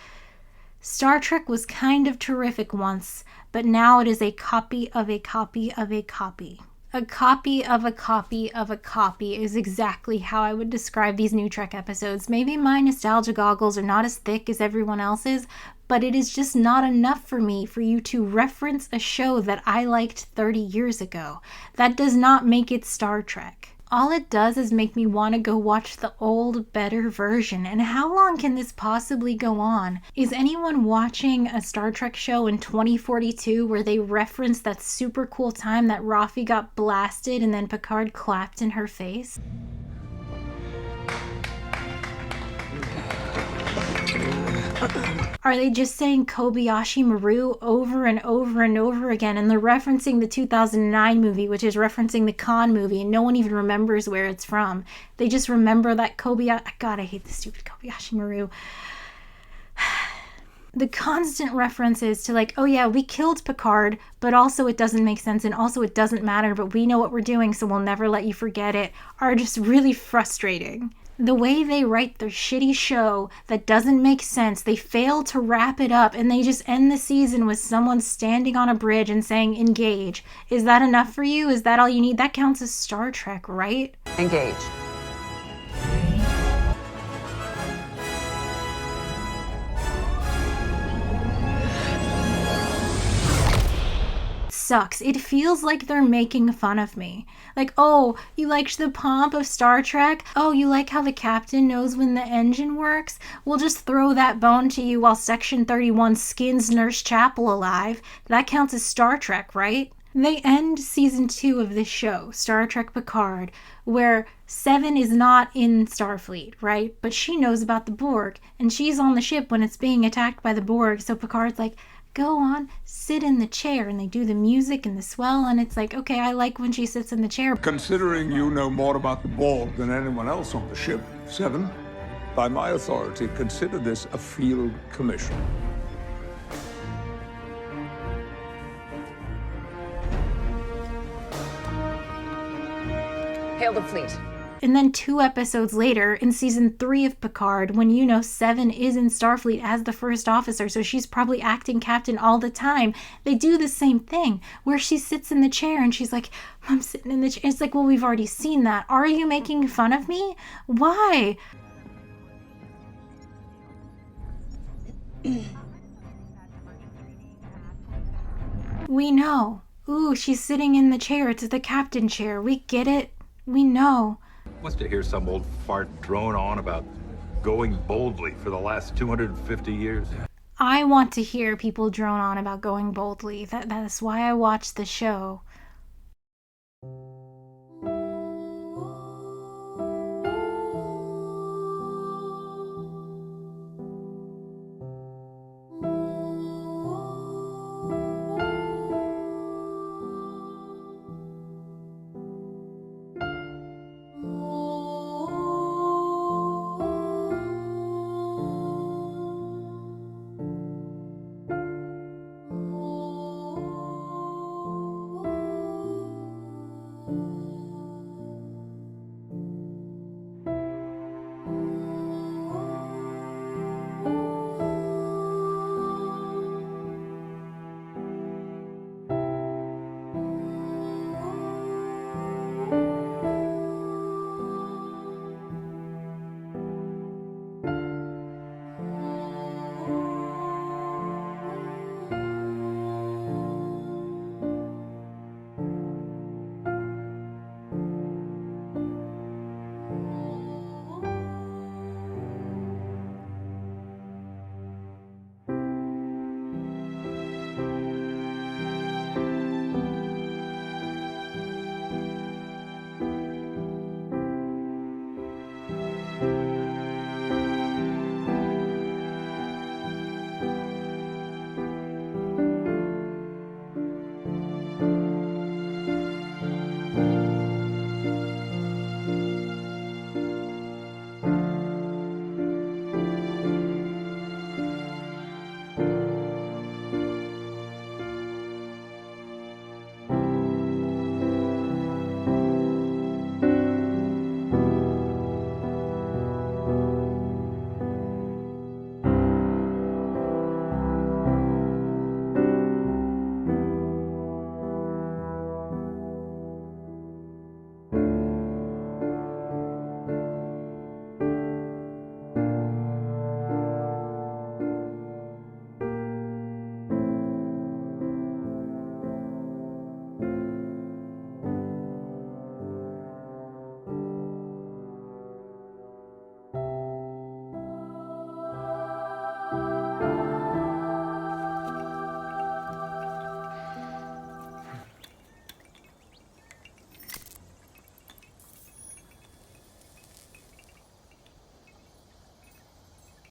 Speaker 1: Star Trek was kind of terrific once, but now it is a copy of a copy of a copy. A copy of a copy of a copy is exactly how I would describe these NuTrek episodes. Maybe my nostalgia goggles are not as thick as everyone else's, but it is just not enough for me for you to reference a show that I liked 30 years ago. That does not make it Star Trek. All it does is make me want to go watch the old, better version. And how long can this possibly go on? Is anyone watching a Star Trek show in 2042 where they reference that super cool time that Rafi got blasted and then Picard clapped in her face? Are they just saying Kobayashi Maru over and over and over again, and they're referencing the 2009 movie, which is referencing the Khan movie, and no one even remembers where it's from. They just remember that Kobayashi... God, I hate the stupid Kobayashi Maru. The constant references to like, oh yeah, we killed Picard, but also it doesn't make sense, and also it doesn't matter, but we know what we're doing, so we'll never let you forget it, are just really frustrating. The way they write their shitty show that doesn't make sense, they fail to wrap it up, and they just end the season with someone standing on a bridge and saying, engage. Is that enough for you? Is that all you need? That counts as Star Trek, right?
Speaker 18: Engage.
Speaker 1: Sucks. It feels like they're making fun of me. Like, oh, you liked the pomp of Star Trek? Oh, you like how the captain knows when the engine works? We'll just throw that bone to you while Section 31 skins Nurse Chapel alive. That counts as Star Trek, right? They end season 2 of this show, Star Trek Picard, where Seven is not in Starfleet, right? But she knows about the Borg, and she's on the ship when it's being attacked by the Borg, so Picard's like, go on, sit in the chair, and they do the music and the swell, and it's like, okay, I like when she sits in the chair.
Speaker 8: Considering you know more about the Borg than anyone else on the ship, Seven, by my authority, consider this a field commission.
Speaker 18: Hail the fleet.
Speaker 1: And then 2 episodes later, in season 3 of Picard, when you know Seven is in Starfleet as the first officer, so she's probably acting captain all the time, they do the same thing, where she sits in the chair and she's like, I'm sitting in the chair. It's like, well, we've already seen that. Are you making fun of me? Why? We know. Ooh, she's sitting in the chair. It's the captain chair. We get it. We know.
Speaker 2: Wants to hear some old fart drone on about going boldly for the last 250 years.
Speaker 1: I want to hear people drone on about going boldly. That's why I watch the show.